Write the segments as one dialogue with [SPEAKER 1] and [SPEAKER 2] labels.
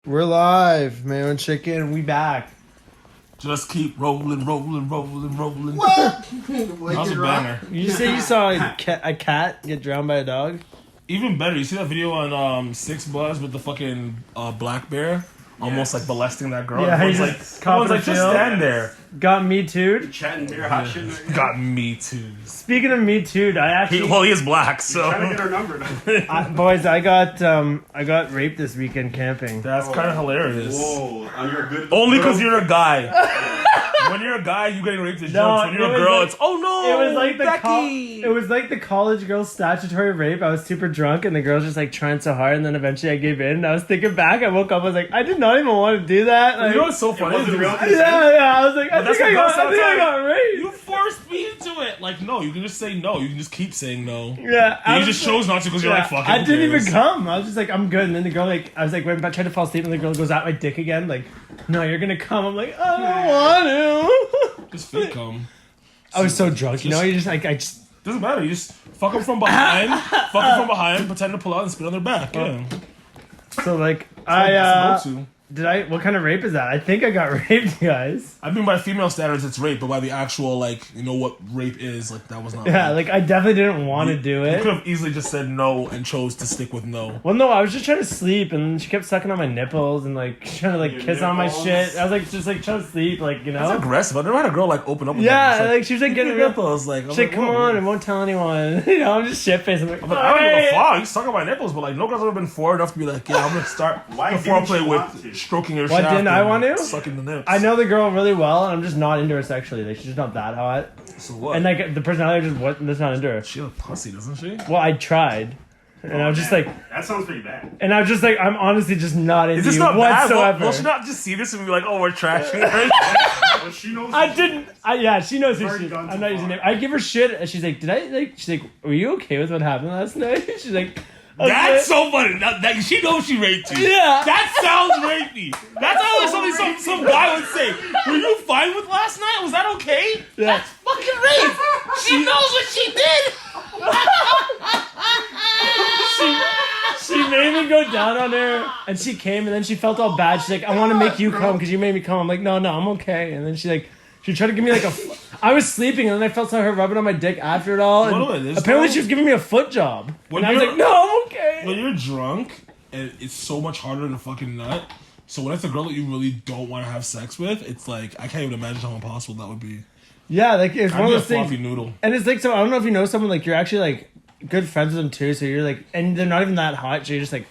[SPEAKER 1] We're live, Mayo and Chicken. We back.
[SPEAKER 2] Just keep rolling.
[SPEAKER 1] What?
[SPEAKER 2] That's a banger.
[SPEAKER 1] You say you saw a cat get drowned by a dog?
[SPEAKER 2] Even better, you see that video on Six Buzz with the fucking black bear? Almost like molesting that girl.
[SPEAKER 1] Yeah,
[SPEAKER 2] everyone's
[SPEAKER 1] he's
[SPEAKER 2] like, just stand there.
[SPEAKER 1] Got me too'd.
[SPEAKER 3] Chatting beer hot shit.
[SPEAKER 2] Got me too.
[SPEAKER 1] Speaking of me too'd, I actually
[SPEAKER 2] He is black, so
[SPEAKER 3] Trying to get our number.
[SPEAKER 1] boys, I got raped this weekend camping.
[SPEAKER 2] that's kind of hilarious.
[SPEAKER 3] Whoa, you're a good.
[SPEAKER 2] Only because you're a guy. When you're a guy, you getting raped is jokes. When you're a girl, it's oh no.
[SPEAKER 1] It was like
[SPEAKER 2] Becky.
[SPEAKER 1] it was like the college girl statutory rape. I was super drunk and the girl's just like trying so hard, and then eventually I gave in. And I was thinking back, I woke up, I was like, I did not even want to do that. Like,
[SPEAKER 2] You know what's so funny?
[SPEAKER 3] wasn't real.
[SPEAKER 1] yeah. I was like, I
[SPEAKER 2] that's
[SPEAKER 1] think
[SPEAKER 2] what
[SPEAKER 1] I
[SPEAKER 2] girls
[SPEAKER 1] got raped.
[SPEAKER 2] You forced me into it. Like, no, you can just say no. You can just keep saying no.
[SPEAKER 1] Yeah,
[SPEAKER 2] You just chose not to because you're like, fuck it.
[SPEAKER 1] I
[SPEAKER 2] who
[SPEAKER 1] didn't even
[SPEAKER 2] cares?
[SPEAKER 1] come. I was just like, I'm good. And then the girl, like, I was like, wait, I tried to fall asleep, and the girl goes at my dick again. Like, no, you're gonna come. I'm like, I don't want to.
[SPEAKER 2] Just fake come.
[SPEAKER 1] I was so drunk, you know. You just like, I just.
[SPEAKER 2] Doesn't matter. You just fuck them from behind. Pretend to pull out and spit on their back. Yeah.
[SPEAKER 1] So like,
[SPEAKER 2] That's the go-to.
[SPEAKER 1] did I? What kind of rape is that? I think I got raped, guys.
[SPEAKER 2] I mean, by female standards, it's rape, but by the actual, like, you know what rape is, like, that was not
[SPEAKER 1] Yeah,
[SPEAKER 2] rape.
[SPEAKER 1] like I definitely didn't want to do
[SPEAKER 2] You
[SPEAKER 1] it.
[SPEAKER 2] could have easily just said no and chose to stick with no.
[SPEAKER 1] Well, no, I was just trying to sleep, and then she kept sucking on my nipples and like trying to like
[SPEAKER 3] Your
[SPEAKER 1] kiss on my
[SPEAKER 3] nipples?
[SPEAKER 1] shit. I was like just like trying to sleep, like you
[SPEAKER 2] That's
[SPEAKER 1] know.
[SPEAKER 2] aggressive. I've never had a girl, like, open up with
[SPEAKER 1] Yeah,
[SPEAKER 2] that.
[SPEAKER 1] like she was like getting
[SPEAKER 2] your
[SPEAKER 1] real.
[SPEAKER 2] nipples. Like, I'm
[SPEAKER 1] She's like, come
[SPEAKER 2] whoa.
[SPEAKER 1] on, and won't tell anyone. You know, I'm just shit faced. I'm like,
[SPEAKER 2] I'm like, I don't give a
[SPEAKER 1] "Alright."
[SPEAKER 2] fuck. You suck on my nipples, but like, no girl's ever been forward enough to be like, yeah, I'm gonna start
[SPEAKER 3] Why
[SPEAKER 2] before I
[SPEAKER 3] didn't
[SPEAKER 2] play
[SPEAKER 3] you want
[SPEAKER 2] with
[SPEAKER 3] to?
[SPEAKER 2] stroking your
[SPEAKER 1] Why
[SPEAKER 2] shaft.
[SPEAKER 1] didn't I
[SPEAKER 2] and
[SPEAKER 1] want to?
[SPEAKER 2] Sucking the nips.
[SPEAKER 1] I know the girl really well, and I'm just not into her sexually. Like she's just not that hot,
[SPEAKER 2] So what?
[SPEAKER 1] and like the personality just what that's not into her.
[SPEAKER 2] she a pussy, doesn't she?
[SPEAKER 1] Well, I tried, and I was just like,
[SPEAKER 3] That sounds pretty bad.
[SPEAKER 1] and I was just like, I'm honestly just not into
[SPEAKER 2] Is this
[SPEAKER 1] you
[SPEAKER 2] not bad?
[SPEAKER 1] whatsoever.
[SPEAKER 2] Will she not just see this and be like, oh, we're trashing her?
[SPEAKER 3] Well, she knows.
[SPEAKER 1] I didn't. Yeah, she knows who
[SPEAKER 3] Already
[SPEAKER 1] she is.
[SPEAKER 3] gone
[SPEAKER 1] I'm
[SPEAKER 3] too
[SPEAKER 1] not using
[SPEAKER 3] far.
[SPEAKER 1] it. I give her shit, and she's like, "Did I like?" She's like, "Were you okay with what happened last night?" She's like, "Okay."
[SPEAKER 2] That's so funny. That, she knows she raped you.
[SPEAKER 1] Yeah.
[SPEAKER 2] That sounds rapey. That's always something some guy would say. Were you fine with last night? Was that okay?
[SPEAKER 1] Yeah.
[SPEAKER 2] That's fucking rape. She knows what she did.
[SPEAKER 1] She made me go down on her, and she came, and then she felt all bad. She's like, "I want to make you come because you made me come." I'm like, "No, I'm okay." And then she tried to give me like a. I was sleeping, and then I felt her rubbing on my dick after it all. And
[SPEAKER 2] Wait, there's
[SPEAKER 1] apparently,
[SPEAKER 2] no-
[SPEAKER 1] she was giving me a foot job,
[SPEAKER 2] When
[SPEAKER 1] and I was
[SPEAKER 2] you're-
[SPEAKER 1] like, "No, I'm okay."
[SPEAKER 2] When you're drunk, and it's so much harder to fucking nut. So when it's a girl that you really don't want to have sex with, it's like I can't even imagine how impossible that would be.
[SPEAKER 1] Yeah, like it's
[SPEAKER 2] I'd
[SPEAKER 1] one
[SPEAKER 2] be
[SPEAKER 1] of
[SPEAKER 2] a
[SPEAKER 1] those things.
[SPEAKER 2] floppy noodle.
[SPEAKER 1] And it's like, so I don't know if you know someone, like, you're actually, like, good friends with them, too, so you're, like, and they're not even that hot, so you're just, like,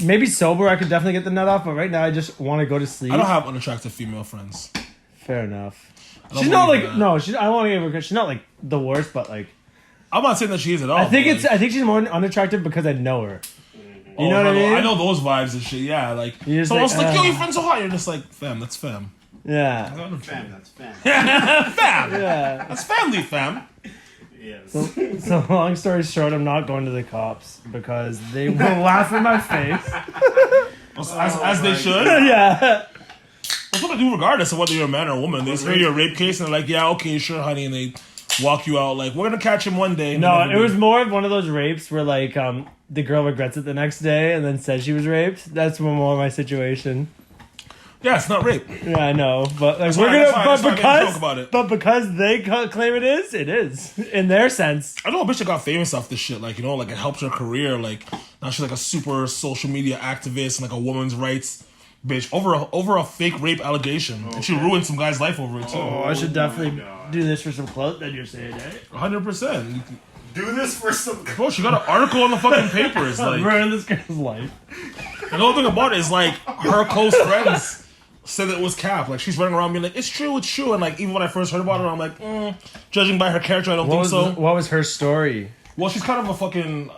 [SPEAKER 1] maybe sober, I could definitely get the nut off, but right now I just want to go to sleep.
[SPEAKER 2] I don't have unattractive female friends.
[SPEAKER 1] Fair enough.
[SPEAKER 2] I don't
[SPEAKER 1] She's not,
[SPEAKER 2] believe
[SPEAKER 1] like,
[SPEAKER 2] that.
[SPEAKER 1] no, I don't want to give her, because she's not, like, the worst, but, like,
[SPEAKER 2] I'm not saying that she is at all.
[SPEAKER 1] I think
[SPEAKER 2] but,
[SPEAKER 1] it's, I think she's more unattractive because I know her.
[SPEAKER 2] oh,
[SPEAKER 1] You know what I mean?
[SPEAKER 2] I know those vibes and shit. Yeah, like
[SPEAKER 1] You're just
[SPEAKER 2] someone's
[SPEAKER 1] like,
[SPEAKER 2] like, "Yo, your friend's so hot." You're just like, "Fam, that's fam."
[SPEAKER 1] Yeah.
[SPEAKER 3] Fam, that's fam.
[SPEAKER 2] Fam,
[SPEAKER 1] Yeah.
[SPEAKER 2] that's family, fam.
[SPEAKER 3] Yes.
[SPEAKER 1] So, long story short, I'm not going to the cops because they will laugh in my face.
[SPEAKER 2] As they should.
[SPEAKER 1] Yeah.
[SPEAKER 2] That's what they do regardless of whether you're a man or a woman. They just hear your rape case and they're like, "Yeah, okay, sure, honey," and they walk you out like, "We're gonna catch him one day."
[SPEAKER 1] No, it was more of one of those rapes where like the girl regrets it the next day and then says she was raped. That's more my situation.
[SPEAKER 2] Yeah, it's not rape.
[SPEAKER 1] Yeah, I know, but like
[SPEAKER 2] That's
[SPEAKER 1] we're
[SPEAKER 2] why-
[SPEAKER 1] gonna,
[SPEAKER 2] that's why-
[SPEAKER 1] but
[SPEAKER 2] that's why I made a joke
[SPEAKER 1] because
[SPEAKER 2] about it.
[SPEAKER 1] but because they claim it is in their sense.
[SPEAKER 2] I know a bitch that got famous off this shit. Like, you know, like it helped her career. Like now she's like a super social media activist and like a women's rights bitch over a fake rape allegation. And she ruined some guy's life over it too.
[SPEAKER 1] Oh, I should definitely
[SPEAKER 3] God.
[SPEAKER 1] do this for some clout. Then you're saying, eh?
[SPEAKER 2] 100%.
[SPEAKER 3] Do this for some.
[SPEAKER 2] Bro, she got an article on the fucking papers. Like,
[SPEAKER 1] Ruin this girl's life.
[SPEAKER 2] and the whole thing about it is like her close friends said that it was cap. Like she's running around being like, it's true. And like even when I first heard about it, I'm like, judging by her character, I don't think so.
[SPEAKER 1] What was her story?
[SPEAKER 2] Well, she's kind of a fucking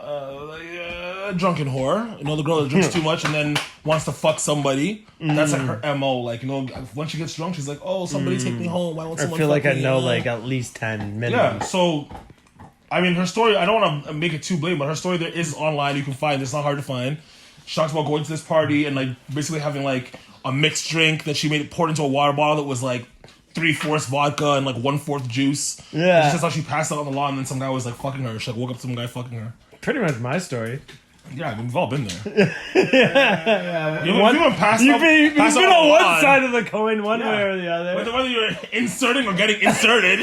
[SPEAKER 2] drunken whore. You know, the girl that drinks too much and then wants to fuck somebody. That's like her MO. Like, you know, when she gets drunk, she's like, oh, somebody take me home. Why won't
[SPEAKER 1] I
[SPEAKER 2] someone
[SPEAKER 1] feel
[SPEAKER 2] fuck
[SPEAKER 1] like I
[SPEAKER 2] me?
[SPEAKER 1] know like at least 10 minimum.
[SPEAKER 2] Yeah, so I mean, her story, I don't want to make it too blatant, but her story there is online. You can find it. It's not hard to find. She talks about going to this party and like basically having like a mixed drink that she made poured into a water bottle that was like 3/4 vodka and like 1/4 juice.
[SPEAKER 1] Yeah.
[SPEAKER 2] It's just how she passed out on the lawn and then some guy was like fucking her. She like woke up to some guy fucking her.
[SPEAKER 1] Pretty much my story.
[SPEAKER 2] Yeah, we've all been there.
[SPEAKER 1] Yeah.
[SPEAKER 2] You've been passed
[SPEAKER 1] You've
[SPEAKER 2] up-
[SPEAKER 1] been
[SPEAKER 2] passed
[SPEAKER 1] on
[SPEAKER 2] up a
[SPEAKER 1] one
[SPEAKER 2] lot.
[SPEAKER 1] side of the coin, one
[SPEAKER 2] Yeah.
[SPEAKER 1] way or the other.
[SPEAKER 2] Whether you're inserting or getting inserted.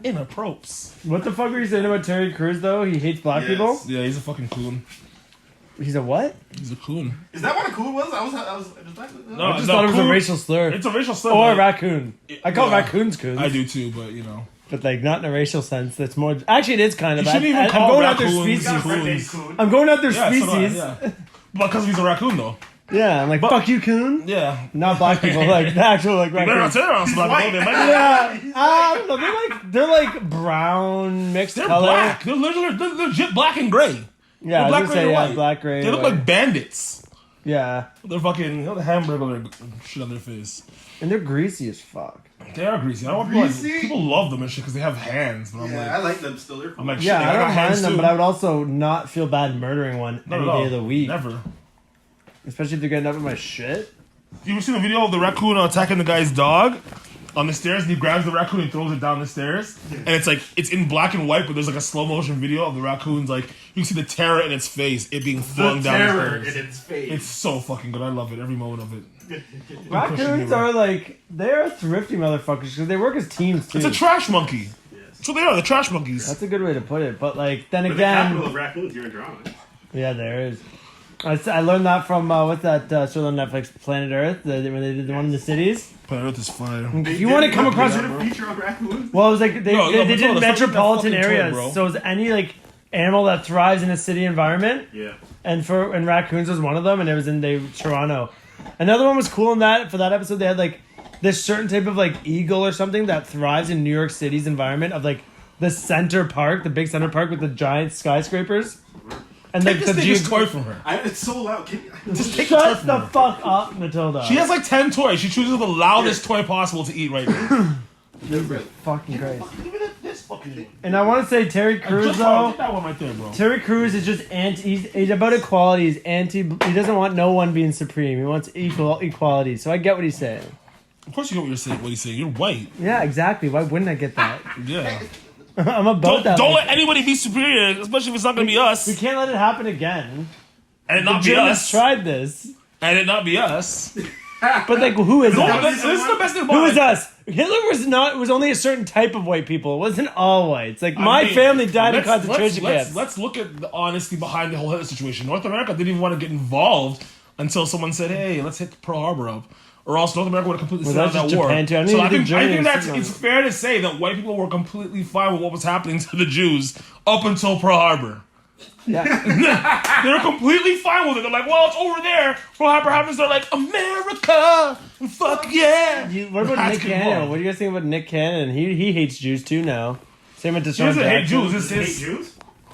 [SPEAKER 2] Inappropriate.
[SPEAKER 1] What the fuck were you saying about Terry Crews though? He hates black people.
[SPEAKER 2] Yeah, he's a fucking coon.
[SPEAKER 1] He's a what?
[SPEAKER 2] He's a coon.
[SPEAKER 3] Is that what a cool was? I was
[SPEAKER 2] No,
[SPEAKER 1] I just thought it was a
[SPEAKER 2] coon-
[SPEAKER 1] racial slur.
[SPEAKER 2] It's a racial slur.
[SPEAKER 1] Or a
[SPEAKER 2] but-
[SPEAKER 1] raccoon. I call
[SPEAKER 2] Yeah.
[SPEAKER 1] raccoons coons.
[SPEAKER 2] I do too, but you know.
[SPEAKER 1] But like not in a racial sense. That's more. Actually, it is kind of.
[SPEAKER 2] You shouldn't even
[SPEAKER 1] I'm
[SPEAKER 2] call
[SPEAKER 1] going out their
[SPEAKER 2] raccoons
[SPEAKER 1] species.
[SPEAKER 2] coons.
[SPEAKER 1] I'm going out their
[SPEAKER 2] Yeah, so do I,
[SPEAKER 1] species.
[SPEAKER 2] yeah. Because he's a raccoon, though.
[SPEAKER 1] Yeah, I'm like, fuck you, coon.
[SPEAKER 2] Yeah.
[SPEAKER 1] Not black people, like the actual like
[SPEAKER 2] You better not
[SPEAKER 1] raccoons.
[SPEAKER 2] say that around some black people. They might be-
[SPEAKER 1] Yeah, I don't know. They're like brown mixed
[SPEAKER 2] They're
[SPEAKER 1] color.
[SPEAKER 2] black. They're literally they're legit black and gray.
[SPEAKER 1] Yeah, I
[SPEAKER 2] They're
[SPEAKER 1] was gonna say
[SPEAKER 2] and
[SPEAKER 1] yeah,
[SPEAKER 2] white.
[SPEAKER 1] black gray.
[SPEAKER 2] They look
[SPEAKER 1] white.
[SPEAKER 2] like bandits.
[SPEAKER 1] Yeah,
[SPEAKER 2] They're fucking, the hamburger shit on their face.
[SPEAKER 1] and they're greasy as fuck.
[SPEAKER 2] They are greasy. I don't want people,
[SPEAKER 3] Greasy?
[SPEAKER 2] people love them and shit because they have hands. But
[SPEAKER 3] Yeah, I like them still. They're cool.
[SPEAKER 2] I'm like,
[SPEAKER 1] Yeah,
[SPEAKER 2] shit,
[SPEAKER 1] I don't
[SPEAKER 2] got
[SPEAKER 1] mind
[SPEAKER 2] hands
[SPEAKER 1] them,
[SPEAKER 2] too.
[SPEAKER 1] but I would also not feel bad murdering one
[SPEAKER 2] Not
[SPEAKER 1] any
[SPEAKER 2] at all.
[SPEAKER 1] day of the week.
[SPEAKER 2] Never.
[SPEAKER 1] Especially if they're getting up in my shit.
[SPEAKER 2] You ever seen the video of the raccoon attacking the guy's dog on the stairs, and he grabs the raccoon and throws it down the stairs, and it's like it's in black and white, but there's like a slow motion video of the raccoon's like you can see the terror in its face, it being flung down
[SPEAKER 3] terror
[SPEAKER 2] the stairs.
[SPEAKER 3] in its face.
[SPEAKER 2] It's so fucking good. I love it. Every moment of it.
[SPEAKER 1] Raccoons are like they're thrifty motherfuckers because they work as teams too.
[SPEAKER 2] It's a trash monkey.
[SPEAKER 3] Yes.
[SPEAKER 2] That's what they are. The trash monkeys.
[SPEAKER 1] That's a good way to put it. But like then
[SPEAKER 3] But the capital
[SPEAKER 1] again,
[SPEAKER 3] of raccoons here in Toronto.
[SPEAKER 1] yeah, there is. I learned that from what's that show on Netflix, Planet Earth, when they did the one in the cities.
[SPEAKER 2] Planet Earth is fire.
[SPEAKER 1] If you want to come across,
[SPEAKER 3] Did a feature on raccoons?
[SPEAKER 1] well, it was like they
[SPEAKER 2] No,
[SPEAKER 1] did
[SPEAKER 2] Matilda, stop
[SPEAKER 1] metropolitan
[SPEAKER 2] eating that fucking toy,
[SPEAKER 1] areas,
[SPEAKER 2] bro.
[SPEAKER 1] so it's any like animal that thrives in a city environment.
[SPEAKER 3] Yeah.
[SPEAKER 1] And raccoons was one of them, and it was in Toronto. Another one was cool in that for that episode. They had like this certain type of like eagle or something that thrives in New York City's environment of like the center park, the big center park with the giant skyscrapers. And like
[SPEAKER 2] Take
[SPEAKER 1] the
[SPEAKER 2] this nigga's toy from her.
[SPEAKER 3] It's so loud. Can you,
[SPEAKER 2] Just take the toy
[SPEAKER 1] shut
[SPEAKER 2] from
[SPEAKER 1] the
[SPEAKER 2] her.
[SPEAKER 1] fuck up, Matilda.
[SPEAKER 2] She has like 10 toys. She chooses the loudest toy possible to eat right now.
[SPEAKER 1] fucking crazy.
[SPEAKER 2] Give me this fucking one.
[SPEAKER 1] And I want to say Terry Crews
[SPEAKER 2] Just
[SPEAKER 1] though.
[SPEAKER 2] get that one right there, bro.
[SPEAKER 1] Terry Crews is just he's about equality. He's anti. He doesn't want no one being supreme. He wants equality. So I get what he's saying.
[SPEAKER 2] Of course you know what you're saying. What he's saying. You're white.
[SPEAKER 1] Yeah, exactly. Why wouldn't I get that?
[SPEAKER 2] Yeah.
[SPEAKER 1] I'm about that.
[SPEAKER 2] Don't
[SPEAKER 1] like-
[SPEAKER 2] let anybody be superior, especially if it's not gonna be us.
[SPEAKER 1] We can't let it happen again.
[SPEAKER 2] And it not be
[SPEAKER 1] Germans
[SPEAKER 2] us.
[SPEAKER 1] tried this,
[SPEAKER 2] And it not be us.
[SPEAKER 1] but like, who is
[SPEAKER 2] No,
[SPEAKER 1] us?
[SPEAKER 2] this is the best thing about
[SPEAKER 1] Who
[SPEAKER 2] it.
[SPEAKER 1] is us? Hitler was only a certain type of white people. It wasn't all whites. Like my
[SPEAKER 2] I mean,
[SPEAKER 1] family died in
[SPEAKER 2] let's-
[SPEAKER 1] concentration camps.
[SPEAKER 2] Let's look at the honesty behind the whole Hitler situation. North America didn't even want to get involved until someone said, "Hey, let's hit Pearl Harbor up," or else North America would have completely
[SPEAKER 1] Well,
[SPEAKER 2] set out
[SPEAKER 1] that's
[SPEAKER 2] that
[SPEAKER 1] just
[SPEAKER 2] war.
[SPEAKER 1] Japan, too. I
[SPEAKER 2] So
[SPEAKER 1] mean,
[SPEAKER 2] I
[SPEAKER 1] the
[SPEAKER 2] think
[SPEAKER 1] Germans
[SPEAKER 2] that's
[SPEAKER 1] sit on
[SPEAKER 2] it's
[SPEAKER 1] it.
[SPEAKER 2] fair to say that white people were completely fine with what was happening to the Jews up until Pearl Harbor.
[SPEAKER 1] Yeah.
[SPEAKER 2] They're completely fine with it. They're like, "Well, it's over there." Pearl Harbor happens. They're like, "America, fuck yeah."
[SPEAKER 1] What about
[SPEAKER 2] That's
[SPEAKER 1] Nick
[SPEAKER 2] good
[SPEAKER 1] Cannon?
[SPEAKER 2] ball.
[SPEAKER 1] What do you guys think about Nick Cannon? He hates Jews too now. Same with
[SPEAKER 2] He
[SPEAKER 1] Deshaun
[SPEAKER 2] doesn't hate
[SPEAKER 1] Jackson.
[SPEAKER 2] Jews. It's
[SPEAKER 3] hate
[SPEAKER 2] his.
[SPEAKER 3] Jews?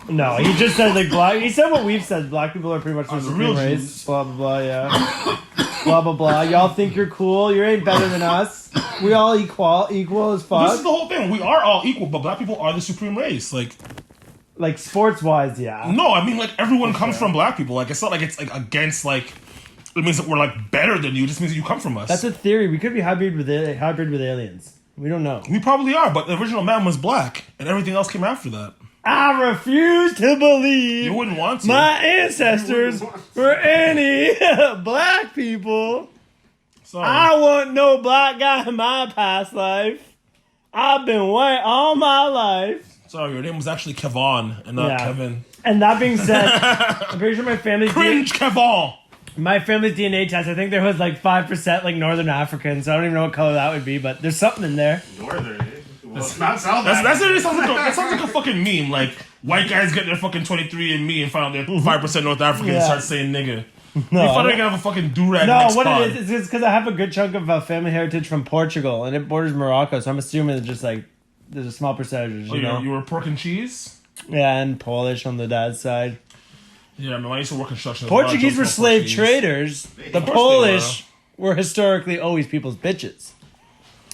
[SPEAKER 1] No, he just said like black. He said what we've said. Black people are pretty much the
[SPEAKER 2] the
[SPEAKER 1] supreme
[SPEAKER 2] real
[SPEAKER 1] race.
[SPEAKER 2] Jews.
[SPEAKER 1] Blah blah blah. Yeah. Blah blah blah. Y'all think you're cool. You ain't better than us. We all equal as
[SPEAKER 2] This
[SPEAKER 1] fuck.
[SPEAKER 2] is the whole thing. We are all equal, but black people are the supreme race.
[SPEAKER 1] Like sports wise, yeah.
[SPEAKER 2] No, I mean, like, everyone comes from black people. Like, it's not like it's, like, against, like, it means that we're, like, better than you. It just means that you come from us.
[SPEAKER 1] That's a theory. We could be hybrid with aliens. We don't know.
[SPEAKER 2] We probably are, but the original man was black, and everything else came after that.
[SPEAKER 1] I refuse to believe
[SPEAKER 2] You wouldn't want to.
[SPEAKER 1] my ancestors were any black people.
[SPEAKER 2] Sorry.
[SPEAKER 1] I want no black guy in my past life. I've been white all my life.
[SPEAKER 2] Sorry, your name was actually Kevon and not
[SPEAKER 1] Yeah.
[SPEAKER 2] Kevin.
[SPEAKER 1] And that being said, I'm pretty sure my family's
[SPEAKER 2] CringeKev.
[SPEAKER 1] DNA test, I think there was like 5% like Northern African, so I don't even know what color that would be, but there's something in there.
[SPEAKER 3] Northern, eh? Well, it's not South
[SPEAKER 2] That
[SPEAKER 3] African.
[SPEAKER 2] sounds like a fucking meme. Like, white guys get their fucking 23andMe and find out they're 5% North African and
[SPEAKER 1] Yeah.
[SPEAKER 2] start saying nigga.
[SPEAKER 1] No,
[SPEAKER 2] You
[SPEAKER 1] I
[SPEAKER 2] finally
[SPEAKER 1] don't-
[SPEAKER 2] gonna have a fucking do-rag
[SPEAKER 1] no,
[SPEAKER 2] next
[SPEAKER 1] what
[SPEAKER 2] pod.
[SPEAKER 1] it is just because I have a good chunk of family heritage from Portugal, and it borders Morocco, so I'm assuming it's just like there's a small percentage,
[SPEAKER 2] Oh,
[SPEAKER 1] you know?
[SPEAKER 2] you were pork and cheese?
[SPEAKER 1] Yeah, and Polish on the dad's side.
[SPEAKER 2] Yeah, I mean, I used to work construction. There's a lot of
[SPEAKER 1] Portuguese
[SPEAKER 2] jokes
[SPEAKER 1] were
[SPEAKER 2] about
[SPEAKER 1] slave
[SPEAKER 2] Portuguese.
[SPEAKER 1] traders. The
[SPEAKER 2] course they
[SPEAKER 1] Polish were historically always people's bitches.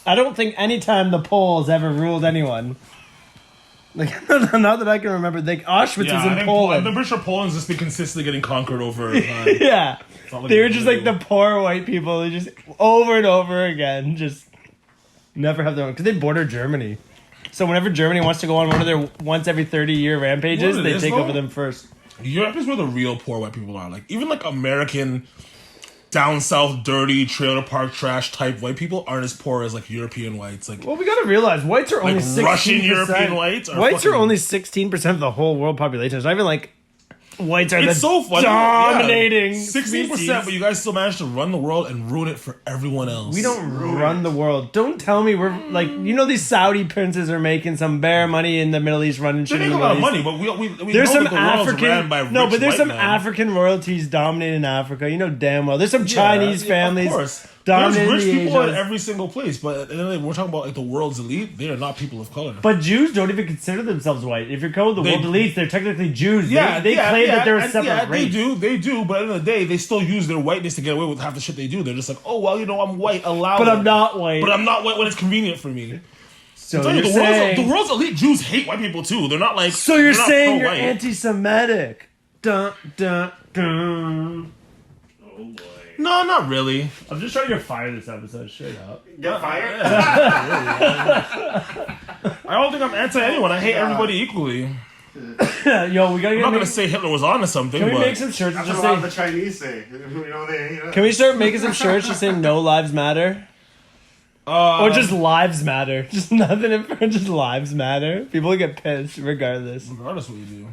[SPEAKER 1] I don't think anytime the Poles ever ruled anyone. Like, not that I can remember. Like, Auschwitz
[SPEAKER 2] Yeah,
[SPEAKER 1] was
[SPEAKER 2] I
[SPEAKER 1] in
[SPEAKER 2] think
[SPEAKER 1] Poland.
[SPEAKER 2] I'm pretty sure Poland's just been consistently getting conquered over time.
[SPEAKER 1] Yeah.
[SPEAKER 2] not like
[SPEAKER 1] They were
[SPEAKER 2] it's
[SPEAKER 1] just like the
[SPEAKER 2] illegal.
[SPEAKER 1] poor white people who just over and over again just never have their own. Because they border Germany. So whenever Germany wants to go on one of their once every 30-year rampages,
[SPEAKER 2] What it
[SPEAKER 1] they
[SPEAKER 2] is,
[SPEAKER 1] take
[SPEAKER 2] though?
[SPEAKER 1] over them first.
[SPEAKER 2] Europe is where the real poor white people are. Like even like American, down south, dirty trailer park trash type white people aren't as poor as like European whites. Like
[SPEAKER 1] Well, we gotta realize whites are only
[SPEAKER 2] Like
[SPEAKER 1] 16%.
[SPEAKER 2] Russian European whites are
[SPEAKER 1] Whites are
[SPEAKER 2] fucking-
[SPEAKER 1] only 16% of the whole world population. It's not even like whites are
[SPEAKER 2] it's
[SPEAKER 1] the
[SPEAKER 2] so funny.
[SPEAKER 1] dominating
[SPEAKER 2] 16%,
[SPEAKER 1] species.
[SPEAKER 2] but you guys still manage to run the world and ruin it for everyone else.
[SPEAKER 1] We don't run the world. Don't tell me we're like, you know, these Saudi princes are making some bare money in the Middle East running
[SPEAKER 2] They
[SPEAKER 1] shit in
[SPEAKER 2] make
[SPEAKER 1] the
[SPEAKER 2] a lot
[SPEAKER 1] Middle
[SPEAKER 2] of
[SPEAKER 1] East.
[SPEAKER 2] money, but we
[SPEAKER 1] There's
[SPEAKER 2] know
[SPEAKER 1] some
[SPEAKER 2] that the world's
[SPEAKER 1] African
[SPEAKER 2] ran by
[SPEAKER 1] no,
[SPEAKER 2] rich
[SPEAKER 1] but there's
[SPEAKER 2] white
[SPEAKER 1] some
[SPEAKER 2] men.
[SPEAKER 1] African royalties dominating Africa. You know damn well. There's some Chinese families
[SPEAKER 2] Of course.
[SPEAKER 1] dominating
[SPEAKER 2] There's rich
[SPEAKER 1] the
[SPEAKER 2] people in
[SPEAKER 1] Asians.
[SPEAKER 2] every single place, but at the end of the day, we're talking about like the world's elite. They are not people of color.
[SPEAKER 1] But Jews don't even consider themselves white. If you're called the
[SPEAKER 2] They-
[SPEAKER 1] world elite, they're technically Jews. They claim that they're a
[SPEAKER 2] and-
[SPEAKER 1] separate race.
[SPEAKER 2] They do. But at the end of the day, they still use their whiteness to get away with half the shit they do. They're just like, oh well, you know, I'm white, allow
[SPEAKER 1] But
[SPEAKER 2] it.
[SPEAKER 1] I'm not white.
[SPEAKER 2] But I'm not white when it's convenient for me.
[SPEAKER 1] So
[SPEAKER 2] Tell you,
[SPEAKER 1] you're
[SPEAKER 2] the, world's,
[SPEAKER 1] saying,
[SPEAKER 2] the world's elite Jews hate white people too. They're not like.
[SPEAKER 1] so you're
[SPEAKER 2] they're not
[SPEAKER 1] saying you're
[SPEAKER 2] pro-white.
[SPEAKER 1] anti-Semitic. Dun, dun, dun.
[SPEAKER 3] Oh boy.
[SPEAKER 2] No, not really.
[SPEAKER 1] I'm just trying to fire this episode straight up.
[SPEAKER 3] Get fired?
[SPEAKER 2] I don't think I'm anti anyone. I hate everybody equally.
[SPEAKER 1] Yo, we gotta
[SPEAKER 2] I'm
[SPEAKER 1] get.
[SPEAKER 2] not gonna say Hitler was onto something,
[SPEAKER 1] Can we
[SPEAKER 2] but
[SPEAKER 1] make some shirts that
[SPEAKER 3] That's
[SPEAKER 1] just
[SPEAKER 3] what a lot of the
[SPEAKER 1] say?
[SPEAKER 3] Chinese say. You know, they.
[SPEAKER 1] Can we start making some shirts just saying "No Lives Matter" or just "Lives Matter"? Just nothing in front. Just "Lives Matter." People get pissed regardless.
[SPEAKER 2] regardless what you do.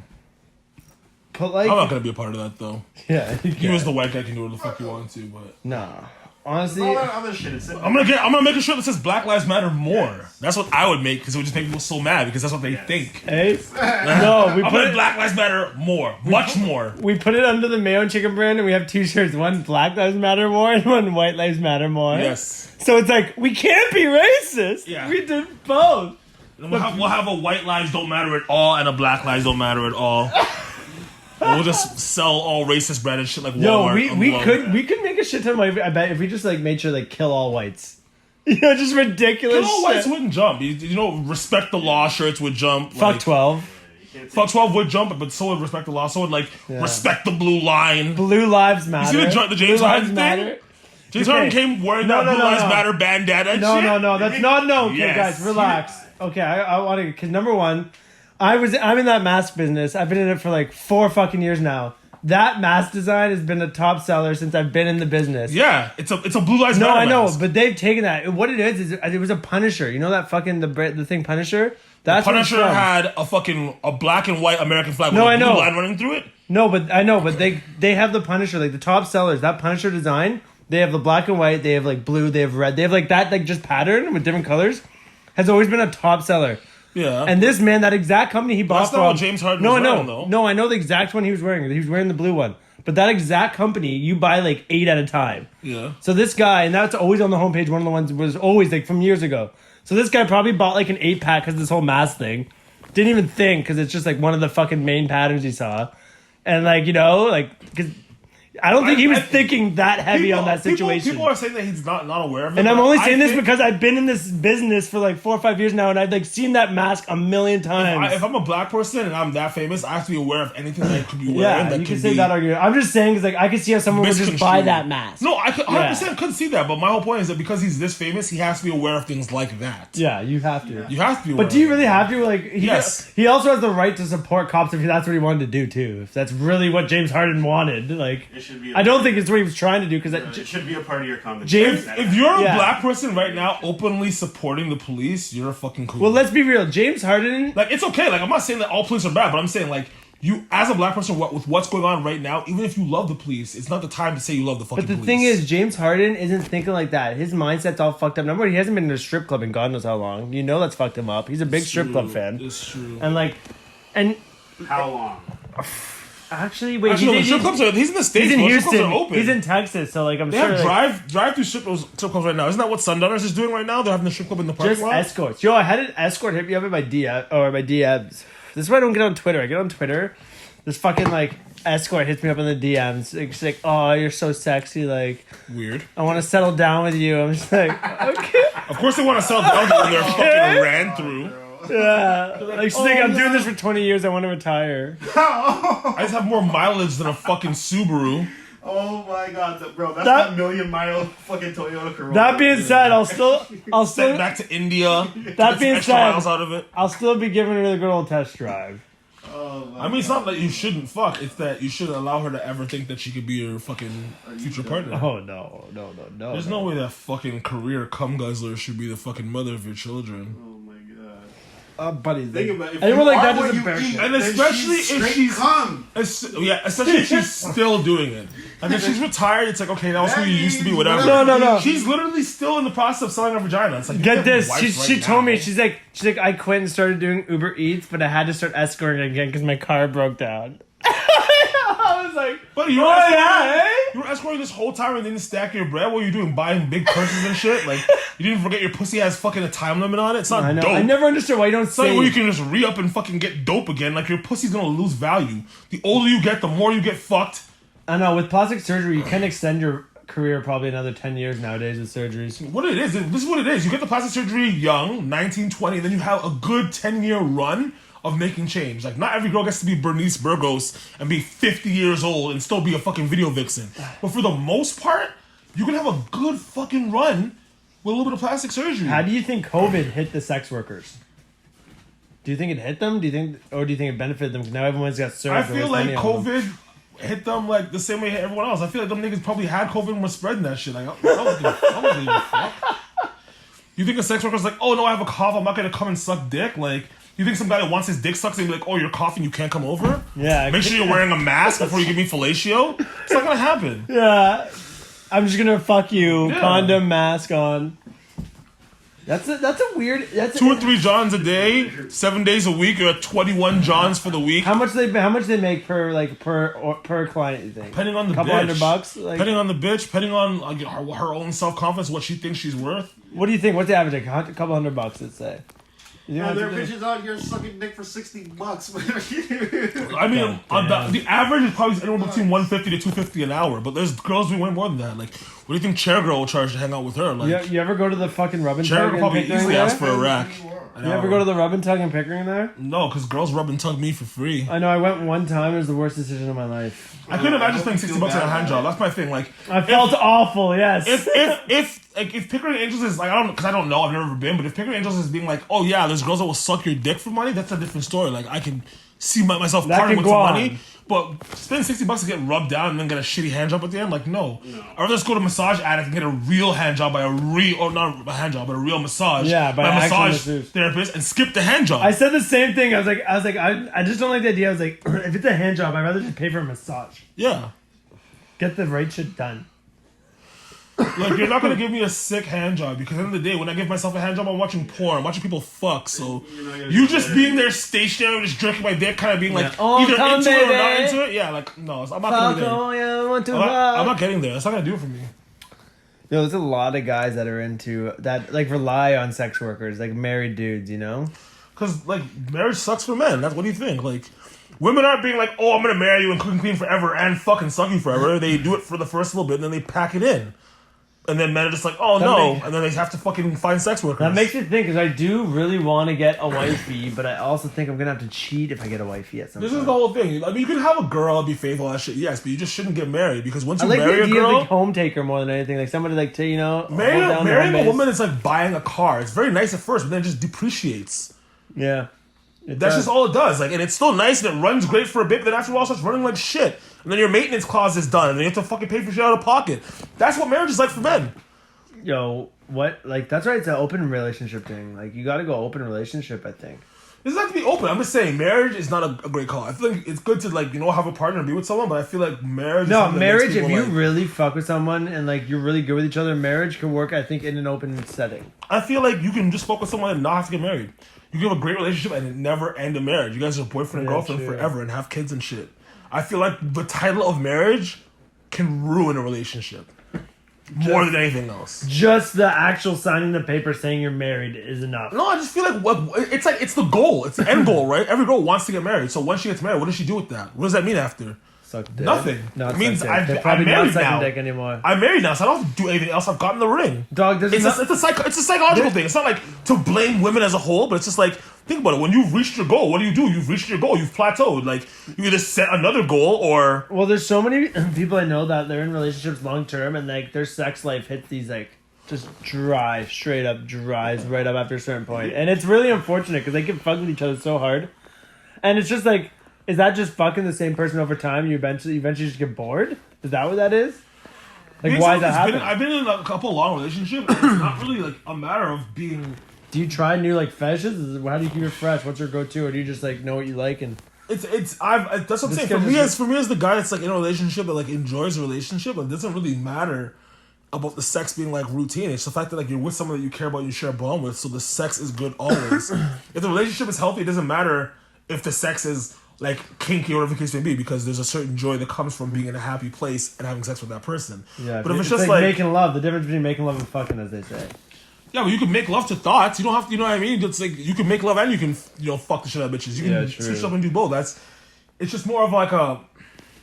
[SPEAKER 1] But like,
[SPEAKER 2] I'm not gonna be a part of that though.
[SPEAKER 1] yeah,
[SPEAKER 2] You as the white guy can do what the fuck you want to, but
[SPEAKER 1] nah. Honestly,
[SPEAKER 3] All that other shit. It's
[SPEAKER 2] I'm gonna make a shirt that says Black Lives Matter more. That's what I would make because it would just make people so mad because that's what they think.
[SPEAKER 1] hey, no, we
[SPEAKER 2] I'm
[SPEAKER 1] put
[SPEAKER 2] gonna
[SPEAKER 1] it.
[SPEAKER 2] Black Lives Matter more, much more.
[SPEAKER 1] We put it under the Mayo chicken brand, and we have two shirts: one Black Lives Matter more, and one White Lives Matter more.
[SPEAKER 2] Yes.
[SPEAKER 1] So it's like we can't be racist.
[SPEAKER 2] Yeah.
[SPEAKER 1] We did both.
[SPEAKER 2] And we'll have a white lives don't matter at all and a black lives don't matter at all. And we'll just sell all racist branded shit like
[SPEAKER 1] Yo,
[SPEAKER 2] Walmart.
[SPEAKER 1] we could make a shit ton of money. I bet if we just like made sure like kill all whites. You know, just ridiculous.
[SPEAKER 2] all
[SPEAKER 1] shit.
[SPEAKER 2] whites wouldn't jump. You know, respect the law shirts would jump.
[SPEAKER 1] Fuck
[SPEAKER 2] like,
[SPEAKER 1] 12.
[SPEAKER 2] Fuck 12 would jump, but so would respect the law. So would like respect the blue line.
[SPEAKER 1] Blue lives matter.
[SPEAKER 2] see the James
[SPEAKER 1] Blue
[SPEAKER 2] Harden
[SPEAKER 1] lives
[SPEAKER 2] thing? James Harden came wearing
[SPEAKER 1] No,
[SPEAKER 2] that
[SPEAKER 1] no,
[SPEAKER 2] Blue
[SPEAKER 1] no,
[SPEAKER 2] Lives
[SPEAKER 1] no.
[SPEAKER 2] Matter bandana and shit.
[SPEAKER 1] No, that's not no. Okay,
[SPEAKER 2] Yes.
[SPEAKER 1] guys, relax. Okay, I want to because number one, I'm in that mask business. I've been in it for like 4 fucking years now. That mask design has been a top seller since I've been in the business.
[SPEAKER 2] Yeah, it's a Blue Lives
[SPEAKER 1] No,
[SPEAKER 2] Matter
[SPEAKER 1] I know,
[SPEAKER 2] mask.
[SPEAKER 1] but they've taken that. What it is it was a Punisher. You know that fucking the thing Punisher. That's what it's
[SPEAKER 2] Punisher
[SPEAKER 1] from.
[SPEAKER 2] had a black and white American flag with
[SPEAKER 1] No,
[SPEAKER 2] a
[SPEAKER 1] I
[SPEAKER 2] blue
[SPEAKER 1] know.
[SPEAKER 2] line running through it.
[SPEAKER 1] No, but they have the Punisher, like the top sellers. That Punisher design, they have the black and white, they have like blue, they have red, they have like that like just pattern with different colors. Has always been a top seller.
[SPEAKER 2] Yeah.
[SPEAKER 1] And this man, that exact company he bought
[SPEAKER 2] That's
[SPEAKER 1] from.
[SPEAKER 2] not what James Harden
[SPEAKER 1] no,
[SPEAKER 2] was
[SPEAKER 1] no,
[SPEAKER 2] wearing, though.
[SPEAKER 1] no. I know the exact one he was wearing. He was wearing the blue one. But that exact company, you buy like 8 at a time.
[SPEAKER 2] Yeah.
[SPEAKER 1] So this guy, and that's always on the homepage. One of the ones was always like from years ago. So this guy probably bought like an 8-pack because this whole mask thing. Didn't even think because it's just like one of the fucking main patterns he saw, and like you know like because I don't think he was thinking that heavy on that situation.
[SPEAKER 2] People are saying that he's not aware of it.
[SPEAKER 1] And I'm
[SPEAKER 2] but
[SPEAKER 1] only
[SPEAKER 2] I
[SPEAKER 1] saying this
[SPEAKER 2] think
[SPEAKER 1] because I've been in this business for like 4 or 5 years now, and I've like seen that mask a million times.
[SPEAKER 2] if I'm a black person and I'm that famous, I have to be aware of anything that I could be wearing.
[SPEAKER 1] yeah,
[SPEAKER 2] that
[SPEAKER 1] you can
[SPEAKER 2] could
[SPEAKER 1] say
[SPEAKER 2] be
[SPEAKER 1] that argument. I'm just saying because like I could see how someone would just buy
[SPEAKER 2] misconstrued.
[SPEAKER 1] that mask.
[SPEAKER 2] No, I could 100% couldn't see that. But my whole point is that because he's this famous, he has to be aware of things like that.
[SPEAKER 1] Yeah, you have to.
[SPEAKER 2] You have to be aware.
[SPEAKER 1] But do you
[SPEAKER 2] of
[SPEAKER 1] really
[SPEAKER 2] it.
[SPEAKER 1] have to? Like,
[SPEAKER 2] Yes.
[SPEAKER 1] he also has the right to support cops if that's what he wanted to do too. If that's really what James Harden wanted, like,
[SPEAKER 3] It should be.
[SPEAKER 1] I don't think it's what he was trying to do because
[SPEAKER 3] It should be a part of your comment.
[SPEAKER 1] James-
[SPEAKER 2] If you're a
[SPEAKER 1] Yeah.
[SPEAKER 2] black person right now openly supporting the police, you're a fucking cool.
[SPEAKER 1] well, let's be real. James Harden,
[SPEAKER 2] like it's okay. Like I'm not saying that all police are bad, but I'm saying like you as a black person with what's going on right now, even if you love the police, it's not the time to say you love the fucking
[SPEAKER 1] but the
[SPEAKER 2] police.
[SPEAKER 1] thing is, James Harden isn't thinking like that. His mindset's all fucked up. Number one, he hasn't been in a strip club in God knows how long. You know that's fucked him up. He's a big strip club fan,
[SPEAKER 2] It's true.
[SPEAKER 1] and like, and
[SPEAKER 3] How long?
[SPEAKER 1] actually, wait,
[SPEAKER 2] Actually, no, the strip clubs are. He's in the States.
[SPEAKER 1] he's in
[SPEAKER 2] bro. Strip
[SPEAKER 1] Houston.
[SPEAKER 2] clubs are open.
[SPEAKER 1] He's in Texas, so like I'm
[SPEAKER 2] They
[SPEAKER 1] sure.
[SPEAKER 2] have
[SPEAKER 1] like,
[SPEAKER 2] drive-through strip clubs right now. Isn't that what Sundowners is doing right now? They're having the strip club in the parking
[SPEAKER 1] just
[SPEAKER 2] lot.
[SPEAKER 1] escorts. Yo, I had an escort hit me up in my DM or my DMs. This is why I don't get on Twitter. I get on Twitter. This fucking like escort hits me up in the DMs. It's like, oh, you're so sexy. Like,
[SPEAKER 2] Weird.
[SPEAKER 1] I want to settle down with you. I'm just like, okay.
[SPEAKER 2] Of course, they want to sell down when they're fucking ran through.
[SPEAKER 1] Yeah. Like, she's like, I'm doing this for 20 years. I want to retire.
[SPEAKER 2] I just have more mileage than a fucking Subaru.
[SPEAKER 3] Oh my god, bro, that's
[SPEAKER 1] That-
[SPEAKER 3] that $1,000,000 fucking Toyota Corolla.
[SPEAKER 1] That being said, I'll still
[SPEAKER 2] Sent back to India.
[SPEAKER 1] that
[SPEAKER 2] Get
[SPEAKER 1] being
[SPEAKER 2] extra
[SPEAKER 1] said,
[SPEAKER 2] miles out of it.
[SPEAKER 1] I'll still be giving her the good old test drive.
[SPEAKER 3] Oh my
[SPEAKER 2] I mean, it's not that you shouldn't fuck. It's that you shouldn't allow her to ever think that she could be your fucking future partner.
[SPEAKER 1] Oh no.
[SPEAKER 2] There's no way that fucking career cum guzzler should be the fucking mother of your children.
[SPEAKER 3] Oh my god.
[SPEAKER 1] Buddy,
[SPEAKER 3] Think about it. If
[SPEAKER 1] anyone
[SPEAKER 3] you
[SPEAKER 1] like
[SPEAKER 3] are
[SPEAKER 1] that
[SPEAKER 3] what
[SPEAKER 1] doesn't
[SPEAKER 3] you
[SPEAKER 1] bear
[SPEAKER 3] eat,
[SPEAKER 1] shit.
[SPEAKER 2] And
[SPEAKER 3] then
[SPEAKER 2] especially if
[SPEAKER 3] straight
[SPEAKER 2] she's-
[SPEAKER 3] cum.
[SPEAKER 2] Especially if she's still doing it. Like if she's retired, it's like, okay, that was who you used to be, whatever.
[SPEAKER 1] No.
[SPEAKER 2] She's literally still in the process of selling her vagina. It's like,
[SPEAKER 1] Get
[SPEAKER 2] you
[SPEAKER 1] this.
[SPEAKER 2] have
[SPEAKER 1] She,
[SPEAKER 2] wife
[SPEAKER 1] she
[SPEAKER 2] right
[SPEAKER 1] told
[SPEAKER 2] now.
[SPEAKER 1] me she's like I quit and started doing Uber Eats, but I had to start escorting again because my car broke down. I was like,
[SPEAKER 2] But you were,
[SPEAKER 1] oh
[SPEAKER 2] escorting,
[SPEAKER 1] yeah, eh?
[SPEAKER 2] you were escorting this whole time and didn't stack your bread. What were you doing? Buying big purses and shit? Like, you didn't forget your pussy has fucking a time limit on it? It's not
[SPEAKER 1] I know.
[SPEAKER 2] dope.
[SPEAKER 1] I never understood why you don't
[SPEAKER 2] It's not
[SPEAKER 1] say.
[SPEAKER 2] where you can just re-up and fucking get dope again. Like, your pussy's gonna lose value. The older you get, the more you get fucked.
[SPEAKER 1] I know. With plastic surgery, you can extend your career probably another 10 years nowadays with surgeries.
[SPEAKER 2] What it is, this is what it is. You get the plastic surgery young, 19, 20, then you have a good 10-year run of making change. Like, not every girl gets to be Bernice Burgos and be 50 years old and still be a fucking video vixen. But for the most part, you can have a good fucking run with a little bit of plastic surgery.
[SPEAKER 1] How do you think COVID hit the sex workers? Do you think it hit them? Do you think it benefited them? Because now everyone's got served.
[SPEAKER 2] I
[SPEAKER 1] There
[SPEAKER 2] feel
[SPEAKER 1] was
[SPEAKER 2] like
[SPEAKER 1] money on them.
[SPEAKER 2] COVID hit them like the same way it hit everyone else. I feel like them niggas probably had COVID and were spreading that shit. Like, I don't give a fuck. You think a sex worker's like, oh no, I have a cough, I'm not gonna come and suck dick? Like, you think some guy that wants his dick sucked and be like, oh, you're coughing, you can't come over?
[SPEAKER 1] Yeah.
[SPEAKER 2] Make sure you're wearing a mask before you give me fellatio? It's not gonna happen.
[SPEAKER 1] Yeah. I'm just gonna fuck you.
[SPEAKER 2] Yeah.
[SPEAKER 1] Condom, mask on. That's a weird. That's
[SPEAKER 2] 2 or 3 Johns a day, 7 days a week, you're at 21 Johns for the week.
[SPEAKER 1] How much they make per client? You think?
[SPEAKER 2] Depending on the
[SPEAKER 1] couple
[SPEAKER 2] bitch.
[SPEAKER 1] $100. Like,
[SPEAKER 2] Depending on the bitch, depending on her own self-confidence, what she thinks she's worth.
[SPEAKER 1] what do you think? What's the average? Like a couple $100, let's say. You
[SPEAKER 3] Oh,
[SPEAKER 1] think
[SPEAKER 3] there are
[SPEAKER 1] that's-
[SPEAKER 3] bitches out here sucking dick for $60.
[SPEAKER 2] I mean, the average is probably anywhere between $150 to $250 an hour, but there's girls doing way more than that. Like, what do you think Chair Girl will charge to hang out with her? Like,
[SPEAKER 1] You ever go to the fucking rub and
[SPEAKER 2] Chair
[SPEAKER 1] tug
[SPEAKER 2] Girl
[SPEAKER 1] in
[SPEAKER 2] probably
[SPEAKER 1] Pickering
[SPEAKER 2] easily
[SPEAKER 1] there?
[SPEAKER 2] ask for a rack.
[SPEAKER 1] You ever go to the rub and tug in Pickering there?
[SPEAKER 2] No, because girls rub and tug me for free.
[SPEAKER 1] I know. I went one time. It was the worst decision of my life.
[SPEAKER 2] I couldn't imagine spending
[SPEAKER 3] feel
[SPEAKER 2] $60 on a
[SPEAKER 3] bad
[SPEAKER 2] hand
[SPEAKER 3] about
[SPEAKER 2] job.
[SPEAKER 3] it.
[SPEAKER 2] That's my thing. Like,
[SPEAKER 1] I felt awful. Yes.
[SPEAKER 2] if Pickering Angels is like, I don't, because I don't know, I've never been, but if Pickering Angels is being like, oh yeah, there's girls that will suck your dick for money, that's a different story. Like, I can see myself
[SPEAKER 1] That
[SPEAKER 2] parting
[SPEAKER 1] can
[SPEAKER 2] with
[SPEAKER 1] go
[SPEAKER 2] some
[SPEAKER 1] on.
[SPEAKER 2] money, but spend $60 to get rubbed down and then get a shitty hand job at the end, like, no. I'd rather just go to Massage Addict and get a real hand job by not a hand job, but a real massage.
[SPEAKER 1] Yeah, by
[SPEAKER 2] a
[SPEAKER 1] an actual
[SPEAKER 2] massage
[SPEAKER 1] masseuse.
[SPEAKER 2] therapist and skip the hand job.
[SPEAKER 1] I said the same thing. I was like, I just don't like the idea. I was like, if it's a hand job, I'd rather just pay for a massage.
[SPEAKER 2] Yeah.
[SPEAKER 1] Get the right shit done.
[SPEAKER 2] Like, you're not gonna give me a sick hand job because at the end of the day, when I give myself a hand job, I'm watching porn, I'm watching people fuck. So
[SPEAKER 3] You're not gonna
[SPEAKER 2] you
[SPEAKER 3] do
[SPEAKER 2] just
[SPEAKER 3] that.
[SPEAKER 2] being there stationary, just jerking my dick, kind of being like
[SPEAKER 1] Yeah. Oh,
[SPEAKER 2] either
[SPEAKER 1] come,
[SPEAKER 2] into it or not
[SPEAKER 1] baby.
[SPEAKER 2] into it. Yeah, like no, I'm not gonna be there.
[SPEAKER 1] Oh yeah, I want to.
[SPEAKER 2] I'm not getting there. That's not gonna do it for me.
[SPEAKER 1] Yo, there's a lot of guys that are into that, like rely on sex workers, like married dudes. You know.
[SPEAKER 2] Because like marriage sucks for men. That's what do you think? Like women aren't being like, oh, I'm gonna marry you and cook and clean forever and fucking suck you forever. They do it for the first little bit and then they pack it in. And then men are just like, oh no, and then they have to fucking find sex workers.
[SPEAKER 1] That makes me think, because I do really want to get a wifey, but I also think I'm gonna have to cheat if I get a wifey at some
[SPEAKER 2] This
[SPEAKER 1] point.
[SPEAKER 2] is the whole thing. I mean, you can have a girl and be faithful, all that shit, yes, but you just shouldn't get married because once
[SPEAKER 1] I
[SPEAKER 2] you
[SPEAKER 1] like the
[SPEAKER 2] marry a
[SPEAKER 1] idea of
[SPEAKER 2] girl,
[SPEAKER 1] like home taker more than anything, like somebody like to hold down
[SPEAKER 2] marrying
[SPEAKER 1] the
[SPEAKER 2] a
[SPEAKER 1] home
[SPEAKER 2] woman
[SPEAKER 1] base.
[SPEAKER 2] is like buying a car. It's very nice at first, but then it just depreciates.
[SPEAKER 1] Yeah,
[SPEAKER 2] That's just all it does. Like, and it's still nice and it runs great for a bit, but then after a while it starts running like shit. And then your maintenance clause is done, and then you have to fucking pay for shit out of pocket. That's what marriage is like for men.
[SPEAKER 1] Yo, what? Like that's right. It's an open relationship thing. Like you got to go open relationship. I think.
[SPEAKER 2] It doesn't have to be open. I'm just saying, marriage is not a great call. I feel like it's good to like have a partner and be with someone, but I feel like marriage. Is
[SPEAKER 1] No,
[SPEAKER 2] something that makes
[SPEAKER 1] marriage. If
[SPEAKER 2] people,
[SPEAKER 1] you
[SPEAKER 2] like-
[SPEAKER 1] really fuck with someone and like you're really good with each other, marriage can work. I think in an open setting.
[SPEAKER 2] I feel like you can just fuck with someone and not have to get married. You can have a great relationship and it never end in marriage. You guys are boyfriend and
[SPEAKER 1] Yeah,
[SPEAKER 2] girlfriend
[SPEAKER 1] true.
[SPEAKER 2] forever and have kids and shit. I feel like the title of marriage can ruin a relationship more than anything else.
[SPEAKER 1] Just the actual signing the paper saying you're married is enough.
[SPEAKER 2] No, I just feel like it's the goal. It's the end goal, right? Every girl wants to get married. So once she gets married, what does she do with that? What does that mean after?
[SPEAKER 1] Suck dick.
[SPEAKER 2] Nothing.
[SPEAKER 1] No,
[SPEAKER 2] It means
[SPEAKER 1] They're probably
[SPEAKER 2] I'm married
[SPEAKER 1] not sucking
[SPEAKER 2] now.
[SPEAKER 1] dick anymore.
[SPEAKER 2] I'm married now, so I don't have to do anything else. I've gotten the ring.
[SPEAKER 1] Dog,
[SPEAKER 2] It's a psychological thing. It's not like to blame women as a whole, but it's just like think about it. When you've reached your goal, what do? You've reached your goal. You've plateaued. Like, you either set another goal or...
[SPEAKER 1] Well, there's so many people I know that they're in relationships long term and like their sex life hits these like just straight up dries right up after a certain point. And it's really unfortunate because they can fuck with each other so hard. And it's just like, is that just fucking the same person over time? You eventually just get bored? Is that what that is? Like, why is that happening?
[SPEAKER 2] I've been in a couple long relationships. And it's not really like a matter of being...
[SPEAKER 1] Do you try new like fetishes? How do you keep it fresh? What's your go-to? Or do you just like know what you like and...
[SPEAKER 2] That's what I'm saying. For me as the guy that's like in a relationship that like enjoys a relationship, it doesn't really matter about the sex being like routine. It's the fact that like you're with someone that you care about, you share a bond with, so the sex is good always. If the relationship is healthy, it doesn't matter if the sex is like kinky or whatever the case may be, because there's a certain joy that comes from being in a happy place and having sex with that person.
[SPEAKER 1] Yeah,
[SPEAKER 2] but if it's just like
[SPEAKER 1] making love, the difference between making love and fucking, as they say.
[SPEAKER 2] Yeah, but you can make love to thoughts. You don't have to, you know what I mean? It's like you can make love and you can, fuck the shit out of bitches. You can switch up and do both. It's just more of like a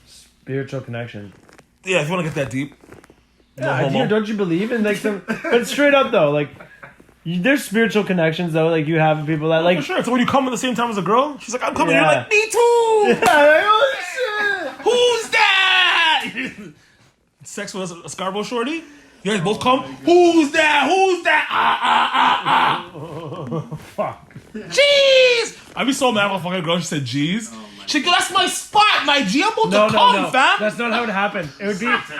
[SPEAKER 1] spiritual connection.
[SPEAKER 2] Yeah, if you want to get that deep.
[SPEAKER 1] Yeah, don't you believe in like some? But straight up though, like there's spiritual connections though. Like you have people that like.
[SPEAKER 2] For sure. So when you come at the same time as a girl, she's like, "I'm coming."
[SPEAKER 1] Yeah.
[SPEAKER 2] You're like, "Me too."
[SPEAKER 1] Yeah, like, oh shit.
[SPEAKER 2] Who's that? Sex with a Scarborough shorty. You guys both come. Who's that? Who's that?
[SPEAKER 1] Fuck.
[SPEAKER 2] Jeez. I'd be so mad when a fucking girl she said jeez. She'd go, that's my spot, my G. I'm about to come, fam.
[SPEAKER 1] That's not how it happened. It would be. This is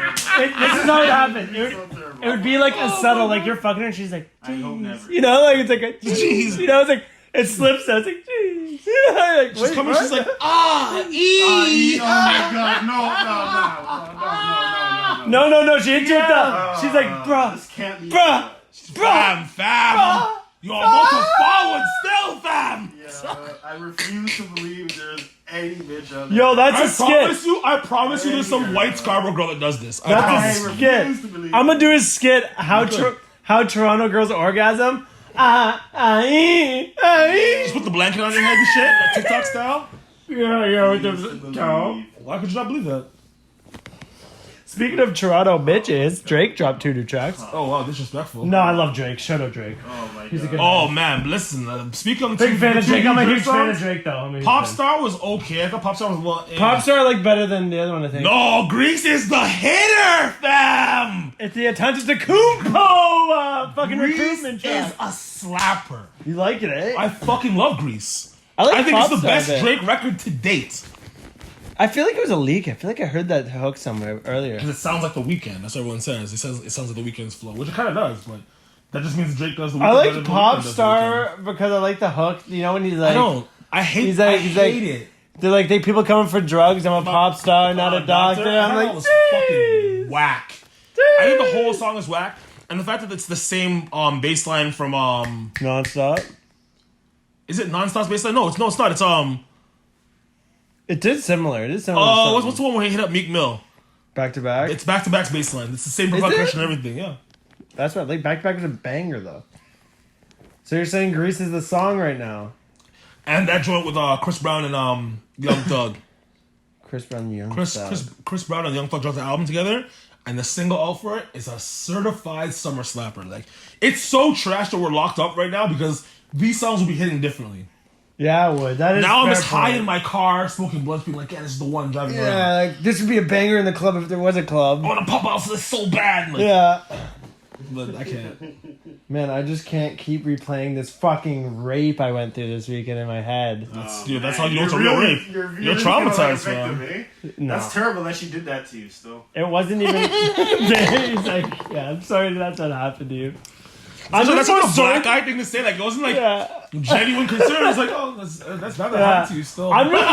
[SPEAKER 1] how it happened. It would be like a subtle, like you're fucking her and she's like, jeez.
[SPEAKER 3] I hope never.
[SPEAKER 1] You know, like it's like a
[SPEAKER 2] jeez.
[SPEAKER 1] You know, it's like it slips out. It's like jeez. You know, like
[SPEAKER 2] she's coming. She's like,
[SPEAKER 3] E. Oh my god,
[SPEAKER 1] no. She hit you with the. She's like, bruh,
[SPEAKER 3] This can't be.
[SPEAKER 1] fam.
[SPEAKER 2] You're about to forward still, fam.
[SPEAKER 3] Yeah, I refuse to believe there's any bitch out there.
[SPEAKER 1] Yo, that's a skit.
[SPEAKER 2] I promise you there's some white Scarborough girl that does this.
[SPEAKER 1] That's a skit. I'm gonna do a skit. How Toronto girls orgasm.
[SPEAKER 2] Just put the blanket on your head and shit, like TikTok style.
[SPEAKER 1] Yeah, with the
[SPEAKER 2] Why could you not believe that?
[SPEAKER 1] Speaking of Toronto bitches, Drake dropped 2 new tracks.
[SPEAKER 2] Oh wow, disrespectful.
[SPEAKER 1] No, I love Drake. Shout out Drake.
[SPEAKER 3] Oh my god.
[SPEAKER 1] He's a good
[SPEAKER 2] Oh
[SPEAKER 1] man.
[SPEAKER 2] man, listen. Speaking of
[SPEAKER 1] Big fan of Drake. I'm a huge fan of
[SPEAKER 2] songs,
[SPEAKER 1] Drake though.
[SPEAKER 2] Popstar was okay. I thought Popstar was a little.
[SPEAKER 1] Popstar I like better than the other one, I think.
[SPEAKER 2] No, Grease is the hitter, fam.
[SPEAKER 1] It's the Antetokounmpo fucking
[SPEAKER 2] Grease
[SPEAKER 1] recruitment
[SPEAKER 2] is
[SPEAKER 1] track.
[SPEAKER 2] a slapper.
[SPEAKER 1] You like it, eh?
[SPEAKER 2] I fucking love Grease.
[SPEAKER 1] I
[SPEAKER 2] think it's the
[SPEAKER 1] Popstar
[SPEAKER 2] best
[SPEAKER 1] a bit.
[SPEAKER 2] Drake record to date.
[SPEAKER 1] I feel like it was a leak. I feel like I heard that hook somewhere earlier.
[SPEAKER 2] Because it sounds like The Weeknd. That's what everyone says. It sounds like The Weeknd's flow, which it kind of does, but that just means Drake does The Weeknd.
[SPEAKER 1] I like
[SPEAKER 2] better than The Weeknd does The
[SPEAKER 1] Popstar because I like the hook. You know when he's like,
[SPEAKER 2] Weeknd. I don't. I hate.
[SPEAKER 1] He's like,
[SPEAKER 2] I hate it.
[SPEAKER 1] They're like, people coming for drugs. I'm a pop star, not a doctor. I'm
[SPEAKER 2] I
[SPEAKER 1] like,
[SPEAKER 2] thought it was
[SPEAKER 1] jeez.
[SPEAKER 2] fucking whack. I think the whole song is whack, and the fact that it's the same bass line from
[SPEAKER 1] Nonstop.
[SPEAKER 2] Is it Nonstop's bass line? No, it's not. It's
[SPEAKER 1] It is similar. What's
[SPEAKER 2] the one where he hit up Meek Mill?
[SPEAKER 1] Back to back?
[SPEAKER 2] It's back to back's bass line. It's the same percussion and everything. Yeah.
[SPEAKER 1] That's right. Like back to back is a banger though. So you're saying Grease is the song right now?
[SPEAKER 2] And that joint with Chris Brown and Young Thug.
[SPEAKER 1] Chris Brown and Young
[SPEAKER 2] Chris Brown and Young Thug dropped the album together, and the single out for it is a certified summer slapper. Like, it's so trash that we're locked up right now because these songs will be hitting differently.
[SPEAKER 1] Yeah, I would. That is
[SPEAKER 2] now I'm
[SPEAKER 1] fair
[SPEAKER 2] just high
[SPEAKER 1] point.
[SPEAKER 2] in my car, smoking blunts, being like, yeah, this is the one driving around.
[SPEAKER 1] Yeah, like this would be a banger in the club if there was a club.
[SPEAKER 2] I want to pop out for this so bad. Like,
[SPEAKER 1] Yeah.
[SPEAKER 2] But I can't.
[SPEAKER 1] Man, I just can't keep replaying this fucking rape I went through this weekend in my head.
[SPEAKER 2] That's how you know it's a real rape. You're traumatized, man.
[SPEAKER 1] No.
[SPEAKER 3] That's terrible that she did that to you still.
[SPEAKER 1] It wasn't even. He's like, yeah, I'm sorry that's what happened to you.
[SPEAKER 2] That's like a black guy thing to say. Like, it wasn't like genuine concern. It's like, oh, that's bad that happened to you still.
[SPEAKER 1] I'm really,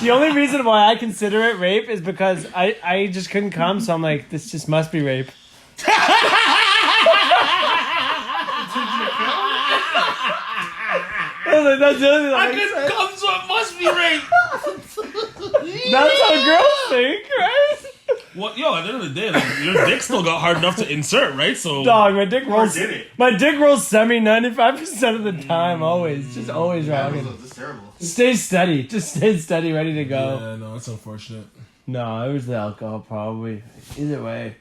[SPEAKER 1] the only reason why I consider it rape is because I just couldn't come, so I'm like, this just must be rape. I was like, that's the only thing
[SPEAKER 2] I couldn't come, so it must be rape.
[SPEAKER 1] That's how girls think, right?
[SPEAKER 2] Well, yo, at the end of the day, like, your dick still got hard enough to insert, right? So,
[SPEAKER 1] Dog, my dick rolls.
[SPEAKER 3] did it?
[SPEAKER 1] My dick rolls semi 95% of the time. Always, just always rocking.
[SPEAKER 3] That's terrible.
[SPEAKER 1] Stay steady. Just stay steady, ready to go.
[SPEAKER 2] yeah, no, that's unfortunate.
[SPEAKER 1] No, it was the alcohol, probably. Either way.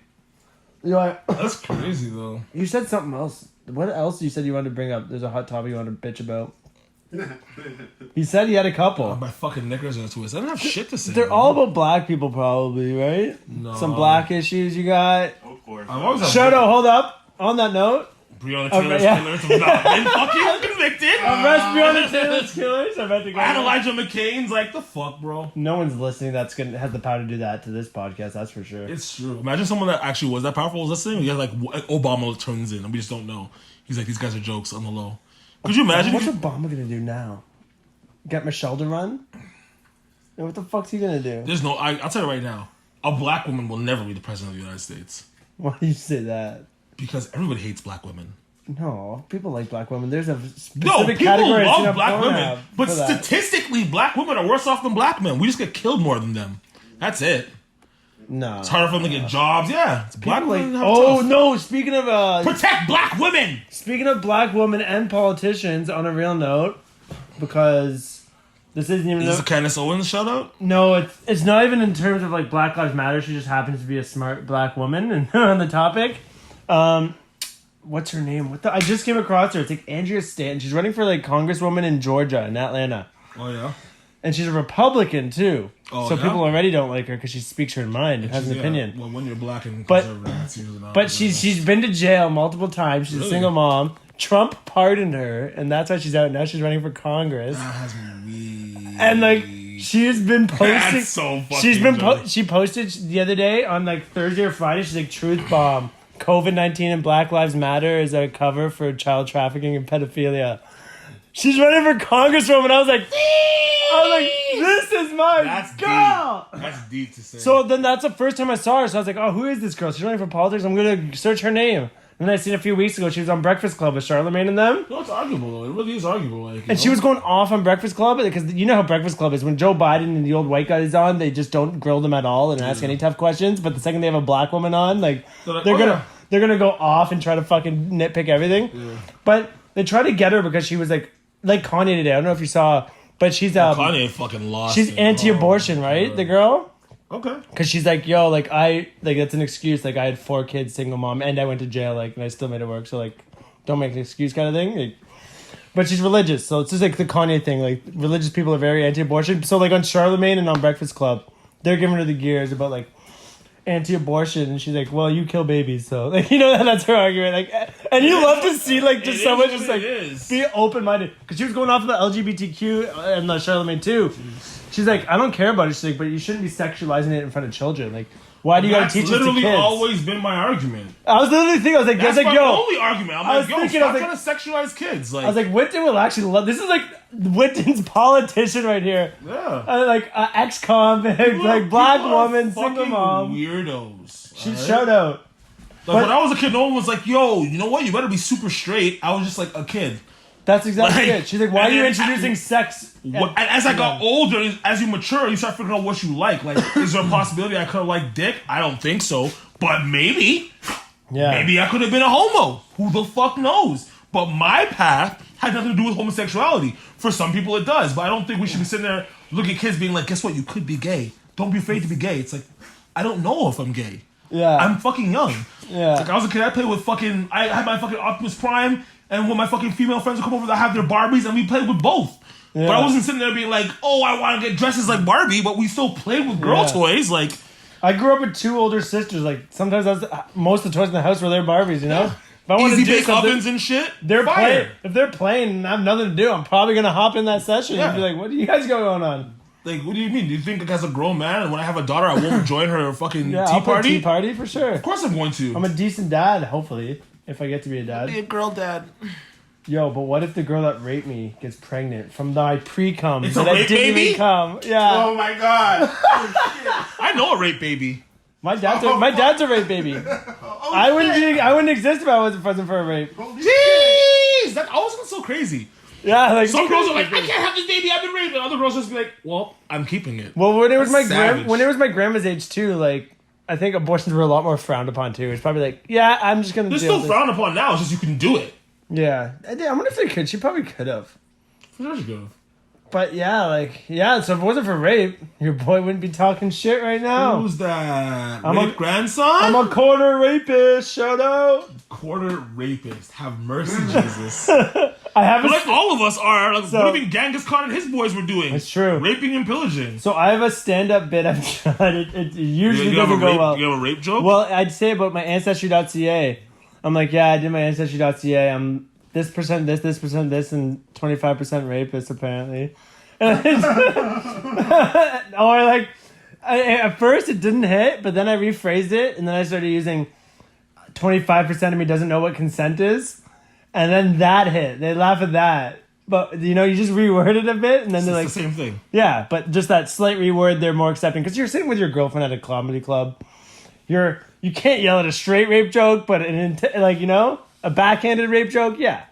[SPEAKER 1] You know,
[SPEAKER 2] That's crazy, though.
[SPEAKER 1] you said something else What else you said you wanted to bring up? There's a hot topic you wanted to bitch about. He said he had a couple.
[SPEAKER 2] My fucking knickers are twisted. I don't have shit to say.
[SPEAKER 1] They're all about black people, probably, right?
[SPEAKER 2] No.
[SPEAKER 1] Some black issues you got.
[SPEAKER 3] Of course.
[SPEAKER 1] Shout out, hold up. On that note,
[SPEAKER 2] Breonna Taylor's killers have not been fucking convicted.
[SPEAKER 1] arrest Breonna Taylor's killers. I bet to go.
[SPEAKER 2] And Elijah McCain's like, the fuck, bro?
[SPEAKER 1] No one's listening that's gonna has the power to do that to this podcast, that's for sure.
[SPEAKER 2] It's true. Imagine someone that actually was that powerful was listening. You had like Obama turns in, and we just don't know. He's like, these guys are jokes on the low. Could you imagine?
[SPEAKER 1] What's Obama gonna do now? Get Michelle to run? And what the fuck's he gonna do?
[SPEAKER 2] There's no. I'll tell you right now. A black woman will never be the president of the United States
[SPEAKER 1] Why do you say that?
[SPEAKER 2] because everybody hates black women.
[SPEAKER 1] No, people like black women. There's a
[SPEAKER 2] No,
[SPEAKER 1] specific
[SPEAKER 2] people
[SPEAKER 1] category
[SPEAKER 2] love black women,
[SPEAKER 1] Pornhub
[SPEAKER 2] but
[SPEAKER 1] for that.
[SPEAKER 2] statistically, black women are worse off than black men. We just get killed more than them. That's it.
[SPEAKER 1] No.
[SPEAKER 2] It's harder for them to get jobs. Yeah, it's black
[SPEAKER 1] People
[SPEAKER 2] women.
[SPEAKER 1] like,
[SPEAKER 2] have it
[SPEAKER 1] oh
[SPEAKER 2] tough.
[SPEAKER 1] no! Speaking of
[SPEAKER 2] Protect black women.
[SPEAKER 1] speaking of black women and politicians, on a real note, because this isn't even.
[SPEAKER 2] Is this a Candace Owens shout out?
[SPEAKER 1] No, it's not even in terms of like Black Lives Matter. She just happens to be a smart black woman and on the topic. What's her name? I just came across her. It's like Andrea Stanton. She's running for like congresswoman in Georgia, in Atlanta.
[SPEAKER 2] Oh yeah.
[SPEAKER 1] And she's a Republican too.
[SPEAKER 2] Oh,
[SPEAKER 1] so
[SPEAKER 2] yeah?
[SPEAKER 1] people already don't like her because she speaks her mind and has an opinion.
[SPEAKER 2] Well, when you're black and
[SPEAKER 1] But-
[SPEAKER 2] conservative, it's usually not.
[SPEAKER 1] But she's been to jail multiple times. She's a
[SPEAKER 2] Really?
[SPEAKER 1] single mom. Trump pardoned her, and that's why she's out now. She's running for Congress.
[SPEAKER 2] That has me weak.
[SPEAKER 1] And like she has been posting.
[SPEAKER 2] That's so fucking
[SPEAKER 1] She's been
[SPEAKER 2] joke.
[SPEAKER 1] she posted the other day on like Thursday or Friday. She's like, truth bomb. COVID-19 and Black Lives Matter is a cover for child trafficking and pedophilia. She's running for congresswoman. I was like, this is my
[SPEAKER 2] That's
[SPEAKER 1] girl.
[SPEAKER 2] deep. That's deep to say.
[SPEAKER 1] So then that's the first time I saw her. So I was like, oh, who is this girl? She's running for politics. I'm gonna search her name. And then I seen a few weeks ago she was on Breakfast Club with Charlamagne and them.
[SPEAKER 2] no, it's arguable though. It really is arguable. Like,
[SPEAKER 1] And she was going off on Breakfast Club because you know how Breakfast Club is. When Joe Biden and the old white guy is on, they just don't grill them at all and ask any tough questions. But the second they have a black woman on, like
[SPEAKER 2] They're like,
[SPEAKER 1] they're
[SPEAKER 2] oh,
[SPEAKER 1] gonna
[SPEAKER 2] yeah.
[SPEAKER 1] they're gonna go off and try to fucking nitpick everything.
[SPEAKER 2] Yeah.
[SPEAKER 1] But they try to get her because she was like Kanye today. I don't know if you saw, but she's
[SPEAKER 2] Kanye fucking lost.
[SPEAKER 1] she's
[SPEAKER 2] it.
[SPEAKER 1] anti-abortion,
[SPEAKER 2] Oh,
[SPEAKER 1] right?
[SPEAKER 2] God.
[SPEAKER 1] The girl.
[SPEAKER 2] Okay.
[SPEAKER 1] Because she's like, yo, like that's an excuse. Like I had 4 kids, single mom, and I went to jail, like, and I still made it work. So like, don't make an excuse, kind of thing. Like, but she's religious, so it's just like the Kanye thing. Like religious people are very anti-abortion. So like on Charlamagne and on Breakfast Club, they're giving her the gears about like anti-abortion, and she's like, well, you kill babies, so like that's her argument. Like, and you love to see like just
[SPEAKER 2] It
[SPEAKER 1] someone
[SPEAKER 2] is
[SPEAKER 1] just
[SPEAKER 2] what
[SPEAKER 1] like
[SPEAKER 2] it is.
[SPEAKER 1] be open-minded because she was going off about LGBTQ and Charlamagne too. She's like, I don't care about it. She's like, but you shouldn't be sexualizing it in front of children. Like, why do you gotta
[SPEAKER 2] That's
[SPEAKER 1] teach this to
[SPEAKER 2] literally
[SPEAKER 1] kids?
[SPEAKER 2] always been my argument.
[SPEAKER 1] I was literally thinking, I was like,
[SPEAKER 2] That's
[SPEAKER 1] like,
[SPEAKER 2] my
[SPEAKER 1] yo.
[SPEAKER 2] only argument. I'm
[SPEAKER 1] I was
[SPEAKER 2] like, yo,
[SPEAKER 1] thinking,
[SPEAKER 2] stop
[SPEAKER 1] I
[SPEAKER 2] trying to sexualize kids. Like,
[SPEAKER 1] I was like, Whitton will actually love. This is like Whitton's politician right here.
[SPEAKER 2] yeah.
[SPEAKER 1] Like ex-convict, like black woman, single mom.
[SPEAKER 2] Weirdos.
[SPEAKER 1] She
[SPEAKER 2] alright?
[SPEAKER 1] shout out.
[SPEAKER 2] Like,
[SPEAKER 1] but-
[SPEAKER 2] when I was a kid, no one was like, yo, you know what? You better be super straight. I was just like a kid.
[SPEAKER 1] That's exactly
[SPEAKER 2] Like,
[SPEAKER 1] it. She's like, why are
[SPEAKER 2] and
[SPEAKER 1] you
[SPEAKER 2] then-
[SPEAKER 1] introducing sex?
[SPEAKER 2] And as I got older, as you mature, you start figuring out what you like. Like, is there a possibility I could have liked dick? I don't think so. But maybe.
[SPEAKER 1] Yeah.
[SPEAKER 2] Maybe I could have been a homo. Who the fuck knows? But my path had nothing to do with homosexuality. For some people, it does. But I don't think we should be sitting there looking at kids being like, guess what? You could be gay. Don't be afraid to be gay. It's like, I don't know if I'm gay.
[SPEAKER 1] Yeah.
[SPEAKER 2] I'm fucking young.
[SPEAKER 1] Yeah.
[SPEAKER 2] It's like I was a kid, I played with fucking, I had my fucking Optimus Prime, and when my fucking female friends would come over, they have their Barbies, and we played with both.
[SPEAKER 1] Yeah.
[SPEAKER 2] But I wasn't sitting there being like, oh, I want to get dresses like Barbie, but we still played with girl
[SPEAKER 1] Yeah.
[SPEAKER 2] toys. Like,
[SPEAKER 1] I grew up with 2 older sisters. Like sometimes most of the toys in the house were their Barbies. You know, if I want to
[SPEAKER 2] easy
[SPEAKER 1] do
[SPEAKER 2] bake
[SPEAKER 1] something,
[SPEAKER 2] ovens and shit.
[SPEAKER 1] they're
[SPEAKER 2] fire.
[SPEAKER 1] playing. If they're playing and I have nothing to do, I'm probably gonna hop in that session and
[SPEAKER 2] Yeah.
[SPEAKER 1] be like, "What do you guys got going on?"
[SPEAKER 2] Like, what do you mean? Do you think like, as a grown man, when I have a daughter, I won't join her fucking
[SPEAKER 1] Yeah,
[SPEAKER 2] tea
[SPEAKER 1] I'll play
[SPEAKER 2] party?
[SPEAKER 1] tea party for sure.
[SPEAKER 2] Of course I'm going to.
[SPEAKER 1] I'm a decent dad, hopefully, if I get to be a dad.
[SPEAKER 2] Be a girl dad.
[SPEAKER 1] Yo, but what if the girl that raped me gets pregnant from my pre-cum?
[SPEAKER 2] It's
[SPEAKER 1] that
[SPEAKER 2] a
[SPEAKER 1] I
[SPEAKER 2] rape
[SPEAKER 1] didn't
[SPEAKER 2] baby?
[SPEAKER 1] even come. Yeah,
[SPEAKER 3] Oh my god.
[SPEAKER 2] I know a rape baby.
[SPEAKER 1] my dad's a rape baby. I wouldn't exist if I wasn't for a rape.
[SPEAKER 2] Jeez! That always been so crazy.
[SPEAKER 1] Yeah, like
[SPEAKER 2] Some girls are like, I can't have this baby, I've been raped. And other girls just be like, well, I'm keeping it.
[SPEAKER 1] Well, when it was
[SPEAKER 2] That's savage.
[SPEAKER 1] when it was my grandma's age too, like I think abortions were a lot more frowned upon too. It's probably like, yeah, I'm just gonna.
[SPEAKER 2] They're
[SPEAKER 1] deal
[SPEAKER 2] still
[SPEAKER 1] with this.
[SPEAKER 2] frowned upon now, it's just you can do it.
[SPEAKER 1] Yeah, I wonder if they could. She probably could have.
[SPEAKER 2] For sure she could have.
[SPEAKER 1] But yeah, so if it wasn't for rape, your boy wouldn't be talking shit right now.
[SPEAKER 2] Who's that?
[SPEAKER 1] I'm
[SPEAKER 2] Rape grandson?
[SPEAKER 1] I'm a quarter rapist. Shout out.
[SPEAKER 2] Quarter rapist. Have mercy, Jesus.
[SPEAKER 1] I have
[SPEAKER 2] But like all of us are. Like, what do you think Genghis Khan and his boys were doing?
[SPEAKER 1] It's true.
[SPEAKER 2] Raping and pillaging.
[SPEAKER 1] So I have a stand-up bit I've tried. It usually doesn't go well.
[SPEAKER 2] You have a rape joke?
[SPEAKER 1] Well, I'd say about my Ancestry.ca. I'm like, yeah, I did my Ancestry.ca. I'm this percent this percent this, and 25% rapist apparently. Or like, at first it didn't hit, but then I rephrased it, and then I started using 25% of me doesn't know what consent is, and then that hit. They laugh at that. But, you just reword it a bit, and then they're like...
[SPEAKER 2] It's the same thing.
[SPEAKER 1] Yeah, but just that slight reword, they're more accepting. Because you're sitting with your girlfriend at a comedy club. You can't yell at a straight rape joke, but a backhanded rape joke, yeah.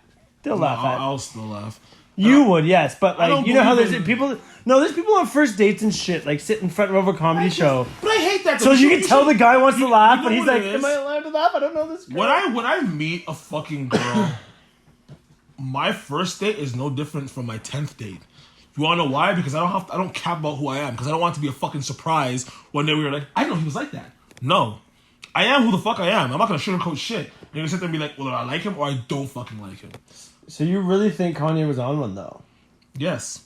[SPEAKER 1] They'll laugh at it.
[SPEAKER 2] I'll still laugh.
[SPEAKER 1] You would, yes. But, like, you know how there's people... No, there's people on first dates and shit, like, sit in front row of a comedy show.
[SPEAKER 2] But I hate that.
[SPEAKER 1] So you can tell the guy wants to laugh, but he's like,
[SPEAKER 2] am
[SPEAKER 1] am I allowed to laugh? I don't know this girl.
[SPEAKER 2] When I meet a fucking girl... My first date is no different from my 10th date. You wanna know why? Because I don't care about who I am. Because I don't want it to be a fucking surprise one day we were like, I didn't know he was like that. No. I am who the fuck I am. I'm not gonna sugarcoat shit. You're gonna sit there and be like, well, I like him or I don't fucking like him.
[SPEAKER 1] So you really think Kanye was on one, though?
[SPEAKER 2] Yes.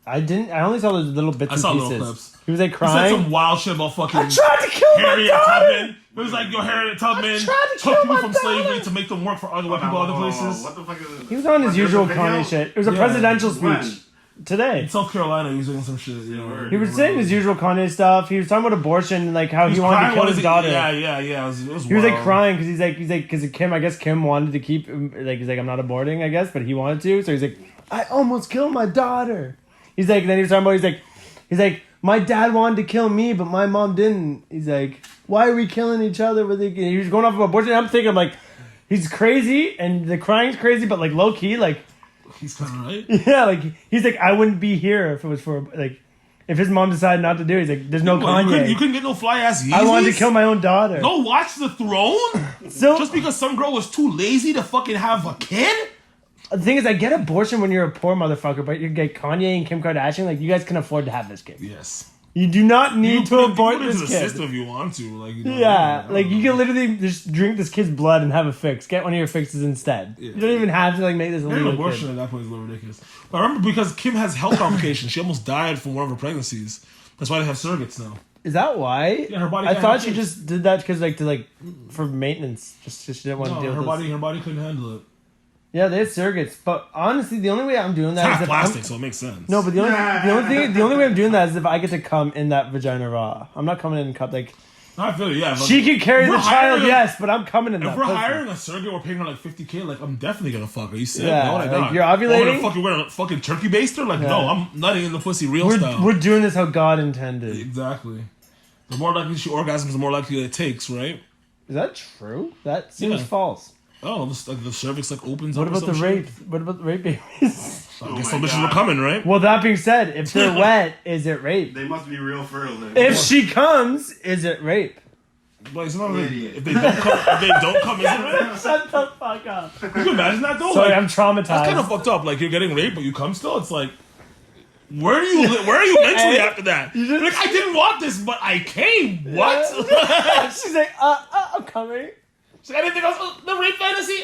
[SPEAKER 1] I only saw those little bits and pieces.
[SPEAKER 2] I saw little clips.
[SPEAKER 1] He was like
[SPEAKER 2] He
[SPEAKER 1] crying.
[SPEAKER 2] said some wild shit about fucking
[SPEAKER 1] I tried to kill
[SPEAKER 2] Harriet
[SPEAKER 1] my daughter!
[SPEAKER 2] Tubman. It was like, Harriet Tubman took people from slavery to make them work for other white people other places.
[SPEAKER 3] What the fuck is this?
[SPEAKER 1] He was on his usual Kanye shit. It was a presidential speech today.
[SPEAKER 2] In South Carolina, he was doing some shit. Yeah.
[SPEAKER 1] He was saying his usual Kanye stuff. He was talking about abortion and like how he wanted to kill his daughter.
[SPEAKER 2] Yeah. It was
[SPEAKER 1] he was like crying because he's like because Kim. I guess Kim wanted to keep he's like I'm not aborting. I guess, but he wanted to. So he's like I almost killed my daughter. He's like then he was talking about he's like my dad wanted to kill me, but my mom didn't. He's like, why are we killing each other? He was going off of abortion. I'm thinking, like, he's crazy, and the crying's crazy, but, like, low-key, like...
[SPEAKER 2] He's kind of right.
[SPEAKER 1] Yeah, like, he's like, I wouldn't be here if it was for, like... If his mom decided not to do it, he's like, there's no Kanye.
[SPEAKER 2] You couldn't get no fly-ass Yeezys?
[SPEAKER 1] I wanted to kill my own daughter.
[SPEAKER 2] No Watch the Throne?
[SPEAKER 1] So,
[SPEAKER 2] just because some girl was too lazy to fucking have a kid?
[SPEAKER 1] The thing is, I get abortion when you're a poor motherfucker, but you get Kanye and Kim Kardashian, like, you guys can afford to have this kid.
[SPEAKER 2] Yes.
[SPEAKER 1] You do not need to abort this
[SPEAKER 2] kid.
[SPEAKER 1] kid.
[SPEAKER 2] System if you want to. Like,
[SPEAKER 1] like you can literally just drink this kid's blood and have a fix. Get one of your fixes instead. Yeah. You don't even have to like make this illegal.
[SPEAKER 2] Abortion at that point is a little ridiculous. But I remember because Kim has health complications. She almost died from one of her pregnancies. That's why they have surrogates now.
[SPEAKER 1] Is that why?
[SPEAKER 2] Yeah, her body.
[SPEAKER 1] I thought she just did that because for maintenance. Just she didn't want to deal with this.
[SPEAKER 2] Her body couldn't handle it.
[SPEAKER 1] Yeah, they had surrogates, but honestly, the only way I'm doing that
[SPEAKER 2] it's
[SPEAKER 1] is
[SPEAKER 2] plastic, so it makes sense.
[SPEAKER 1] No, but the only way I'm doing that is if I get to come in that vagina raw. I'm not coming in and cut like.
[SPEAKER 2] I feel it, yeah.
[SPEAKER 1] She can carry the child, yes, but I'm coming in that.
[SPEAKER 2] If we're hiring a surrogate, we're paying her like $50,000. Like, I'm definitely gonna fuck her. You said,
[SPEAKER 1] yeah,
[SPEAKER 2] no,
[SPEAKER 1] like you're ovulating.
[SPEAKER 2] I'm gonna wear a fucking turkey baster. Like, no, I'm nutting in the pussy style.
[SPEAKER 1] We're doing this how God intended.
[SPEAKER 2] Exactly. The more likely she orgasms, the more likely it takes, right?
[SPEAKER 1] Is that true? That seems false.
[SPEAKER 2] Oh, the cervix opens
[SPEAKER 1] up. What about the rape? What about the rape babies?
[SPEAKER 2] I guess some bitches were coming, right?
[SPEAKER 1] Well, that being said, if they're wet, is it rape?
[SPEAKER 3] They must be real fertile then.
[SPEAKER 1] If she comes, is it rape?
[SPEAKER 2] But it's not if they don't come, is it rape?
[SPEAKER 1] Shut the fuck up.
[SPEAKER 2] Can you imagine that though?
[SPEAKER 1] Sorry, I'm traumatized.
[SPEAKER 2] That's kind of fucked up. Like you're getting raped, but you come still. It's like, where are you mentally after that? You're like, I didn't want this, but I came. What?
[SPEAKER 1] She's like, I'm coming.
[SPEAKER 2] She's like, anything else? The rape fantasy?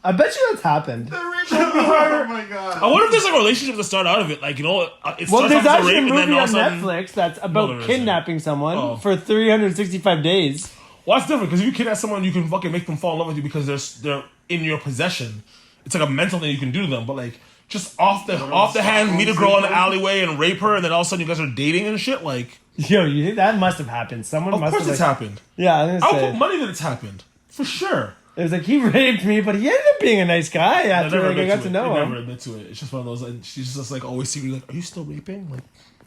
[SPEAKER 1] I bet you that's happened.
[SPEAKER 3] Oh my god.
[SPEAKER 2] I wonder if there's a relationship to start out of it. Like, it starts
[SPEAKER 1] there's
[SPEAKER 2] off as a
[SPEAKER 1] actually
[SPEAKER 2] rape
[SPEAKER 1] a movie
[SPEAKER 2] and then all
[SPEAKER 1] on
[SPEAKER 2] of a sudden...
[SPEAKER 1] Netflix that's about kidnapping someone for 365 days.
[SPEAKER 2] Well, that's different, because if you kidnap someone, you can fucking make them fall in love with you because they're in your possession. It's like a mental thing you can do to them, but like, just off the hand, meet a girl in the alleyway and rape her, and then all of a sudden you guys are dating and shit, like...
[SPEAKER 1] Yo, you think that must have happened? Someone must have...
[SPEAKER 2] Of course it's happened.
[SPEAKER 1] Yeah, I'm gonna say...
[SPEAKER 2] I'll put money that it's happened. For sure.
[SPEAKER 1] It was like, he raped me, but he ended up being a nice guy after I got to know him.
[SPEAKER 2] Never admit to it. It's just one of those, and she's just like always secretly like, are you still raping? Like,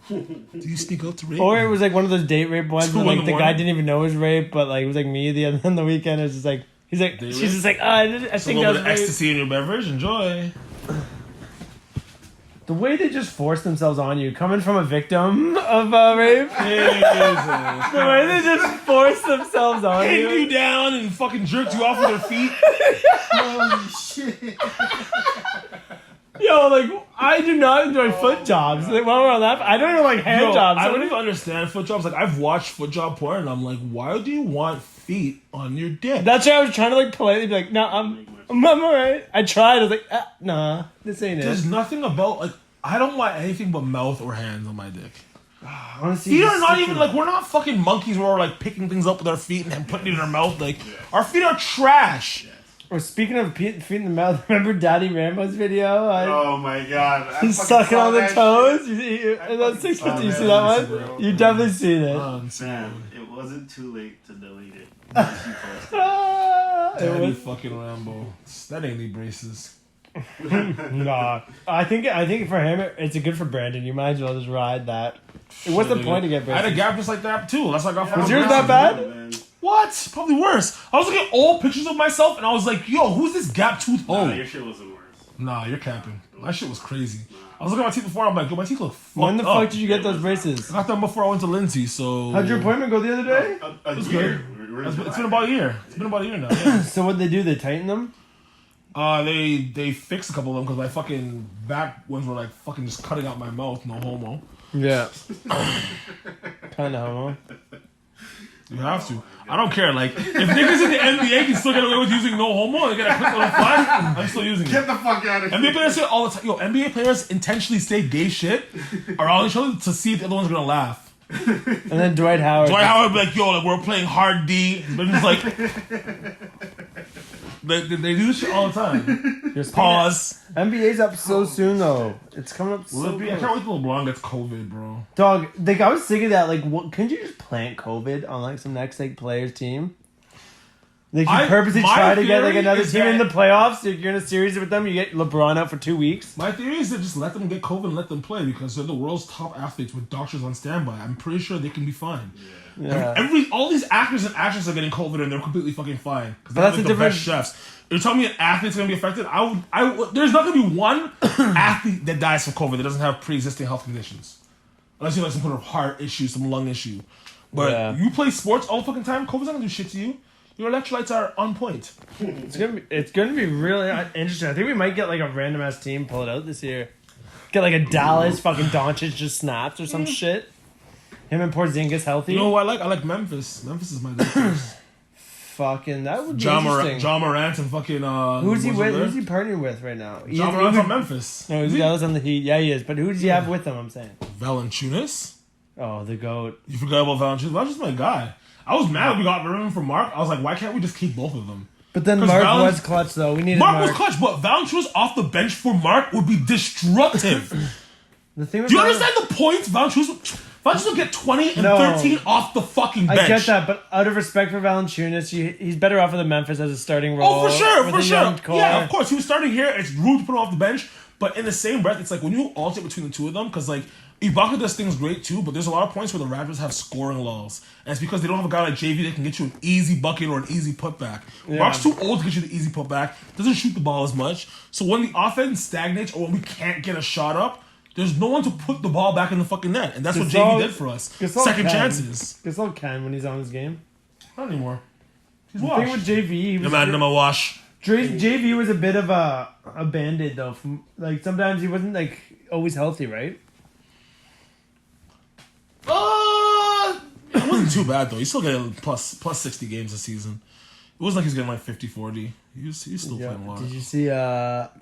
[SPEAKER 2] do you sneak out to rape?
[SPEAKER 1] Or it was like one of those date rape ones where like the guy didn't even know it was rape, but like it was like me on the weekend. It was just like, she's just like, I think
[SPEAKER 2] that was a little bit of ecstasy in your beverage. Enjoy.
[SPEAKER 1] The way they just force themselves on you, coming from a victim of rape. The way they just force themselves on you.
[SPEAKER 2] Pinned you down and fucking jerked you off with their feet.
[SPEAKER 3] Holy shit.
[SPEAKER 1] Yo, like, I do not enjoy foot jobs. Like, while we're on that, I don't even like hand jobs.
[SPEAKER 2] I don't even understand foot jobs. Like, I've watched foot job porn, and I'm like, why do you want feet on your dick?
[SPEAKER 1] That's why I was trying to, like, politely be like, no, I'm alright. I tried. I was like, nah, this ain't
[SPEAKER 2] There's
[SPEAKER 1] it.
[SPEAKER 2] nothing about, like, I don't want anything but mouth or hands on my dick.
[SPEAKER 1] Honestly,
[SPEAKER 2] Feet are not even, like, we're not fucking monkeys where we're, like, picking things up with our feet and then putting it in our mouth. Like, our feet are trash.
[SPEAKER 1] Or speaking of feet in the mouth, remember Daddy Rambo's video?
[SPEAKER 3] Oh my god. I
[SPEAKER 1] He's
[SPEAKER 3] fucking
[SPEAKER 1] sucking
[SPEAKER 3] saw
[SPEAKER 1] on the
[SPEAKER 3] that
[SPEAKER 1] toes.
[SPEAKER 3] shit.
[SPEAKER 1] That's 650. You
[SPEAKER 3] man,
[SPEAKER 1] see that one?
[SPEAKER 3] bro.
[SPEAKER 1] You definitely seen it.
[SPEAKER 3] Man, it wasn't too late to delete it.
[SPEAKER 2] Daddy fucking Rambo. That ain't any braces.
[SPEAKER 1] Nah, I think for him it's good for Brandon. You might as well just ride that. What's the point to get
[SPEAKER 2] I had a
[SPEAKER 1] braces?
[SPEAKER 2] gap just like that too. That's like I got.
[SPEAKER 1] Was yours that bad?
[SPEAKER 3] Man.
[SPEAKER 2] What? Probably worse. I was looking at old pictures of myself and I was like, yo, who's this gap tooth
[SPEAKER 3] Nah,
[SPEAKER 2] hole?
[SPEAKER 3] your shit wasn't worse.
[SPEAKER 2] Nah, you're capping. My shit was crazy. I was looking at my teeth before. I'm like, yo, my teeth look fucked
[SPEAKER 1] When the
[SPEAKER 2] up.
[SPEAKER 1] fuck did you get those braces?
[SPEAKER 2] I got them before I went to Lindsay. So
[SPEAKER 1] How'd your appointment go the other day?
[SPEAKER 3] A
[SPEAKER 2] It's
[SPEAKER 3] year.
[SPEAKER 2] It's been about a year. It's been about a year now. Yeah.
[SPEAKER 1] So what they do? They tighten them?
[SPEAKER 2] They fixed a couple of them because my fucking back ones were like fucking just cutting out my mouth. No homo.
[SPEAKER 1] Yeah. Kind of homo.
[SPEAKER 2] You have to. I don't care. Like, if niggas in the NBA can still get away with using no homo, they get a quick little flag, I'm still using it.
[SPEAKER 3] Get the fuck out of here.
[SPEAKER 2] NBA players say it all the time. Yo, NBA players intentionally say gay shit around each other to see if the other one's gonna laugh.
[SPEAKER 1] And then Dwight Howard.
[SPEAKER 2] Dwight Howard be like, yo, like, we're playing hard D. But it's like, they do this shit all the time. Pause.
[SPEAKER 1] NBA's up so soon though. It's coming up so
[SPEAKER 2] I can't
[SPEAKER 1] close.
[SPEAKER 2] wait till LeBron gets COVID, bro.
[SPEAKER 1] Dog, like I was thinking that, like, what couldn't you just plant COVID on like some next like players team? Like you purposely
[SPEAKER 2] my
[SPEAKER 1] try to get like
[SPEAKER 2] theory
[SPEAKER 1] another
[SPEAKER 2] is
[SPEAKER 1] team in the
[SPEAKER 2] that-
[SPEAKER 1] playoffs. You're in a series with them. You get LeBron out for 2 weeks.
[SPEAKER 2] My theory is to just let them get COVID and let them play because they're the world's top athletes with doctors on standby. I'm pretty sure they can be fine.
[SPEAKER 1] Yeah.
[SPEAKER 2] All these actors and actresses are getting COVID and they're completely fucking fine because
[SPEAKER 1] But
[SPEAKER 2] they're
[SPEAKER 1] that's
[SPEAKER 2] like
[SPEAKER 1] a
[SPEAKER 2] the
[SPEAKER 1] different-
[SPEAKER 2] best chefs. You're telling me an athlete's gonna be affected? There's not gonna be one athlete that dies from COVID that doesn't have pre-existing health conditions, unless you have like some kind of heart issue, some lung issue. But
[SPEAKER 1] Yeah.
[SPEAKER 2] you play sports all the fucking time. COVID's not gonna do shit to you. Your electrolytes are on point.
[SPEAKER 1] It's gonna be really interesting. I think we might get like a random ass team pull it out this year. Get like a Dallas fucking Doncic just snaps or some shit. Him and Porzingis healthy.
[SPEAKER 2] You know who I like? I like Memphis. Memphis is my Lakers.
[SPEAKER 1] Fucking that would be
[SPEAKER 2] John
[SPEAKER 1] interesting.
[SPEAKER 2] Morant and fucking
[SPEAKER 1] Who's he with? Who's he partnering with right now?
[SPEAKER 2] John Morant's on Memphis.
[SPEAKER 1] No, he's Dallas on the Heat. Yeah, he is. But who does he have with him? I'm saying.
[SPEAKER 2] Valanciunas.
[SPEAKER 1] Oh, the goat.
[SPEAKER 2] You forgot about Valanciunas. Valanciunas my guy. I was mad when we got rid of him from Mark. I was like, why can't we just keep both of them?
[SPEAKER 1] But then
[SPEAKER 2] 'Cause
[SPEAKER 1] Mark
[SPEAKER 2] Val-
[SPEAKER 1] was clutch though. We needed
[SPEAKER 2] Mark
[SPEAKER 1] Mark.
[SPEAKER 2] was clutch, but Valanciunas off the bench for Mark would be destructive.
[SPEAKER 1] The thing with
[SPEAKER 2] Do you
[SPEAKER 1] Val-
[SPEAKER 2] understand the points? Valanciunas will get 20 and
[SPEAKER 1] No.
[SPEAKER 2] 13 off the fucking bench.
[SPEAKER 1] I get that, but out of respect for Valanciunas, he's better off with the Memphis as a starting role.
[SPEAKER 2] Oh, for sure,
[SPEAKER 1] with
[SPEAKER 2] for
[SPEAKER 1] a
[SPEAKER 2] sure.
[SPEAKER 1] young core.
[SPEAKER 2] Yeah, of course. He was starting here. It's rude to put him off the bench. But in the same breath, it's like when you alternate between the two of them, because like Ibaka does things great too, but there's a lot of points where the Raptors have scoring lulls. And it's because they don't have a guy like JV that can get you an easy bucket or an easy putback.
[SPEAKER 1] Yeah.
[SPEAKER 2] Mark's too old to get you the easy putback, doesn't shoot the ball as much. So when the offense stagnates or when we can't get a shot up, there's no one to put the ball back in the fucking net. And that's what
[SPEAKER 1] Gasol-
[SPEAKER 2] JV did for us.
[SPEAKER 1] Gasol
[SPEAKER 2] Second
[SPEAKER 1] can.
[SPEAKER 2] chances.
[SPEAKER 1] Gasol can when he's on his game.
[SPEAKER 2] Not anymore. He's
[SPEAKER 1] The thing
[SPEAKER 2] washed.
[SPEAKER 1] with JV, he
[SPEAKER 2] The
[SPEAKER 1] was
[SPEAKER 2] man, I'm a wash.
[SPEAKER 1] JV was a bit of a band-aid though. From like sometimes he wasn't like always healthy, right?
[SPEAKER 2] It wasn't too bad though. He's still getting plus 60 games a season. It wasn't like he's getting like 50-40. He's still playing a lot.
[SPEAKER 1] Did you see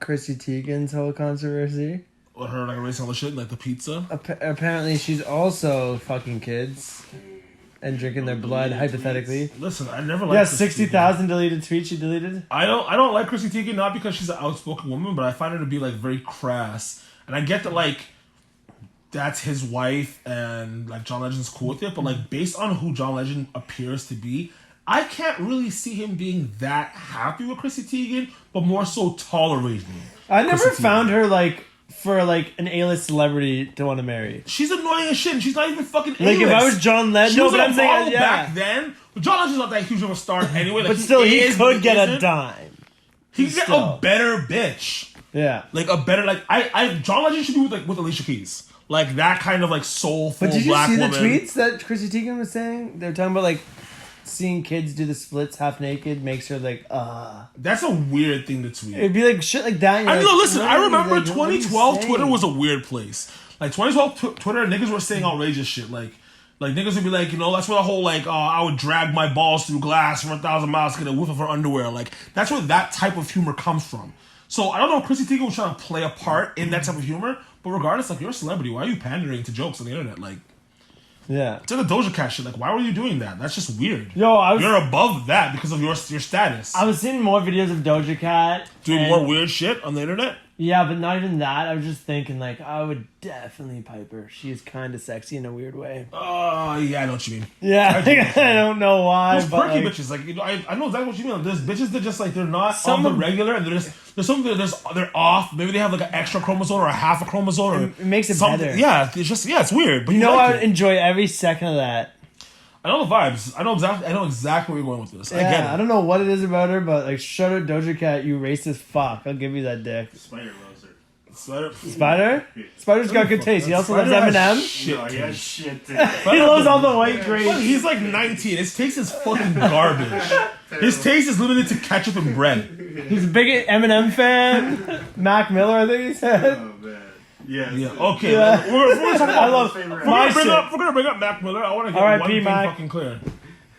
[SPEAKER 1] Chrissy Teigen's whole controversy?
[SPEAKER 2] What, her like erasing all the shit like the pizza?
[SPEAKER 1] Apparently, she's also fucking kids and drinking their blood. Hypothetically,
[SPEAKER 2] Listen, I never liked
[SPEAKER 1] yeah,
[SPEAKER 2] Chrissy
[SPEAKER 1] 60,000 deleted tweets she deleted.
[SPEAKER 2] Teigen. I don't like Chrissy Teigen not because she's an outspoken woman, but I find her to be like very crass. And I get that like that's his wife and like John Legend's cool with it, but like based on who John Legend appears to be, I can't really see him being that happy with Chrissy Teigen, but more so tolerating.
[SPEAKER 1] I never
[SPEAKER 2] Chrissy
[SPEAKER 1] found
[SPEAKER 2] Teigen.
[SPEAKER 1] her like for like an A-list celebrity to want to marry.
[SPEAKER 2] She's annoying as shit, and she's not even fucking A-list.
[SPEAKER 1] Like if I was John Legend,
[SPEAKER 2] She was
[SPEAKER 1] but
[SPEAKER 2] like
[SPEAKER 1] I'm
[SPEAKER 2] a
[SPEAKER 1] saying,
[SPEAKER 2] model
[SPEAKER 1] yeah.
[SPEAKER 2] back then. But John Legend's not that huge of a star anyway. Like,
[SPEAKER 1] But still, he
[SPEAKER 2] is, but
[SPEAKER 1] could get a
[SPEAKER 2] isn't.
[SPEAKER 1] dime.
[SPEAKER 2] He could get
[SPEAKER 1] still.
[SPEAKER 2] a better bitch.
[SPEAKER 1] Yeah.
[SPEAKER 2] Like a better I John Legend should be with Alicia Keys. Like that kind of like soulful
[SPEAKER 1] But did you
[SPEAKER 2] black
[SPEAKER 1] see the
[SPEAKER 2] woman.
[SPEAKER 1] tweets that Chrissy Teigen was saying? They were talking about like seeing kids do the splits half naked makes her like,
[SPEAKER 2] That's a weird thing to tweet.
[SPEAKER 1] It'd be like shit like that.
[SPEAKER 2] I mean, no, listen, I remember
[SPEAKER 1] like,
[SPEAKER 2] 2012 Twitter was a weird place. Like 2012 Twitter, niggas were saying outrageous shit. Like niggas would be like, that's where the whole like, I would drag my balls through glass for 1,000 miles to get a whiff of her underwear. Like that's where that type of humor comes from. So I don't know if Chrissy Teigen was trying to play a part in that type of humor, but regardless, like you're a celebrity, why are you pandering to jokes on the internet? Like,
[SPEAKER 1] yeah,
[SPEAKER 2] it's like the Doja Cat shit. Like, why were you doing that? That's just weird.
[SPEAKER 1] Yo,
[SPEAKER 2] you're above that because of your status.
[SPEAKER 1] I was seeing more videos of Doja Cat
[SPEAKER 2] doing more weird shit on the internet.
[SPEAKER 1] Yeah, but not even that. I was just thinking, like, I would definitely pipe her. She is kind of sexy in a weird way.
[SPEAKER 2] Oh, yeah, I know what you mean.
[SPEAKER 1] Yeah, I don't know why.
[SPEAKER 2] Those
[SPEAKER 1] but
[SPEAKER 2] perky
[SPEAKER 1] like,
[SPEAKER 2] bitches, like, I know exactly what you mean. There's bitches that just, like, they're not on the regular, and they're off. Maybe they have, like, an extra chromosome or a half a chromosome. Or
[SPEAKER 1] it makes it
[SPEAKER 2] something.
[SPEAKER 1] better.
[SPEAKER 2] Yeah, it's weird. But
[SPEAKER 1] you know,
[SPEAKER 2] like
[SPEAKER 1] I would enjoy every second of that.
[SPEAKER 2] I know the vibes. I know exactly where you're going with this.
[SPEAKER 1] Yeah,
[SPEAKER 2] I get it.
[SPEAKER 1] I don't know what it is about her, but, like, shut out Doja Cat, you racist fuck. I'll give you that dick.
[SPEAKER 3] Spider loves her.
[SPEAKER 1] Spider? Spider's got good taste. He also loves Eminem.
[SPEAKER 3] No, he has shit.
[SPEAKER 1] He loves all the white grapes.
[SPEAKER 2] But he's like 19. His taste is fucking garbage. His taste is limited to ketchup and bread.
[SPEAKER 1] He's a big Eminem fan. Mac Miller, I think he said.
[SPEAKER 3] Oh, man. Yes.
[SPEAKER 2] Yeah. Okay.
[SPEAKER 1] Yeah.
[SPEAKER 2] We're talking about,
[SPEAKER 1] I love
[SPEAKER 2] we're
[SPEAKER 1] my
[SPEAKER 2] gonna bring up Mac Miller. I want to get
[SPEAKER 1] R.I.P.
[SPEAKER 2] one thing
[SPEAKER 1] Mac.
[SPEAKER 2] fucking clear.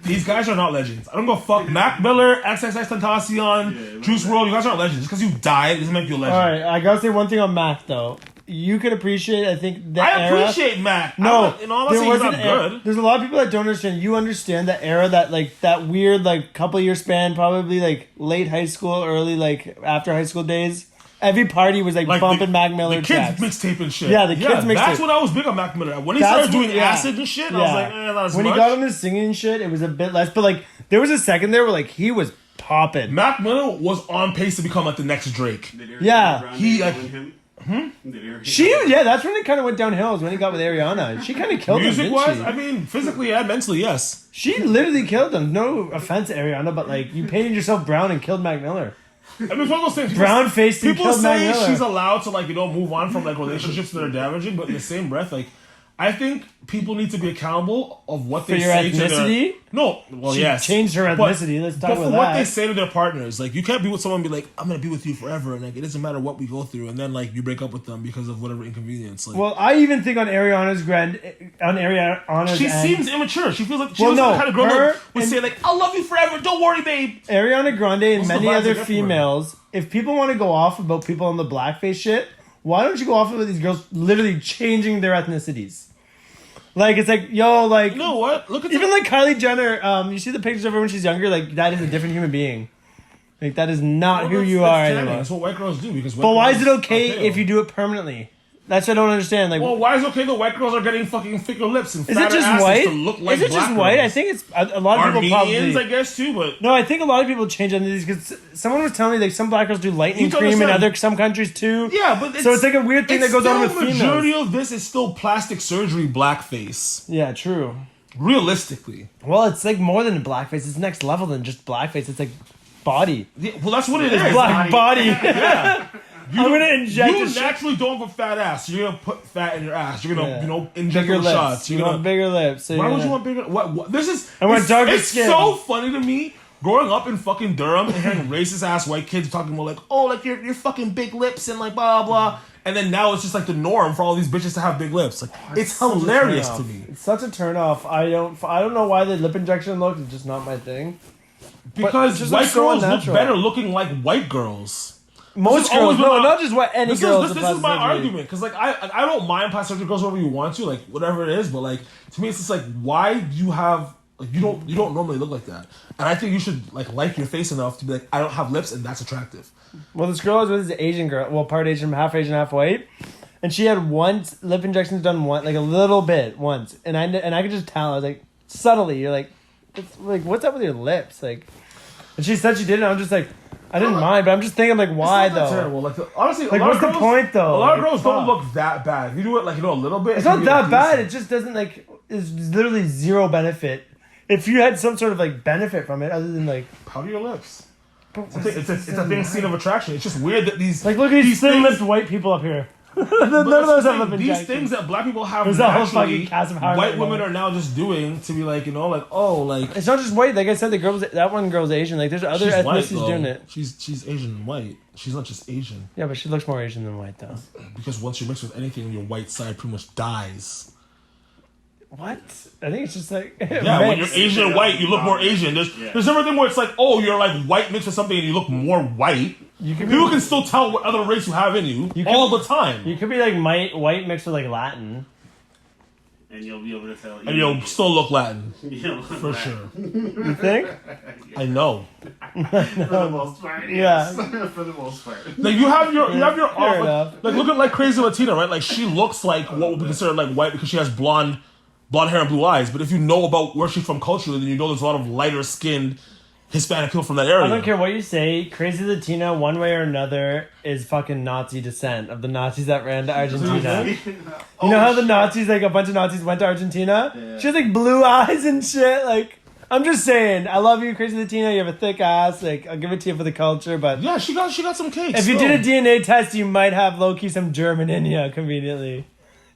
[SPEAKER 2] These guys are not legends. I don't go fuck Mac Miller, XXX Tentacion, Juice WRLD. You guys aren't legends. Just because you died doesn't make you a legend.
[SPEAKER 1] Alright, I gotta say one thing on Mac though. You could appreciate, I think, that
[SPEAKER 2] I
[SPEAKER 1] era.
[SPEAKER 2] appreciate Mac.
[SPEAKER 1] No,
[SPEAKER 2] I'm not saying he's not good.
[SPEAKER 1] There's a lot of people that don't understand. You understand that era, that weird couple year span, probably like late high school, early like after high school days. Every party was like bumping Mac Miller
[SPEAKER 2] the
[SPEAKER 1] tracks.
[SPEAKER 2] kids mixtape and shit.
[SPEAKER 1] Yeah, the kids mixtape.
[SPEAKER 2] That's when I was big on Mac Miller. When he started doing acid and shit, I was like, not as
[SPEAKER 1] when
[SPEAKER 2] much.
[SPEAKER 1] He got on his singing and shit, it was a bit less. But like, there was a second there where like he was popping.
[SPEAKER 2] Mac Miller was on pace to become like the next Drake.
[SPEAKER 1] Yeah.
[SPEAKER 2] He like.
[SPEAKER 1] That's when it kind of went downhill. Is when he got with Ariana. She kind of killed him.
[SPEAKER 2] Music wise, I mean, physically and mentally, yes.
[SPEAKER 1] She literally killed him. No offense to Ariana, but like you painted yourself brown and killed Mac Miller.
[SPEAKER 2] I mean, it's one of those things.
[SPEAKER 1] Brown faced and
[SPEAKER 2] people
[SPEAKER 1] killed Mac
[SPEAKER 2] say
[SPEAKER 1] Miller.
[SPEAKER 2] she's allowed to move on from like relationships that are damaging, but in the same breath, like I think people need to be accountable of what they say to their... No, well,
[SPEAKER 1] she
[SPEAKER 2] yes.
[SPEAKER 1] changed her ethnicity. Let's talk about that.
[SPEAKER 2] But for what they say to their partners, like, you can't be with someone and be like, I'm going to be with you forever, and like, it doesn't matter what we go through, and then, like, you break up with them because of whatever inconvenience. Like,
[SPEAKER 1] well, I even think on Ariana's
[SPEAKER 2] she seems immature. She feels like she's the kind of girl that would say, like, I'll love you forever, don't worry, babe.
[SPEAKER 1] Ariana Grande and many other females, if people want to go off about people on the blackface shit, why don't you go off about these girls literally changing their ethnicities? Like, it's like, yo, like...
[SPEAKER 2] You know what? Look at
[SPEAKER 1] even like Kylie Jenner, you see the pictures of her when she's younger, like, that is a different human being. Like, that is not who you are anymore.
[SPEAKER 2] That's what white girls do.
[SPEAKER 1] But why is it okay if you do it permanently? That's what I don't understand. Like,
[SPEAKER 2] well, why is it okay that white girls are getting fucking thicker lips and fatter
[SPEAKER 1] is it just
[SPEAKER 2] asses
[SPEAKER 1] white?
[SPEAKER 2] to look like
[SPEAKER 1] is it just
[SPEAKER 2] black
[SPEAKER 1] white?
[SPEAKER 2] girls?
[SPEAKER 1] I think it's a lot of people
[SPEAKER 2] Armenians,
[SPEAKER 1] probably.
[SPEAKER 2] I guess too, but
[SPEAKER 1] no, I think a lot of people change on these because someone was telling me like some black girls do lightning cream in some countries too.
[SPEAKER 2] Yeah, but
[SPEAKER 1] so it's like a weird thing that goes on with females. The
[SPEAKER 2] majority of this is still plastic surgery blackface.
[SPEAKER 1] Yeah, true.
[SPEAKER 2] Realistically,
[SPEAKER 1] well, it's like more than blackface. It's next level than just blackface. It's like body.
[SPEAKER 2] Yeah, well, that's what it is.
[SPEAKER 1] Black body.
[SPEAKER 2] Yeah.
[SPEAKER 1] I'm gonna inject.
[SPEAKER 2] You naturally don't have a fat ass. You're gonna put fat in your ass. You're gonna inject
[SPEAKER 1] bigger
[SPEAKER 2] little shots.
[SPEAKER 1] You want bigger lips. So
[SPEAKER 2] why would you want bigger? What? This is.
[SPEAKER 1] I want darker skin.
[SPEAKER 2] It's so funny to me. Growing up in fucking Durham and hearing racist ass white kids talking about like, oh, like your fucking big lips and like blah blah, and then now it's just like the norm for all these bitches to have big lips. Like, it's hilarious to me.
[SPEAKER 1] It's such a turn off. I don't know why the lip injection look is just not my thing.
[SPEAKER 2] Because white girls look better looking like white girls.
[SPEAKER 1] Most girls, no, not just what any girls.
[SPEAKER 2] This is my argument because like I don't mind plastic surgery girls whatever you want to, like whatever it is, but like to me it's just like, why do you have like you don't normally look like that, and I think you should like your face enough to be like, I don't have lips and that's attractive.
[SPEAKER 1] Well, this girl I was with is an Asian girl, well, part Asian, half white, and she had once lip injections done once, like a little bit once, and I could just tell. I was like, subtly, you're like, it's like, what's up with your lips, like, and she said she did it. I'm just like, I didn't mind, but I'm just thinking, like, why though?
[SPEAKER 2] Terrible. Like, honestly,
[SPEAKER 1] like, what's the point though?
[SPEAKER 2] A lot of girls don't look that bad. If you do it like a little bit,
[SPEAKER 1] it's not that bad. It just doesn't like. It's literally zero benefit. If you had some sort of like benefit from it, other than like
[SPEAKER 2] powder your lips. It's a thing seen of attraction. It's just weird that these
[SPEAKER 1] like look at these thin-lipped white people up here. None of those have lip
[SPEAKER 2] These
[SPEAKER 1] injections.
[SPEAKER 2] things that black people have
[SPEAKER 1] There's a whole
[SPEAKER 2] naturally,
[SPEAKER 1] fucking cast of Harlem
[SPEAKER 2] white women
[SPEAKER 1] Glow.
[SPEAKER 2] are now just doing to be like, you know, like, oh, like
[SPEAKER 1] It's not just white. Like I said, that one girl's Asian. Like there's other
[SPEAKER 2] she's white,
[SPEAKER 1] ethnicities
[SPEAKER 2] though.
[SPEAKER 1] doing it.
[SPEAKER 2] She's Asian and white. She's not just Asian.
[SPEAKER 1] Yeah, but she looks more Asian than white though.
[SPEAKER 2] Because once you mix with anything, your white side pretty much dies.
[SPEAKER 1] What? I think it's just like
[SPEAKER 2] Yeah, when you're Asian and white, you look more Asian. There's everything where it's like, oh, you're like white mixed with something and you look more white. People can still tell what other race you have in you all the time.
[SPEAKER 1] You could be like white mixed with like Latin.
[SPEAKER 3] And you'll be able to tell.
[SPEAKER 2] And you'll still look Latin.
[SPEAKER 3] You'll look
[SPEAKER 2] For sure.
[SPEAKER 1] You think?
[SPEAKER 2] I know.
[SPEAKER 3] For the most part,
[SPEAKER 1] Yeah.
[SPEAKER 3] yes. For the most part.
[SPEAKER 2] Like you have your
[SPEAKER 1] Fair enough.
[SPEAKER 2] like look at like Crazy Latina, right? Like she looks like what would be considered like white because she has blonde hair and blue eyes. But if you know about where she's from culturally, then you know there's a lot of lighter skinned Hispanic people from that area.
[SPEAKER 1] I don't care what you say. Crazy Latina, one way or another, is fucking Nazi descent of the Nazis that ran to Argentina. You know how the Nazis, like a bunch of Nazis went to Argentina?
[SPEAKER 3] Yeah.
[SPEAKER 1] She has like blue eyes and shit. Like, I'm just saying, I love you, Crazy Latina. You have a thick ass. Like, I'll give it to you for the culture. But
[SPEAKER 2] Yeah, she got some cakes.
[SPEAKER 1] if you did a DNA test, you might have low key some German in you. Conveniently,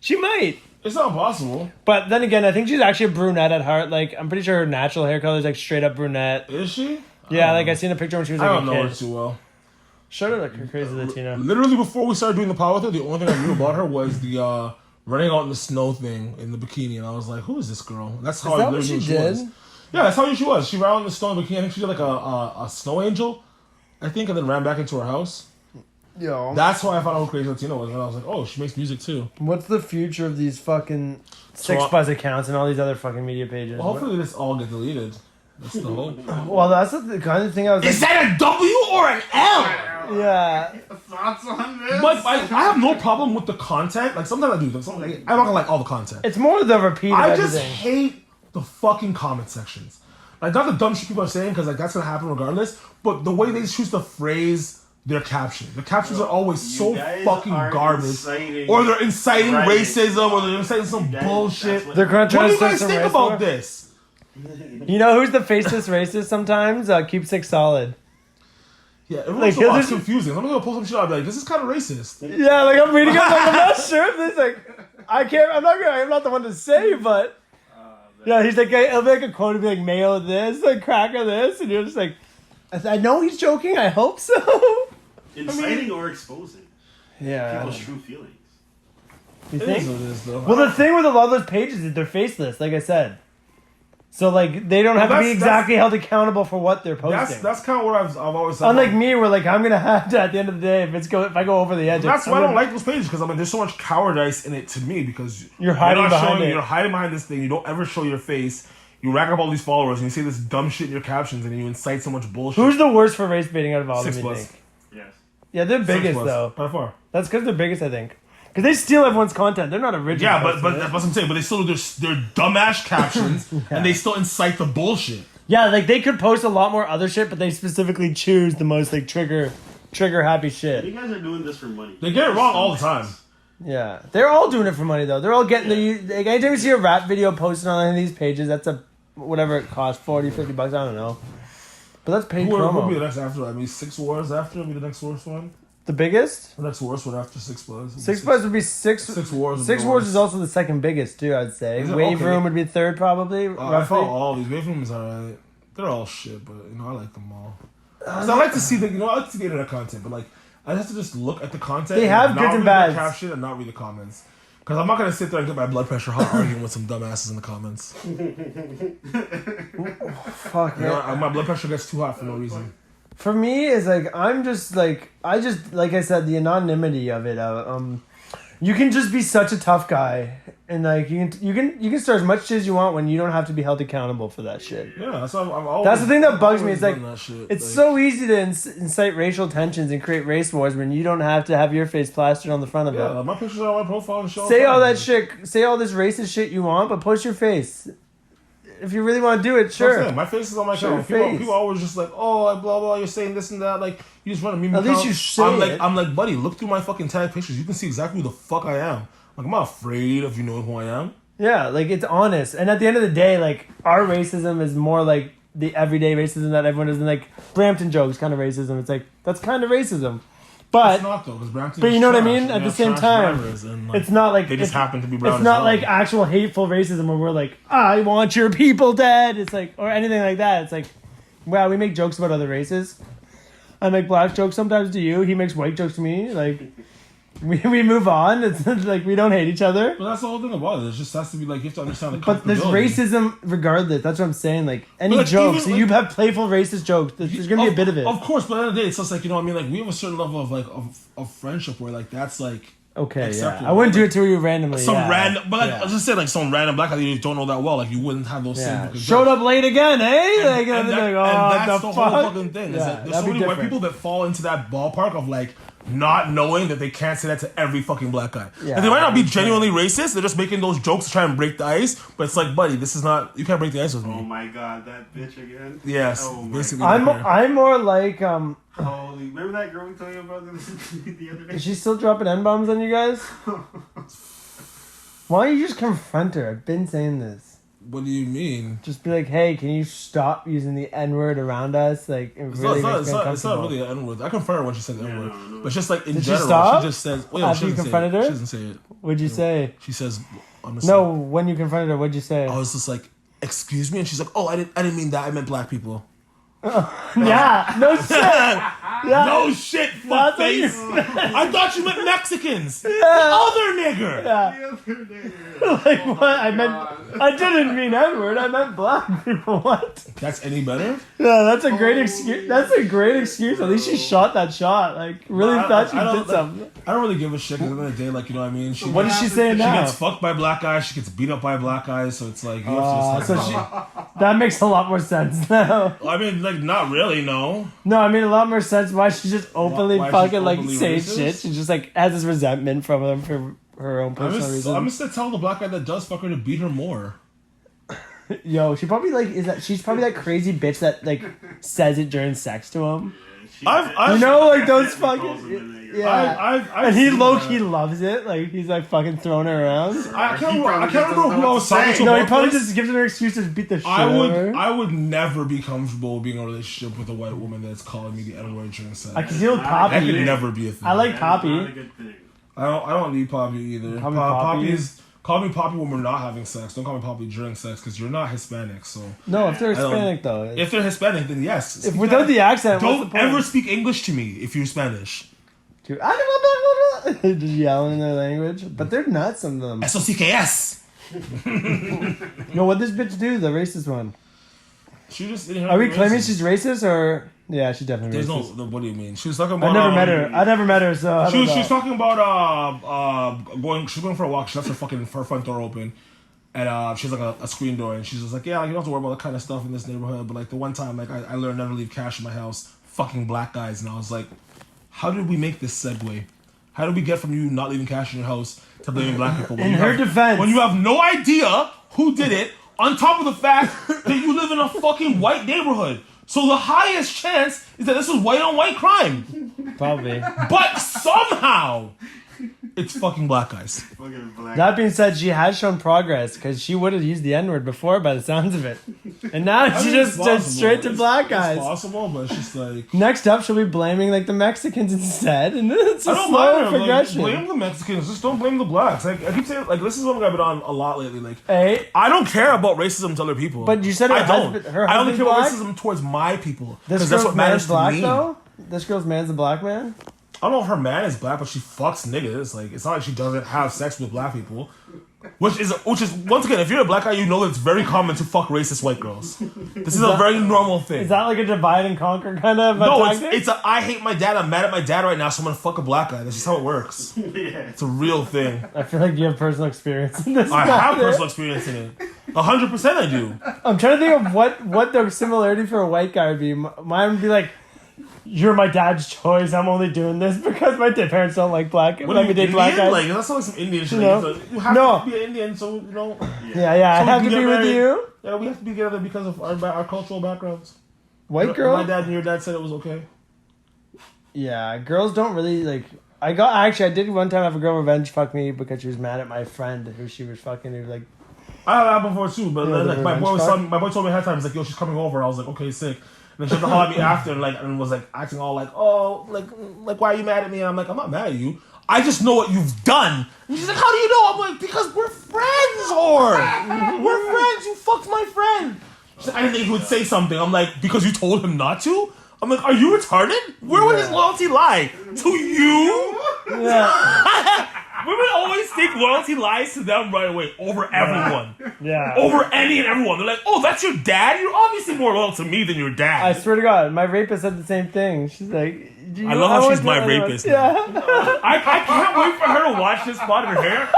[SPEAKER 1] she might.
[SPEAKER 2] It's not impossible.
[SPEAKER 1] But then again, I think she's actually a brunette at heart. Like, I'm pretty sure her natural hair color is like straight up brunette.
[SPEAKER 2] Is she?
[SPEAKER 1] Yeah, like I seen a picture when she was
[SPEAKER 2] I
[SPEAKER 1] like
[SPEAKER 2] don't
[SPEAKER 1] a
[SPEAKER 2] know
[SPEAKER 1] kid.
[SPEAKER 2] her too well.
[SPEAKER 1] Showed her like her Crazy Latina.
[SPEAKER 2] Literally before we started doing the pod with her, the only thing I knew about her was the running out in the snow thing in the bikini, and I was like, "Who is this girl?" That's how
[SPEAKER 1] Is
[SPEAKER 2] I
[SPEAKER 1] that what
[SPEAKER 2] literally
[SPEAKER 1] she
[SPEAKER 2] knew
[SPEAKER 1] did?
[SPEAKER 2] was. Yeah, that's how she was. She ran out in the snow in the bikini. I think she did like a snow angel, I think, and then ran back into her house.
[SPEAKER 1] Yo.
[SPEAKER 2] That's how I found out who Crazy Latina was, and I was like, "Oh, she makes music too."
[SPEAKER 1] What's the future of these fucking Six
[SPEAKER 2] So,
[SPEAKER 1] Buzz accounts and all these other fucking media pages?
[SPEAKER 2] Well, hopefully this all get deleted. That's the hope.
[SPEAKER 1] Well, that's the kind of thing I was like,
[SPEAKER 2] Is that a W or an L?
[SPEAKER 1] yeah.
[SPEAKER 3] Thoughts on this?
[SPEAKER 2] But I have no problem with the content. Like sometimes I do. I'm not gonna like all the content.
[SPEAKER 1] It's more the repeat of
[SPEAKER 2] I just
[SPEAKER 1] everything.
[SPEAKER 2] hate the fucking comment sections. Like not the dumb shit people are saying because like that's gonna happen regardless. But the way they choose to phrase their captions. The captions are always so
[SPEAKER 3] guys
[SPEAKER 2] fucking
[SPEAKER 3] are
[SPEAKER 2] garbage.
[SPEAKER 3] inciting
[SPEAKER 2] Or they're inciting
[SPEAKER 3] rioting.
[SPEAKER 2] racism, or they're inciting some
[SPEAKER 3] guys-
[SPEAKER 2] bullshit.
[SPEAKER 3] that's
[SPEAKER 2] What
[SPEAKER 1] They're trying
[SPEAKER 2] do
[SPEAKER 1] to
[SPEAKER 2] you
[SPEAKER 1] start
[SPEAKER 2] guys
[SPEAKER 1] some
[SPEAKER 2] think
[SPEAKER 1] race
[SPEAKER 2] about
[SPEAKER 1] war.
[SPEAKER 2] this?
[SPEAKER 1] You know who's the faceless racist sometimes? Keep Six Solid.
[SPEAKER 2] Yeah, everyone's
[SPEAKER 1] Like,
[SPEAKER 2] so
[SPEAKER 1] he'll
[SPEAKER 2] it's
[SPEAKER 1] just-
[SPEAKER 2] confusing. I'm gonna post some shit. I'll be like, this is kind of racist.
[SPEAKER 1] Yeah, like I'm reading it, like I'm not sure if this like I'm not the one to say, but yeah, he's like it'll be like a quote, it'll be like Mayo this, like Cracker this, and you're just like, I know he's joking. I hope so.
[SPEAKER 3] Inciting or exposing
[SPEAKER 1] Yeah.
[SPEAKER 3] people's true feelings.
[SPEAKER 1] You
[SPEAKER 2] It
[SPEAKER 1] think?
[SPEAKER 2] is what it is, though.
[SPEAKER 1] Well, the thing with a lot of those pages is they're faceless, like I said. So like they don't have to be
[SPEAKER 2] that's-
[SPEAKER 1] exactly held accountable for what they're posting.
[SPEAKER 2] that's kind of what I've always said.
[SPEAKER 1] Unlike me, where like I'm gonna have to at the end of the day if I go over the edge.
[SPEAKER 2] That's why I
[SPEAKER 1] I'm
[SPEAKER 2] don't
[SPEAKER 1] gonna-
[SPEAKER 2] like those pages because I mean, there's so much cowardice in it to me because
[SPEAKER 1] You're hiding
[SPEAKER 2] not
[SPEAKER 1] behind
[SPEAKER 2] showing,
[SPEAKER 1] it.
[SPEAKER 2] You're hiding behind this thing. You don't ever show your face. You rack up all these followers and you say this dumb shit in your captions and you incite so much bullshit.
[SPEAKER 1] Who's the worst for race baiting out of all of
[SPEAKER 2] Six
[SPEAKER 1] them? You
[SPEAKER 2] Plus?
[SPEAKER 1] think?
[SPEAKER 3] Yes.
[SPEAKER 1] Yeah, they're biggest
[SPEAKER 2] 6 Plus,
[SPEAKER 1] though.
[SPEAKER 2] by far.
[SPEAKER 1] That's because they're biggest, I think. Because they steal everyone's content. They're not original.
[SPEAKER 2] Yeah, but
[SPEAKER 1] posting it.
[SPEAKER 2] that's what I'm saying. But they still do their dumbass captions and they still incite the bullshit.
[SPEAKER 1] Yeah, like they could post a lot more other shit, but they specifically choose the most like trigger happy
[SPEAKER 3] You
[SPEAKER 1] shit.
[SPEAKER 3] guys are doing this for money.
[SPEAKER 2] They get it wrong all the time.
[SPEAKER 1] Yeah, they're all doing it for money though. They're all getting the. Like, anytime you see a rap video posted on any of these pages, that's a whatever it costs, $40, $50. I don't know. But that's paid
[SPEAKER 2] Who will be
[SPEAKER 1] promo.
[SPEAKER 2] the next after? I mean, 6 Wars after will be the next worst one.
[SPEAKER 1] The biggest?
[SPEAKER 2] The next worst one after 6 Plus.
[SPEAKER 1] Six Plus would be six.
[SPEAKER 2] 6 Wars.
[SPEAKER 1] Six Wars is also the second biggest too. I'd say.
[SPEAKER 2] Is it?
[SPEAKER 1] Wave
[SPEAKER 2] Okay.
[SPEAKER 1] Room would be third probably.
[SPEAKER 2] I
[SPEAKER 1] roughly.
[SPEAKER 2] follow all these. Wave Rooms are alright. They're all shit, but you know I like them all. So I like to see the I like to see the internet content, but like I have to just look at the content.
[SPEAKER 1] They have
[SPEAKER 2] not
[SPEAKER 1] goods and
[SPEAKER 2] read the
[SPEAKER 1] bads.
[SPEAKER 2] caption and not read the comments. Because I'm not gonna sit there and get my blood pressure hot arguing with some dumbasses in the comments.
[SPEAKER 1] Fuck
[SPEAKER 2] You know, my blood pressure gets too hot for no reason.
[SPEAKER 1] For me, it's like I'm just like I said, the anonymity of it. You can just be such a tough guy, and like you can start as much shit as you want when you don't have to be held accountable for that shit.
[SPEAKER 2] Yeah, that's why I'm always,
[SPEAKER 1] That's the thing that
[SPEAKER 2] I've
[SPEAKER 1] bugs me.
[SPEAKER 2] always
[SPEAKER 1] It's like
[SPEAKER 2] done that shit.
[SPEAKER 1] it's
[SPEAKER 2] Like,
[SPEAKER 1] so easy to incite racial tensions and create race wars when you don't have to have your face plastered on the front of
[SPEAKER 2] yeah,
[SPEAKER 1] it.
[SPEAKER 2] my pictures are on my profile and show.
[SPEAKER 1] Say all that shit. Say all this racist shit you want, but post your face. If you really want to do it, sure.
[SPEAKER 2] My face is on my
[SPEAKER 1] Show
[SPEAKER 2] channel.
[SPEAKER 1] your face.
[SPEAKER 2] People always just like, oh, blah blah. You're saying this and that. Like you just run a meme
[SPEAKER 1] At least
[SPEAKER 2] account.
[SPEAKER 1] you say it.
[SPEAKER 2] I'm like, buddy, look through my fucking tag pictures. You can see exactly who the fuck I am. Like I'm not afraid of you knowing who I am.
[SPEAKER 1] Yeah, like it's honest. And at the end of the day, like our racism is more like the everyday racism that everyone does, like Brampton jokes kind of racism. It's like that's kind of racism. But
[SPEAKER 2] It's not though, because Brampton.
[SPEAKER 1] but you
[SPEAKER 2] is
[SPEAKER 1] know what I
[SPEAKER 2] trash,
[SPEAKER 1] mean?
[SPEAKER 2] and
[SPEAKER 1] At
[SPEAKER 2] they
[SPEAKER 1] the
[SPEAKER 2] have
[SPEAKER 1] same
[SPEAKER 2] trash
[SPEAKER 1] time,
[SPEAKER 2] drivers, and, like,
[SPEAKER 1] it's not like
[SPEAKER 2] they just happen to be brown.
[SPEAKER 1] It's
[SPEAKER 2] as
[SPEAKER 1] not
[SPEAKER 2] well.
[SPEAKER 1] like actual hateful racism where we're like, I want your people dead. It's like, or anything like that. It's like, wow, we make jokes about other races. I make black jokes sometimes to you. He makes white jokes to me. Like, we move on. It's like we don't hate each other.
[SPEAKER 2] But that's the whole thing about it. It just has to be like you have to understand the
[SPEAKER 1] But there's
[SPEAKER 2] comfortability.
[SPEAKER 1] racism regardless. That's what I'm saying. Like any
[SPEAKER 2] But, like,
[SPEAKER 1] jokes,
[SPEAKER 2] even,
[SPEAKER 1] you
[SPEAKER 2] like-
[SPEAKER 1] have playful racist jokes. There's gonna be a bit of it.
[SPEAKER 2] Of course, but at the end of the day, it's just like, you know what I mean? Like, we have a certain level of, like, of friendship where, like, that's, like,
[SPEAKER 1] Okay, yeah.
[SPEAKER 2] acceptable.
[SPEAKER 1] I wouldn't do
[SPEAKER 2] Like,
[SPEAKER 1] it to you randomly.
[SPEAKER 2] some
[SPEAKER 1] yeah.
[SPEAKER 2] random, but, like,
[SPEAKER 1] Yeah.
[SPEAKER 2] I was just saying, like, some random black guy that you don't know that well, like, you wouldn't have those
[SPEAKER 1] Yeah.
[SPEAKER 2] same...
[SPEAKER 1] Showed up late again, eh? Like,
[SPEAKER 2] And,
[SPEAKER 1] I'd be
[SPEAKER 2] that-
[SPEAKER 1] like, oh,
[SPEAKER 2] and that's
[SPEAKER 1] the
[SPEAKER 2] the
[SPEAKER 1] fuck?
[SPEAKER 2] whole fucking thing. Is
[SPEAKER 1] Yeah,
[SPEAKER 2] that there's
[SPEAKER 1] that'd
[SPEAKER 2] so
[SPEAKER 1] be
[SPEAKER 2] many white
[SPEAKER 1] different.
[SPEAKER 2] people that fall into that ballpark of, like, not knowing that they can't say that to every fucking black guy.
[SPEAKER 1] Yeah,
[SPEAKER 2] and they might not be
[SPEAKER 1] I understand.
[SPEAKER 2] genuinely racist, they're just making those jokes to try and break the ice, but it's like, buddy, this is not... You can't break the ice with me.
[SPEAKER 3] Oh my god, that bitch again.
[SPEAKER 2] Yes,
[SPEAKER 3] Oh my
[SPEAKER 2] basically.
[SPEAKER 1] I'm more like
[SPEAKER 3] Holy, remember that girl we told you about the other day?
[SPEAKER 1] Is she still dropping N-bombs on you guys? Why don't you just confront her? I've been saying this.
[SPEAKER 2] What do you mean?
[SPEAKER 1] Just be like, hey, can you stop using the N-word around us? Like, it
[SPEAKER 2] It's,
[SPEAKER 1] really
[SPEAKER 2] not,
[SPEAKER 1] makes
[SPEAKER 2] it's,
[SPEAKER 1] me
[SPEAKER 2] not, it's not
[SPEAKER 1] uncomfortable.
[SPEAKER 2] really an N-word. I confront her when she said the
[SPEAKER 3] Yeah,
[SPEAKER 2] N-word.
[SPEAKER 3] no.
[SPEAKER 2] But it's just like in
[SPEAKER 1] Did she
[SPEAKER 2] general,
[SPEAKER 1] stop?
[SPEAKER 2] she just says... Well,
[SPEAKER 1] After
[SPEAKER 2] she
[SPEAKER 1] you
[SPEAKER 2] doesn't say
[SPEAKER 1] confronted
[SPEAKER 2] it.
[SPEAKER 1] her?
[SPEAKER 2] She doesn't say it.
[SPEAKER 1] What'd you say?
[SPEAKER 2] She says... I'm
[SPEAKER 1] No, when you confronted her, what'd you say?
[SPEAKER 2] I was just like, excuse me? And she's like, oh, I didn't mean that. I meant black people.
[SPEAKER 1] Yeah, no shit. Yeah.
[SPEAKER 2] No shit,
[SPEAKER 1] That's what you
[SPEAKER 2] fuckface. I thought you meant Mexicans.
[SPEAKER 1] Yeah.
[SPEAKER 2] Other nigger.
[SPEAKER 1] Yeah.
[SPEAKER 3] The other day.
[SPEAKER 1] Like what? I didn't mean N-word. I meant black people. What?
[SPEAKER 2] That's any better?
[SPEAKER 1] Yeah, that's a great excuse. That's a great excuse. At least she shot that shot. Like, really
[SPEAKER 2] I-
[SPEAKER 1] thought she
[SPEAKER 2] I don't-
[SPEAKER 1] did something.
[SPEAKER 2] I don't really give a shit. 'Cause at the end of the day, like, you know what I mean?
[SPEAKER 1] What is she saying
[SPEAKER 2] She
[SPEAKER 1] now?
[SPEAKER 2] gets fucked by black guys. She gets beat up by black guys. So it's like, you
[SPEAKER 1] Oh,
[SPEAKER 2] have to
[SPEAKER 1] so
[SPEAKER 2] just
[SPEAKER 1] she.
[SPEAKER 2] like,
[SPEAKER 1] That makes a lot more sense now.
[SPEAKER 2] I mean, like, not really, no.
[SPEAKER 1] No, I mean a lot more sense. Why she just openly
[SPEAKER 2] Why she's
[SPEAKER 1] fucking like
[SPEAKER 2] openly
[SPEAKER 1] saying
[SPEAKER 2] racist?
[SPEAKER 1] shit? She just like has this resentment from them for her own personal reasons.
[SPEAKER 2] I'm just gonna tell the black guy that does fuck her to beat her more.
[SPEAKER 1] Yo, she probably like she's probably that crazy bitch that like says it during sex to him.
[SPEAKER 2] I've
[SPEAKER 1] You know, like those
[SPEAKER 3] Calls him
[SPEAKER 1] fucking
[SPEAKER 3] a nigger.
[SPEAKER 1] yeah.
[SPEAKER 2] I've
[SPEAKER 1] And he
[SPEAKER 2] seen
[SPEAKER 1] low
[SPEAKER 2] that.
[SPEAKER 1] key loves it. Like he's like fucking throwing her around.
[SPEAKER 2] I can't
[SPEAKER 3] He
[SPEAKER 2] remember,
[SPEAKER 3] probably
[SPEAKER 2] I can't
[SPEAKER 3] just
[SPEAKER 2] remember
[SPEAKER 3] doesn't
[SPEAKER 2] who
[SPEAKER 3] know
[SPEAKER 2] I
[SPEAKER 3] what
[SPEAKER 2] was
[SPEAKER 3] to
[SPEAKER 2] talking
[SPEAKER 3] say.
[SPEAKER 2] to
[SPEAKER 1] No, he
[SPEAKER 2] about
[SPEAKER 1] probably
[SPEAKER 2] this.
[SPEAKER 1] just gives her an excuse to beat the shit
[SPEAKER 2] I
[SPEAKER 1] out of her.
[SPEAKER 2] would never be comfortable being in a relationship with a white woman that's calling me the N-word during sex.
[SPEAKER 1] I can deal with
[SPEAKER 2] That could
[SPEAKER 1] Poppy.
[SPEAKER 2] never be a thing.
[SPEAKER 1] I like
[SPEAKER 3] That is
[SPEAKER 1] Poppy.
[SPEAKER 3] not a good thing.
[SPEAKER 2] I don't need Poppy either.
[SPEAKER 1] Call me Poppy.
[SPEAKER 2] Poppy's call me Poppy when we're not having sex. Don't call me Poppy during sex because you're not Hispanic. So
[SPEAKER 1] No, if they're
[SPEAKER 2] I don't-
[SPEAKER 1] Hispanic though.
[SPEAKER 2] if they're Hispanic, then yes.
[SPEAKER 1] If without the accent, what's
[SPEAKER 2] don't
[SPEAKER 1] the point?
[SPEAKER 2] ever speak English to me if you're Spanish.
[SPEAKER 1] Dude, just yelling in their language, but they're nuts. Some of them.
[SPEAKER 2] SOCKS.
[SPEAKER 1] Yo, what this bitch do? The racist one.
[SPEAKER 2] She just.
[SPEAKER 1] Are we claiming she's racist or? Yeah, she's definitely
[SPEAKER 2] There's
[SPEAKER 1] racist.
[SPEAKER 2] no. What do you mean? She was talking about.
[SPEAKER 1] I never met her. I never met her, so I
[SPEAKER 2] She
[SPEAKER 1] don't
[SPEAKER 2] was,
[SPEAKER 1] know.
[SPEAKER 2] she was talking about going. She's going for a walk. She left her front door open, and she's like a screen door, and she's just like, yeah, you don't have to worry about that kind of stuff in this neighborhood. But like the one time, like I learned never to leave cash in my house. Fucking black guys, and I was like, how did we make this segue? How did we get from you not leaving cash in your house to blaming black people? When
[SPEAKER 1] In
[SPEAKER 2] you
[SPEAKER 1] her
[SPEAKER 2] have-
[SPEAKER 1] defense.
[SPEAKER 2] when you have no idea who did it, on top of the fact that you live in a fucking white neighborhood. So the highest chance is that this is white on white crime.
[SPEAKER 1] Probably.
[SPEAKER 2] But somehow, it's fucking black guys.
[SPEAKER 3] Fucking black.
[SPEAKER 1] That being said, she has shown progress because she would have used the N-word before, by the sounds of it, and now
[SPEAKER 2] I
[SPEAKER 1] she
[SPEAKER 2] mean,
[SPEAKER 1] just
[SPEAKER 2] it's
[SPEAKER 1] went
[SPEAKER 2] possible.
[SPEAKER 1] straight to black
[SPEAKER 2] It's
[SPEAKER 1] guys.
[SPEAKER 2] possible, but it's just like
[SPEAKER 1] Next up, she'll be blaming like the Mexicans instead, and it's a
[SPEAKER 2] I don't
[SPEAKER 1] slow
[SPEAKER 2] mind them. Like,
[SPEAKER 1] progression.
[SPEAKER 2] blame the Mexicans, just don't blame the blacks. Like I keep saying, like this is one I've been on a lot lately. Like
[SPEAKER 1] Hey,
[SPEAKER 2] I don't care about racism to other people.
[SPEAKER 1] But you said her
[SPEAKER 2] I don't.
[SPEAKER 1] husband- her
[SPEAKER 2] I only
[SPEAKER 1] husband's
[SPEAKER 2] care about
[SPEAKER 1] black?
[SPEAKER 2] racism towards my people
[SPEAKER 1] this
[SPEAKER 2] because that's
[SPEAKER 1] girl's
[SPEAKER 2] what matters
[SPEAKER 1] man's black
[SPEAKER 2] to me.
[SPEAKER 1] though. This girl's man's a black man.
[SPEAKER 2] I don't know if her man is black, but she fucks niggas. Like it's not like she doesn't have sex with black people. Which is once again, if you're a black guy, you know that it's very common to fuck racist white girls. This is a very normal thing.
[SPEAKER 1] Is that like a divide and conquer kind of?
[SPEAKER 2] No,
[SPEAKER 1] tactic?
[SPEAKER 2] it's a I hate my dad. I'm mad at my dad right now, so I'm gonna fuck a black guy. That's just how it works.
[SPEAKER 3] Yeah.
[SPEAKER 2] It's a real thing.
[SPEAKER 1] I feel like you have personal experience in this.
[SPEAKER 2] I have
[SPEAKER 1] matter.
[SPEAKER 2] personal experience in it. 100% I do.
[SPEAKER 1] I'm trying to think of what the similarity for a white guy would be. Mine would be like, "You're my dad's choice. I'm only doing this because my parents don't like black.
[SPEAKER 2] What
[SPEAKER 1] let
[SPEAKER 2] are
[SPEAKER 1] me
[SPEAKER 2] you,
[SPEAKER 1] date black
[SPEAKER 2] Indian?
[SPEAKER 1] guys."
[SPEAKER 2] Like that's not like some Indian shit.
[SPEAKER 1] You know?
[SPEAKER 2] You have
[SPEAKER 1] No.
[SPEAKER 2] to be an Indian, so you know.
[SPEAKER 1] yeah, I
[SPEAKER 2] So we
[SPEAKER 1] have
[SPEAKER 2] can
[SPEAKER 1] to
[SPEAKER 2] get
[SPEAKER 1] be with
[SPEAKER 2] married.
[SPEAKER 1] you.
[SPEAKER 2] Yeah, we have to be together because of our cultural backgrounds.
[SPEAKER 1] White girl.
[SPEAKER 2] My dad and your dad said it was okay.
[SPEAKER 1] Yeah, girls don't really like. I did one time have a girl revenge fuck me because she was mad at my friend who she was fucking. Who like
[SPEAKER 2] I had that before too, but
[SPEAKER 1] Yeah,
[SPEAKER 2] like,
[SPEAKER 1] the
[SPEAKER 2] my boy
[SPEAKER 1] revenge
[SPEAKER 2] told me ahead of time, he's like, yo, she's coming over. I was like, okay, sick. And then she had to holler at me after and was like acting all like, oh, like why are you mad at me? And I'm like, I'm not mad at you. I just know what you've done. And she's like, how do you know? I'm like, because we're friends, whore. We're friends. You fucked my friend. She's like, I didn't think he would say something. I'm like, because you told him not to? I'm like, are you retarded? Where would his loyalty lie? To you?
[SPEAKER 1] Yeah.
[SPEAKER 2] Women always think loyalty lies to them right away over everyone.
[SPEAKER 1] Yeah.
[SPEAKER 2] Over any and everyone. They're like, oh, that's your dad? You're obviously more loyal to me than your dad.
[SPEAKER 1] I swear to God, my rapist said the same thing. She's like,
[SPEAKER 2] I love how she's my rapist.
[SPEAKER 1] Yeah.
[SPEAKER 2] I can't wait for her to watch this part of her hair.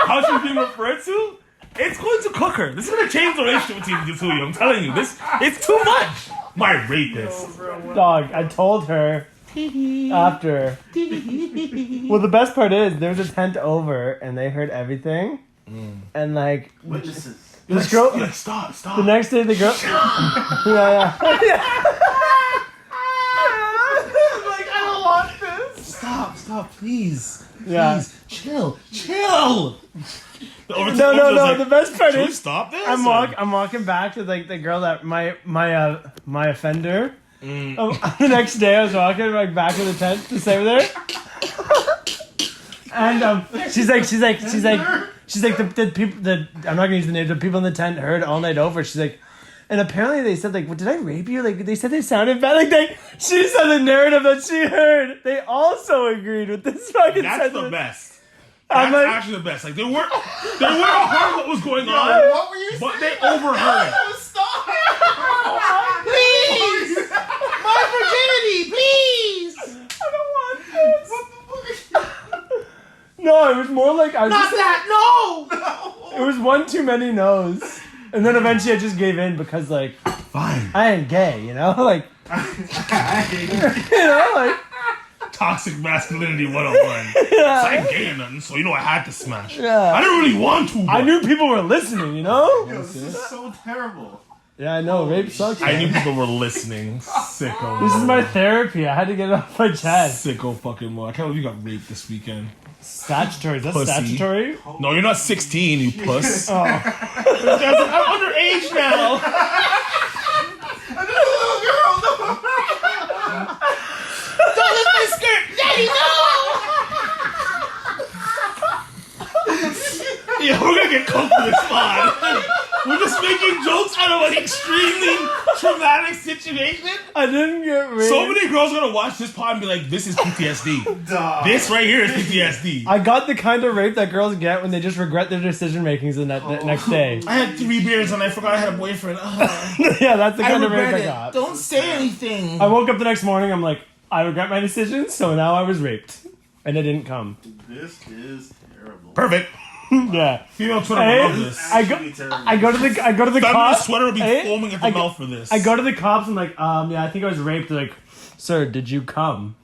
[SPEAKER 2] How she's being referred to. It's going to cook her. This is going to change the relationship between you two. I'm telling you, it's too much. My rapist.
[SPEAKER 1] Dog, I told her after. Well, the best part is there was a tent over and they heard everything. And like
[SPEAKER 3] Witnesses.
[SPEAKER 1] this girl.
[SPEAKER 2] You're like, stop.
[SPEAKER 1] The next day, the girl. Yeah. Like, I don't want this.
[SPEAKER 2] Stop, please.
[SPEAKER 1] Yeah.
[SPEAKER 2] Please, chill.
[SPEAKER 1] No. The best part
[SPEAKER 2] Should we
[SPEAKER 1] is
[SPEAKER 2] stop this?
[SPEAKER 1] I'm walking back to like the girl that my offender. The next day, I was walking like back to the tent to stay with her, and she's like the people I'm not gonna use the names, but people in the tent heard all night over. She's like, and apparently they said like, well, did I rape you? Like they said they sounded bad. Like she said the narrative that she heard. They also agreed with this fucking.
[SPEAKER 2] That's
[SPEAKER 1] sentence.
[SPEAKER 2] the best.
[SPEAKER 1] I'm
[SPEAKER 2] That's
[SPEAKER 1] like-
[SPEAKER 2] actually the best. Like they weren't heard what was going on,
[SPEAKER 3] What were you
[SPEAKER 2] but
[SPEAKER 3] saying?
[SPEAKER 2] they overheard.
[SPEAKER 3] Stop!
[SPEAKER 2] Please, my virginity, please.
[SPEAKER 1] I don't want this. No, it was more like I was
[SPEAKER 2] Not
[SPEAKER 1] just,
[SPEAKER 2] that. No.
[SPEAKER 1] it was one too many no's. And then eventually I just gave in because like
[SPEAKER 2] Fine.
[SPEAKER 1] I ain't gay, you know? Like like
[SPEAKER 2] Toxic masculinity 101. So I ain't gay or nothing, so I had to smash.
[SPEAKER 1] Yeah.
[SPEAKER 2] I didn't really want to. But
[SPEAKER 1] I knew people were listening, you know?
[SPEAKER 3] Yo, this is so terrible.
[SPEAKER 1] Yeah, I know, rape sucks.
[SPEAKER 2] I
[SPEAKER 1] man.
[SPEAKER 2] knew people were listening. Sicko.
[SPEAKER 1] This is my therapy. I had to get it off my chest.
[SPEAKER 2] Sicko fucking mo. I can't believe you got raped this weekend.
[SPEAKER 1] Statutory. Is that
[SPEAKER 2] Pussy.
[SPEAKER 1] statutory?
[SPEAKER 2] No, you're not 16, you puss.
[SPEAKER 1] Oh.
[SPEAKER 2] I'm underage now.
[SPEAKER 3] Little girl, no.
[SPEAKER 2] Don't lift my skirt, Daddy, no! Yeah, we're gonna get cooked for this pod. We're just making jokes out of an extremely traumatic situation.
[SPEAKER 1] I didn't get raped.
[SPEAKER 2] So many girls are gonna watch this pod and be like, this is PTSD.
[SPEAKER 3] Dog.
[SPEAKER 2] This right here is PTSD.
[SPEAKER 1] I got the kind of rape that girls get when they just regret their decision makings the next day.
[SPEAKER 2] I had 3 beers and I forgot I had a boyfriend.
[SPEAKER 1] Yeah, that's the kind of rape I got.
[SPEAKER 2] Don't say anything.
[SPEAKER 1] I woke up the next morning, I'm like, I regret my decision, so now I was raped. And it didn't come.
[SPEAKER 3] This is terrible.
[SPEAKER 2] Perfect.
[SPEAKER 1] Yeah.
[SPEAKER 2] Female Twitter
[SPEAKER 1] Hey,
[SPEAKER 2] would love this.
[SPEAKER 1] I go to the
[SPEAKER 2] Feminist
[SPEAKER 1] cops.
[SPEAKER 2] sweater would be
[SPEAKER 1] Hey,
[SPEAKER 2] foaming at the mouth for this.
[SPEAKER 1] I go to the cops, I'm like, yeah, I think I was raped. They're like, sir, did you come?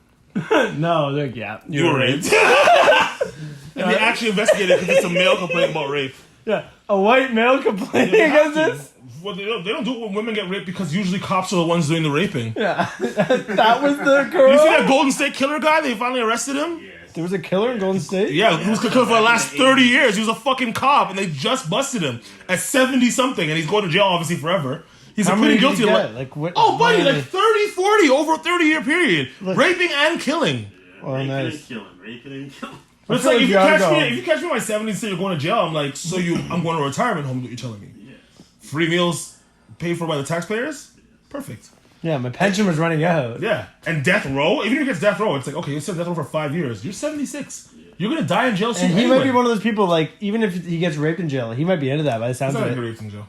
[SPEAKER 1] No, they're like, yeah,
[SPEAKER 2] You were raped. And they actually investigated because it's a male complaint about rape.
[SPEAKER 1] Yeah, a white male complaining
[SPEAKER 2] They have
[SPEAKER 1] against
[SPEAKER 2] to.
[SPEAKER 1] this.
[SPEAKER 2] Well, they don't do it when women get raped because usually cops are the ones doing the raping.
[SPEAKER 1] Yeah, that was the girl.
[SPEAKER 2] You see that Golden State Killer guy? They finally arrested him?
[SPEAKER 1] There was a killer in Golden State?
[SPEAKER 2] Yeah, he was killed for the last 30 years. He was a fucking cop, and they just busted him at 70-something, and he's going to jail, obviously, forever. He's
[SPEAKER 1] How
[SPEAKER 2] a
[SPEAKER 1] many
[SPEAKER 2] pretty
[SPEAKER 1] did he
[SPEAKER 2] guilty.
[SPEAKER 1] get? Like, what?
[SPEAKER 2] Oh, buddy,
[SPEAKER 1] what-
[SPEAKER 2] like 30, 40 over a 30-year period.
[SPEAKER 1] Look.
[SPEAKER 2] Raping and killing.
[SPEAKER 1] Oh,
[SPEAKER 3] Raping
[SPEAKER 1] nice.
[SPEAKER 3] and killing. Raping and killing.
[SPEAKER 2] But it's
[SPEAKER 1] feel
[SPEAKER 2] like,
[SPEAKER 1] like
[SPEAKER 2] if
[SPEAKER 1] you gotta go.
[SPEAKER 2] if you catch me in my 70s and say you're going to jail, I'm like, so I'm going to a retirement home, what you're telling me.
[SPEAKER 3] Yes.
[SPEAKER 2] Free meals paid for by the taxpayers? Perfect.
[SPEAKER 1] Yeah, my pension was running out.
[SPEAKER 2] Yeah. And death row, even if it's death row, it's like, okay, you said death row for 5 years. You're 76. You're going to die in jail soon
[SPEAKER 1] And he
[SPEAKER 2] anyway.
[SPEAKER 1] might be one of those people, like, even if he gets raped in jail, he might be into that by the sounds
[SPEAKER 2] It's
[SPEAKER 1] of
[SPEAKER 2] not like
[SPEAKER 1] it.
[SPEAKER 2] raped in jail.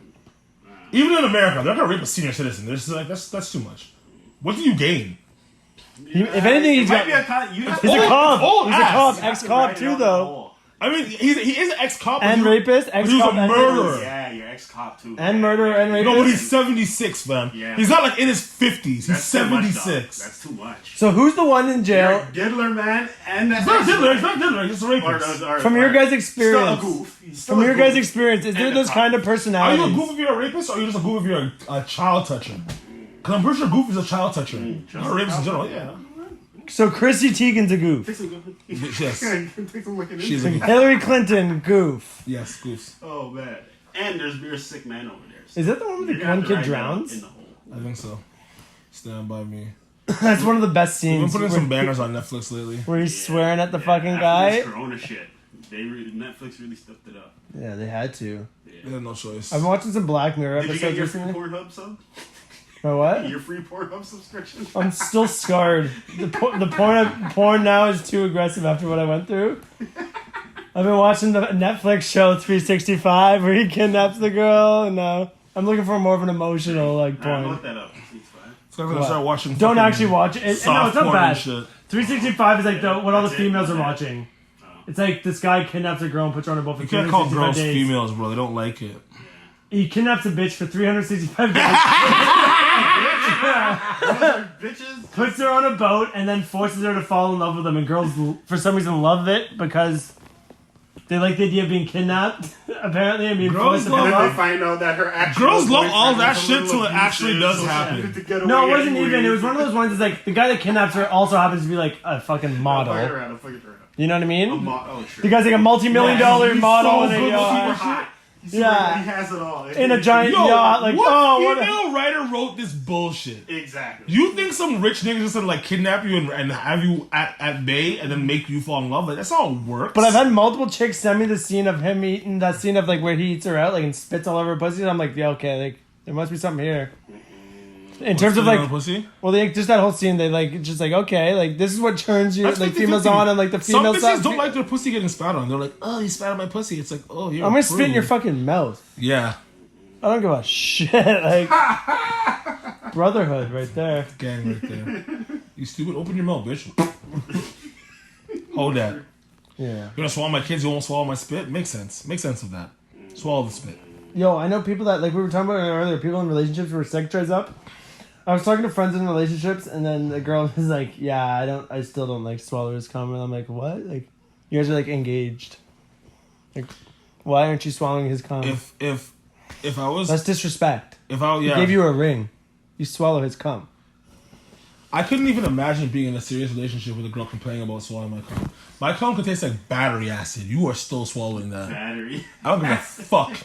[SPEAKER 2] Even in America, they're not going to rape a senior citizen. They're just like, that's too much. What do you gain?
[SPEAKER 1] If anything, he's got...
[SPEAKER 3] Might be a cop. You have
[SPEAKER 1] He's a
[SPEAKER 3] to-
[SPEAKER 1] cop.
[SPEAKER 2] old
[SPEAKER 1] He's a
[SPEAKER 2] ass.
[SPEAKER 1] cop.
[SPEAKER 3] you have to
[SPEAKER 1] Ex-cop
[SPEAKER 3] write it
[SPEAKER 1] too,
[SPEAKER 3] on the
[SPEAKER 1] though.
[SPEAKER 3] wall.
[SPEAKER 2] I mean, he is an ex-cop.
[SPEAKER 1] And
[SPEAKER 2] but he-
[SPEAKER 1] rapist.
[SPEAKER 2] but he was a
[SPEAKER 1] Ex-cop and
[SPEAKER 2] murderer.
[SPEAKER 1] rapist.
[SPEAKER 3] Yeah, you're ex-cop too.
[SPEAKER 1] And murderer and rapist.
[SPEAKER 2] No, but he's 76, fam.
[SPEAKER 3] Yeah.
[SPEAKER 2] He's not like in his 50s. He's
[SPEAKER 3] That's too much, dog.
[SPEAKER 2] 76.
[SPEAKER 3] That's too much.
[SPEAKER 1] So who's the one in
[SPEAKER 3] You're
[SPEAKER 1] jail?
[SPEAKER 3] a diddler, man, and that's
[SPEAKER 2] It's not Diddler. It's not Diddler. He's just a rapist.
[SPEAKER 1] From your guys'
[SPEAKER 3] Still a
[SPEAKER 1] experience.
[SPEAKER 3] goof. He's still
[SPEAKER 1] From
[SPEAKER 3] a
[SPEAKER 1] your
[SPEAKER 3] goof.
[SPEAKER 1] guys' experience, is there
[SPEAKER 3] And a
[SPEAKER 1] those
[SPEAKER 3] cop.
[SPEAKER 1] kind of
[SPEAKER 2] Are you a
[SPEAKER 1] personalities?
[SPEAKER 2] goof if you're a rapist, or are you just a goof if you're a child toucher? Because I'm pretty sure goof is a child toucher. Not a rapist in general, yeah.
[SPEAKER 1] So Chrissy Teigen's a goof.
[SPEAKER 3] Takes a goof.
[SPEAKER 2] Yes.
[SPEAKER 3] Takes a look at
[SPEAKER 2] She's
[SPEAKER 3] it.
[SPEAKER 2] a goof.
[SPEAKER 1] Hillary Clinton, goof.
[SPEAKER 2] Yes, goofs.
[SPEAKER 3] Oh man. And there's sick man over there. So
[SPEAKER 1] Is that the one where the one kid drowns?
[SPEAKER 3] in the hole.
[SPEAKER 2] I think so. Stand by me.
[SPEAKER 1] That's one of the best
[SPEAKER 2] We've been
[SPEAKER 1] scenes.
[SPEAKER 2] putting some bangers on Netflix lately.
[SPEAKER 1] Where he's swearing at the fucking
[SPEAKER 3] After
[SPEAKER 1] guy.
[SPEAKER 3] this Corona shit. Netflix really stepped it up.
[SPEAKER 1] Yeah, they had to.
[SPEAKER 2] They had no choice.
[SPEAKER 1] I've been watching some Black Mirror
[SPEAKER 3] Did you
[SPEAKER 1] episodes
[SPEAKER 3] get your free
[SPEAKER 1] recently.
[SPEAKER 3] Pornhub sub?
[SPEAKER 1] My what?
[SPEAKER 3] Your free Pornhub subscription?
[SPEAKER 1] I'm still scarred. The porn now is too aggressive after what I went through. I've been watching the Netflix show 365 where he kidnaps the girl, and now I'm looking for more of an emotional like
[SPEAKER 3] Alright,
[SPEAKER 1] porn.
[SPEAKER 3] look that up. It's fine.
[SPEAKER 2] So I'm gonna start watching.
[SPEAKER 1] Don't
[SPEAKER 2] fucking
[SPEAKER 1] actually watch it. No, it's
[SPEAKER 2] soft
[SPEAKER 1] not
[SPEAKER 2] porn
[SPEAKER 1] bad.
[SPEAKER 2] and shit.
[SPEAKER 1] 365 is like what all the
[SPEAKER 3] That's it?
[SPEAKER 1] females are
[SPEAKER 3] That's it?
[SPEAKER 1] watching. It's like this guy kidnaps a girl and puts her on a boat for
[SPEAKER 2] You can't call
[SPEAKER 1] 365
[SPEAKER 2] girls
[SPEAKER 1] days.
[SPEAKER 2] females, bro. They don't like it.
[SPEAKER 1] He kidnaps a bitch for 365 days.
[SPEAKER 3] Bitches?
[SPEAKER 1] Puts her on a boat and then forces her to fall in love with him. And girls, for some reason, love it because they like the idea of being kidnapped. Apparently, I mean,
[SPEAKER 2] Girls
[SPEAKER 1] forced to
[SPEAKER 2] love
[SPEAKER 1] fall in
[SPEAKER 3] And then they
[SPEAKER 1] love.
[SPEAKER 3] find out that her actual
[SPEAKER 2] Girls love
[SPEAKER 3] boyfriend
[SPEAKER 2] all that
[SPEAKER 3] is a
[SPEAKER 2] shit
[SPEAKER 3] little
[SPEAKER 2] till it actually
[SPEAKER 3] abusive,
[SPEAKER 2] does
[SPEAKER 3] so she
[SPEAKER 2] happen.
[SPEAKER 3] needed to get
[SPEAKER 1] No, it
[SPEAKER 3] away
[SPEAKER 1] wasn't
[SPEAKER 3] anyway.
[SPEAKER 1] even. It was one of those ones. It's like the guy that kidnaps her also happens to be like a fucking model.
[SPEAKER 3] I'll fuck it around.
[SPEAKER 1] You know what I mean?
[SPEAKER 3] Oh, sure.
[SPEAKER 1] The guy's like a multi-million-dollar
[SPEAKER 3] He's
[SPEAKER 1] model
[SPEAKER 3] so
[SPEAKER 1] in a
[SPEAKER 3] good,
[SPEAKER 1] yacht.
[SPEAKER 3] super hot. He's
[SPEAKER 1] Yeah.
[SPEAKER 3] He has it all.
[SPEAKER 1] In a giant
[SPEAKER 2] Yo,
[SPEAKER 1] yacht. Like,
[SPEAKER 2] what
[SPEAKER 1] oh,
[SPEAKER 2] female writer wrote this bullshit?
[SPEAKER 3] Exactly.
[SPEAKER 2] You think some rich nigga just gonna like kidnap you and have you at bay and then make you fall in love? Like that's not how it works.
[SPEAKER 1] But I've had multiple chicks send me the scene of him eating that scene of like where he eats her out like and spits all over her pussy. And I'm like, yeah, okay, like there must be something here. In terms of like,
[SPEAKER 2] pussy.
[SPEAKER 1] well, they, just that whole scene, they like it's just like okay, like this is what turns you
[SPEAKER 2] That's
[SPEAKER 1] like
[SPEAKER 2] 50-50.
[SPEAKER 1] females on and like the
[SPEAKER 2] Some
[SPEAKER 1] female
[SPEAKER 2] bitches
[SPEAKER 1] side.
[SPEAKER 2] don't like their pussy getting spat on. They're like, oh, you spat on my pussy. It's like, oh, you're.
[SPEAKER 1] I'm gonna
[SPEAKER 2] a
[SPEAKER 1] spit in your
[SPEAKER 2] prude.
[SPEAKER 1] fucking mouth.
[SPEAKER 2] Yeah,
[SPEAKER 1] I don't give a shit. Like brotherhood right there.
[SPEAKER 2] gang right there. You stupid. Open your mouth, bitch. Hold that.
[SPEAKER 1] Yeah.
[SPEAKER 2] You're gonna swallow my kids. You won't swallow my spit. Makes sense. Make sense of that. Swallow the spit.
[SPEAKER 1] Yo, I know people that like we were talking about earlier. People in relationships where sex dries up. I was talking to friends in relationships, and then the girl was like, "Yeah, I still don't like swallow his cum." And I'm like, "What? Like, you guys are like engaged? Like, why aren't you swallowing his cum?
[SPEAKER 2] If I was
[SPEAKER 1] That's disrespect.
[SPEAKER 2] if I
[SPEAKER 1] He
[SPEAKER 2] yeah
[SPEAKER 1] gave you a ring. You swallow his cum.
[SPEAKER 2] I couldn't even imagine being in a serious relationship with a girl complaining about swallowing my cum. My cum could taste like battery acid. You are still swallowing that.
[SPEAKER 3] Battery.
[SPEAKER 2] I don't give a fuck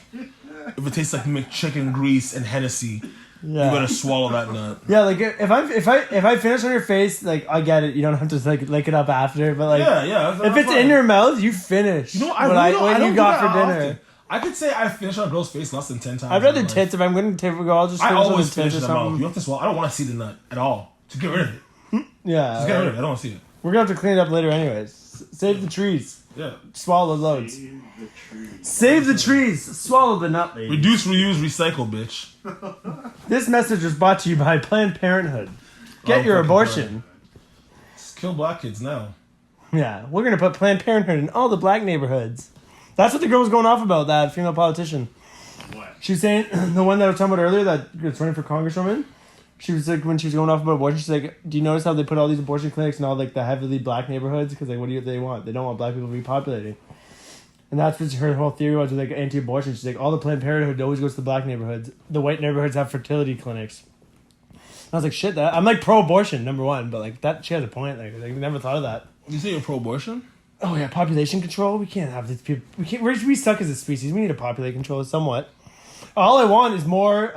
[SPEAKER 2] if it tastes like McChicken grease and Hennessy.
[SPEAKER 1] Yeah.
[SPEAKER 2] You're gonna swallow that nut.
[SPEAKER 1] Yeah, like if I finish on your face, like I get it. You don't have to like lick it up after, but like
[SPEAKER 2] Yeah.
[SPEAKER 1] if it's in your mouth, you finish.
[SPEAKER 2] You know,
[SPEAKER 1] what
[SPEAKER 2] I
[SPEAKER 1] what
[SPEAKER 2] don't
[SPEAKER 1] you got
[SPEAKER 2] do
[SPEAKER 1] for
[SPEAKER 2] that
[SPEAKER 1] dinner.
[SPEAKER 2] often. I could say I finished on a girl's face less than 10 times.
[SPEAKER 1] I'd rather
[SPEAKER 2] in my life.
[SPEAKER 1] tits. If I'm going to tip a girl, I'll just
[SPEAKER 2] I
[SPEAKER 1] finish on
[SPEAKER 2] always
[SPEAKER 1] the tits
[SPEAKER 2] finish
[SPEAKER 1] or
[SPEAKER 2] in the mouth.
[SPEAKER 1] something.
[SPEAKER 2] You have to swallow. I don't want to see the nut at all. Just get rid of it.
[SPEAKER 1] Yeah,
[SPEAKER 2] Just get rid of it. I don't want to see it.
[SPEAKER 1] we're gonna have to clean it up later, anyways. Save the trees.
[SPEAKER 2] Yeah.
[SPEAKER 1] Swallow the loads.
[SPEAKER 3] Save the tree.
[SPEAKER 1] Save the trees. Swallow the nut, lady.
[SPEAKER 2] Reduce, reuse, recycle, bitch.
[SPEAKER 1] This message was brought to you by Planned Parenthood. Get
[SPEAKER 2] I'm
[SPEAKER 1] your
[SPEAKER 2] fucking
[SPEAKER 1] abortion.
[SPEAKER 2] Just kill black kids now.
[SPEAKER 1] Yeah, we're gonna put Planned Parenthood in all the black neighborhoods. That's what the girl was going off about. That female politician.
[SPEAKER 3] What?
[SPEAKER 1] She was saying the one that I was talking about earlier that was running for congresswoman. She was like when she was going off about abortion. She's like, "Do you notice how they put all these abortion clinics in all like the heavily black neighborhoods? Because like, what do they want? They don't want black people repopulating." And that's what her whole theory was with like anti-abortion. She's like, all the Planned Parenthood always goes to the black neighborhoods. The white neighborhoods have fertility clinics. I was like, shit, that I'm like pro-abortion, number one, but like that she has a point. Like I never thought of that.
[SPEAKER 2] You say you're pro-abortion?
[SPEAKER 1] Oh yeah, population control. We can't have these people. We suck as a species. We need to populate control somewhat. All I want is more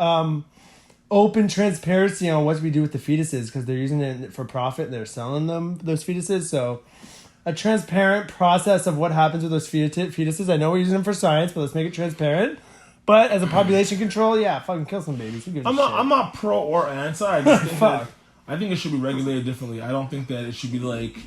[SPEAKER 1] open transparency on what we do with the fetuses because they're using it for profit and they're selling them those fetuses. So a transparent process of what happens with those fetuses. I know we're using them for science, but let's make it transparent. But as a population control, yeah, fucking kill some babies. Who gives a shit?
[SPEAKER 2] I'm not pro or anti. I just think
[SPEAKER 1] Fuck.
[SPEAKER 2] that, I think it should be regulated differently. I don't think that it should be like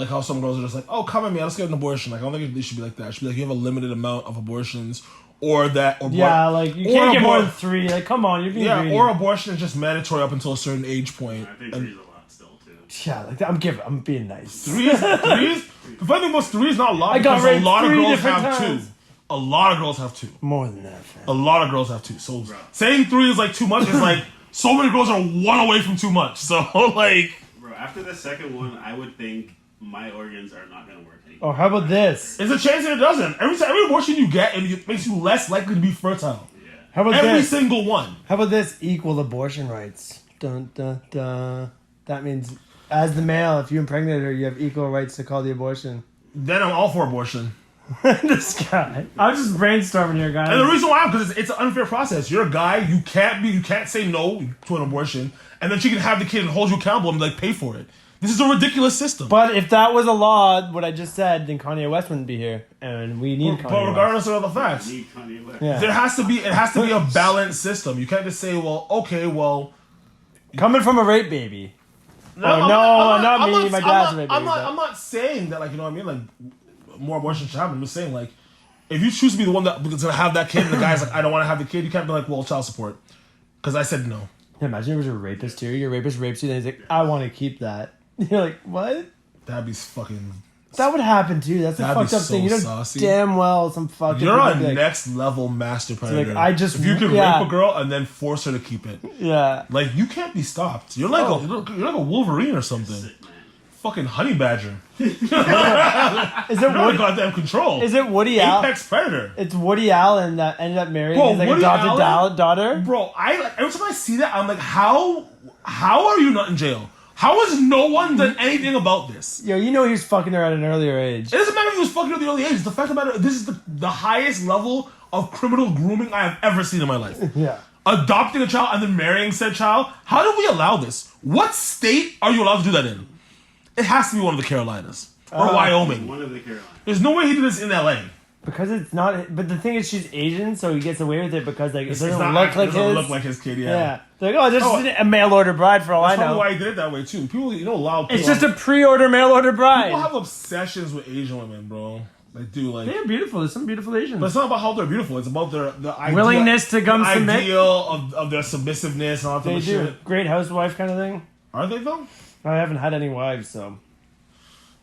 [SPEAKER 2] how some girls are just like, oh, come at me, I'll just get an abortion. Like I don't think it should be like that. It should be like you have a limited amount of abortions, or that, or
[SPEAKER 1] Yeah, like you can't get more than 3. Like, come on, you're being greedy.
[SPEAKER 2] or abortion is just mandatory up until a certain age point.
[SPEAKER 3] I think
[SPEAKER 2] And
[SPEAKER 3] three's a lot still too.
[SPEAKER 1] Yeah, like I'm being nice.
[SPEAKER 2] three is the funny thing was 3 is not a lot
[SPEAKER 1] I got
[SPEAKER 2] because a
[SPEAKER 1] raped
[SPEAKER 2] lot of
[SPEAKER 1] 3
[SPEAKER 2] girls
[SPEAKER 1] different
[SPEAKER 2] have
[SPEAKER 1] times.
[SPEAKER 2] 2. A lot of girls have 2.
[SPEAKER 1] More than that, fam.
[SPEAKER 2] A lot of girls have 2. So saying 3 is like too much is like so many girls are 1 away from too much. So like,
[SPEAKER 3] Bro, after the second one, I would think my organs are not gonna work anymore.
[SPEAKER 1] Oh, how about this?
[SPEAKER 2] there's a chance that it doesn't. Every abortion you get, it makes you less likely to be fertile.
[SPEAKER 3] Yeah.
[SPEAKER 1] How about
[SPEAKER 2] Every
[SPEAKER 1] this?
[SPEAKER 2] single one.
[SPEAKER 1] How about this? Equal abortion rights. Dun dun dun. That means, as the male, if you impregnate her, you have equal rights to call the abortion.
[SPEAKER 2] Then I'm all for abortion.
[SPEAKER 1] This guy. I'm just brainstorming here, guys.
[SPEAKER 2] And the reason why, because it's an unfair process. You're a guy, you can't say no to an abortion, and then she can have the kid and hold you accountable and like pay for it. This is a ridiculous system.
[SPEAKER 1] But if that was a law, what I just said, then Kanye West wouldn't be here, and we need Kanye
[SPEAKER 2] But
[SPEAKER 1] West.
[SPEAKER 2] regardless of the facts,
[SPEAKER 3] Need Kanye West.
[SPEAKER 1] Yeah.
[SPEAKER 2] it has to be a balanced system. You can't just say, well, okay, well.
[SPEAKER 1] Coming from a rape baby.
[SPEAKER 2] I'm
[SPEAKER 1] not me. My dad's a rape baby.
[SPEAKER 2] I'm not saying that, like, you know what I mean? Like, more abortions should happen. I'm just saying, like, if you choose to be the one that's going to have that kid and the guy's like, I don't want to have the kid, you can't be like, well, child support. Because I said no.
[SPEAKER 1] Yeah, imagine if it was a rapist too. Your rapist rapes you, then he's like, I want to keep that. You're like, what?
[SPEAKER 2] That'd be fucking...
[SPEAKER 1] That would happen too. That's a
[SPEAKER 2] That'd be
[SPEAKER 1] fucked up
[SPEAKER 2] so
[SPEAKER 1] thing. You know
[SPEAKER 2] saucy.
[SPEAKER 1] damn well some fucking
[SPEAKER 2] You're
[SPEAKER 1] people
[SPEAKER 2] a
[SPEAKER 1] be like,
[SPEAKER 2] next level master predator.
[SPEAKER 1] I just-
[SPEAKER 2] if you can
[SPEAKER 1] yeah.
[SPEAKER 2] rape a girl and then force her to keep it,
[SPEAKER 1] yeah.
[SPEAKER 2] like you can't be stopped. You're like you're like a Wolverine or something.
[SPEAKER 3] Sick, man.
[SPEAKER 2] Fucking honey badger.
[SPEAKER 1] Is it
[SPEAKER 2] You're out
[SPEAKER 1] Woody?
[SPEAKER 2] of goddamn control.
[SPEAKER 1] Is it Woody Allen?
[SPEAKER 2] Apex predator.
[SPEAKER 1] It's Woody Allen that ended up marrying
[SPEAKER 2] Bro,
[SPEAKER 1] his like
[SPEAKER 2] Woody
[SPEAKER 1] adopted
[SPEAKER 2] Allen?
[SPEAKER 1] daughter.
[SPEAKER 2] Bro, every time I see that, I'm like, how are you not in jail? How has no one done anything about this?
[SPEAKER 1] Yo, you know he was fucking her at an earlier age.
[SPEAKER 2] It doesn't matter if he was fucking at the early age. The fact of the matter, this is the highest level of criminal grooming I have ever seen in my life.
[SPEAKER 1] Yeah.
[SPEAKER 2] Adopting a child and then marrying said child. How do we allow this? What state are you allowed to do that in? It has to be one of the Carolinas or Wyoming.
[SPEAKER 3] One of the Carolinas.
[SPEAKER 2] There's no way he did this in LA.
[SPEAKER 1] Because it's not. But the thing is, she's Asian, so he gets away with it because like it
[SPEAKER 2] It's
[SPEAKER 1] doesn't
[SPEAKER 2] not
[SPEAKER 1] look like
[SPEAKER 2] it doesn't
[SPEAKER 1] his.
[SPEAKER 2] look like his kid. Yeah.
[SPEAKER 1] Yeah. They're like, oh, this is a mail order bride for all
[SPEAKER 2] That's
[SPEAKER 1] I
[SPEAKER 2] probably
[SPEAKER 1] know.
[SPEAKER 2] why he did it that way too. People, you know, allow.
[SPEAKER 1] It's just a pre-order mail order bride.
[SPEAKER 2] People have obsessions with Asian women, bro. They do like.
[SPEAKER 1] They're beautiful. There's some beautiful Asians.
[SPEAKER 2] But it's not about how they're beautiful. It's about the idea,
[SPEAKER 1] Willingness to come
[SPEAKER 2] the
[SPEAKER 1] submit.
[SPEAKER 2] ideal of their submissiveness and all that
[SPEAKER 1] They
[SPEAKER 2] type of
[SPEAKER 1] do.
[SPEAKER 2] shit.
[SPEAKER 1] Great housewife kind of thing.
[SPEAKER 2] Are they though?
[SPEAKER 1] I haven't had any wives, so.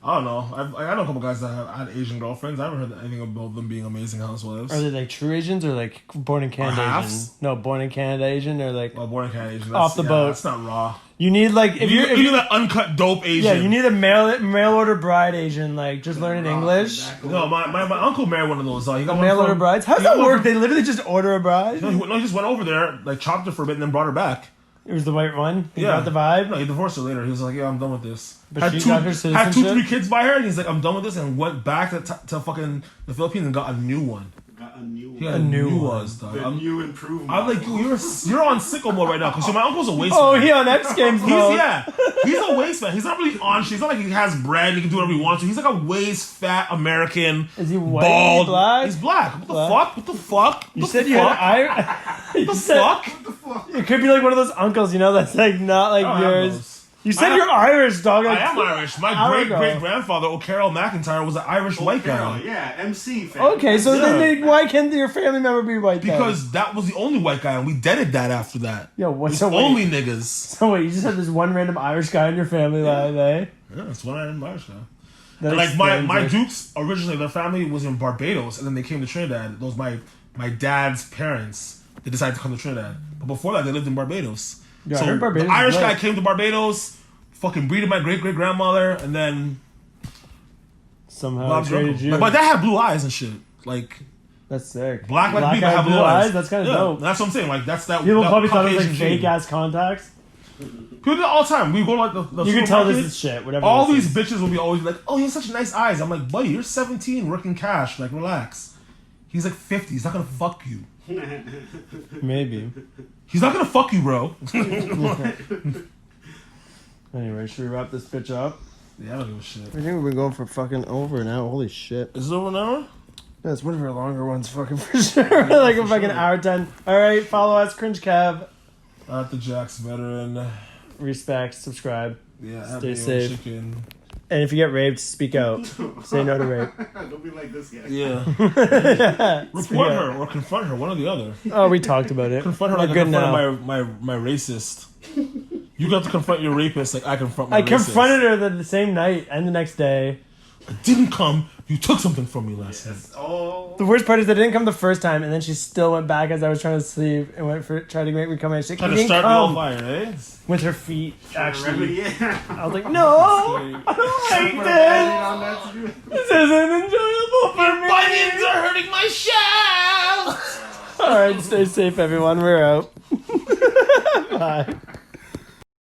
[SPEAKER 2] I don't know. I know a couple guys that have had Asian girlfriends. I haven't heard anything about them being amazing housewives.
[SPEAKER 1] Are they like true Asians or like born in Canada
[SPEAKER 2] halves?
[SPEAKER 1] Asian? No, born in Canada Asian or like
[SPEAKER 2] Well, born in Canada Asian.
[SPEAKER 1] Off the boat.
[SPEAKER 2] That's not raw.
[SPEAKER 1] you need like if
[SPEAKER 2] You
[SPEAKER 1] you're
[SPEAKER 2] need that uncut dope Asian.
[SPEAKER 1] yeah you need a mail order bride Asian like just learning English.
[SPEAKER 2] No, my uncle married one of those. He got one
[SPEAKER 1] Mail order
[SPEAKER 2] from-
[SPEAKER 1] brides. How does
[SPEAKER 2] he got
[SPEAKER 1] that
[SPEAKER 2] one
[SPEAKER 1] work?
[SPEAKER 2] from-
[SPEAKER 1] They literally just order a bride.
[SPEAKER 2] No, he just went over there, like chopped her for a bit, and then brought her back.
[SPEAKER 1] It was the white one. He
[SPEAKER 2] Yeah.
[SPEAKER 1] got the vibe.
[SPEAKER 2] No, he divorced her later. He was like, "Yeah, I'm done with this."
[SPEAKER 1] But she got her
[SPEAKER 2] had
[SPEAKER 1] citizenship?
[SPEAKER 2] 2-3 kids by her, and he's like, "I'm done with this," and went back to fucking the Philippines and got a new one.
[SPEAKER 3] Got a new one.
[SPEAKER 2] He got
[SPEAKER 1] A new one.
[SPEAKER 2] ones, dog.
[SPEAKER 3] The new improvement.
[SPEAKER 2] I'm like, dude, you're on sicko mode right now because my uncle's a waste
[SPEAKER 1] Oh,
[SPEAKER 2] man.
[SPEAKER 1] he on X Games mode.
[SPEAKER 2] He's a waste man. He's not really on shit. He's not like he has bread and he can do whatever he wants to. He's like a waste fat American.
[SPEAKER 1] Is he white?
[SPEAKER 2] Bald.
[SPEAKER 1] Is he black?
[SPEAKER 2] He's black. What the
[SPEAKER 1] Black?
[SPEAKER 2] fuck? What the fuck?
[SPEAKER 1] You
[SPEAKER 2] What
[SPEAKER 1] said
[SPEAKER 2] the
[SPEAKER 1] you
[SPEAKER 2] fuck?
[SPEAKER 1] had you
[SPEAKER 2] What the
[SPEAKER 1] said
[SPEAKER 2] fuck?
[SPEAKER 1] it could be like one of those uncles, you know, that's like not like
[SPEAKER 2] I don't have
[SPEAKER 1] yours.
[SPEAKER 2] those.
[SPEAKER 1] You said
[SPEAKER 2] I
[SPEAKER 1] you're Irish, dog. Like,
[SPEAKER 2] I am Irish. My
[SPEAKER 1] hour
[SPEAKER 2] great
[SPEAKER 1] ago.
[SPEAKER 2] great grandfather, O'Carroll McIntyre, was an Irish white
[SPEAKER 3] Carol,
[SPEAKER 2] guy.
[SPEAKER 3] yeah, MC fan.
[SPEAKER 1] Okay, so
[SPEAKER 2] Yeah.
[SPEAKER 1] then why can't your family member be white? then?
[SPEAKER 2] Because that was the only white guy, and we deaded that after that.
[SPEAKER 1] Yo, what's
[SPEAKER 2] It's
[SPEAKER 1] so wait,
[SPEAKER 2] only niggas.
[SPEAKER 1] So wait, you just had this one random Irish guy in your family line, eh?
[SPEAKER 2] Yeah, that's what I am Irish guy.
[SPEAKER 1] That
[SPEAKER 2] And like my
[SPEAKER 1] explains it.
[SPEAKER 2] Dukes originally, their family was in Barbados, and then they came to Trinidad. Those my dad's parents. They decided to come to Trinidad, but before that, they lived in Barbados.
[SPEAKER 1] Yeah, I
[SPEAKER 2] so
[SPEAKER 1] heard Barbados
[SPEAKER 2] the Irish
[SPEAKER 1] is
[SPEAKER 2] guy
[SPEAKER 1] lit.
[SPEAKER 2] came to Barbados, fucking breeded my great great grandmother, and then
[SPEAKER 1] somehow
[SPEAKER 2] Bob's
[SPEAKER 1] traded
[SPEAKER 2] uncle.
[SPEAKER 1] you.
[SPEAKER 2] My dad had blue eyes and shit, like
[SPEAKER 1] That's sick.
[SPEAKER 2] black like me, but
[SPEAKER 1] guy,
[SPEAKER 2] have blue eyes.
[SPEAKER 1] That's kind of
[SPEAKER 2] Yeah,
[SPEAKER 1] dope.
[SPEAKER 2] that's what I'm saying. Like that's that.
[SPEAKER 1] People
[SPEAKER 2] that
[SPEAKER 1] probably thought it was like
[SPEAKER 2] Caucasian
[SPEAKER 1] fake
[SPEAKER 2] gene.
[SPEAKER 1] ass contacts.
[SPEAKER 2] People do that all the time. We go to like the
[SPEAKER 1] You can tell this
[SPEAKER 2] supermarket,
[SPEAKER 1] is shit. Whatever.
[SPEAKER 2] all
[SPEAKER 1] this
[SPEAKER 2] these
[SPEAKER 1] is.
[SPEAKER 2] bitches will be always like, "Oh, you have such nice eyes." I'm like, "Buddy, you're 17, working cash. Like, relax." He's like 50. He's not gonna fuck you.
[SPEAKER 1] Maybe.
[SPEAKER 2] He's not gonna fuck you, bro.
[SPEAKER 1] Anyway, should we wrap this bitch up?
[SPEAKER 2] Yeah, I don't give a shit.
[SPEAKER 1] I think we've been going for fucking over now. Holy shit.
[SPEAKER 2] Is it over an hour?
[SPEAKER 1] That's one of our longer ones, fucking for sure. Like a fucking hour 10. All right, follow us, CringeKev.
[SPEAKER 2] At the Jack's veteran.
[SPEAKER 1] Respect, subscribe,
[SPEAKER 2] Yeah,
[SPEAKER 1] Stay
[SPEAKER 2] Mayo
[SPEAKER 1] safe.
[SPEAKER 2] Chicken.
[SPEAKER 1] and if you get raped, speak out. Say no to rape.
[SPEAKER 3] Don't be like this guy.
[SPEAKER 2] Yeah.
[SPEAKER 1] Speak
[SPEAKER 2] Report
[SPEAKER 1] out.
[SPEAKER 2] her or confront her, one or the other.
[SPEAKER 1] Oh, we talked about it.
[SPEAKER 2] Confront her
[SPEAKER 1] We're
[SPEAKER 2] like I
[SPEAKER 1] good
[SPEAKER 2] confronted
[SPEAKER 1] now.
[SPEAKER 2] my racist. You got to confront your rapist like I confront my
[SPEAKER 1] I
[SPEAKER 2] racist.
[SPEAKER 1] confronted her the same night and the next day.
[SPEAKER 2] I didn't come. You took something from me last night.
[SPEAKER 3] Oh.
[SPEAKER 1] The worst part is that I didn't come the first time, and then she still went back as I was trying to sleep and tried to make me come in. She's like,
[SPEAKER 2] Trying
[SPEAKER 1] "You
[SPEAKER 2] to
[SPEAKER 1] didn't
[SPEAKER 2] start me on
[SPEAKER 1] come,"
[SPEAKER 2] fire, eh?
[SPEAKER 1] with her feet. Actually,
[SPEAKER 3] Yeah.
[SPEAKER 1] I was like, "No, I don't like this. This isn't enjoyable for me."
[SPEAKER 2] Bunions are hurting my shaft!
[SPEAKER 1] All right, stay safe, everyone. We're out. Bye.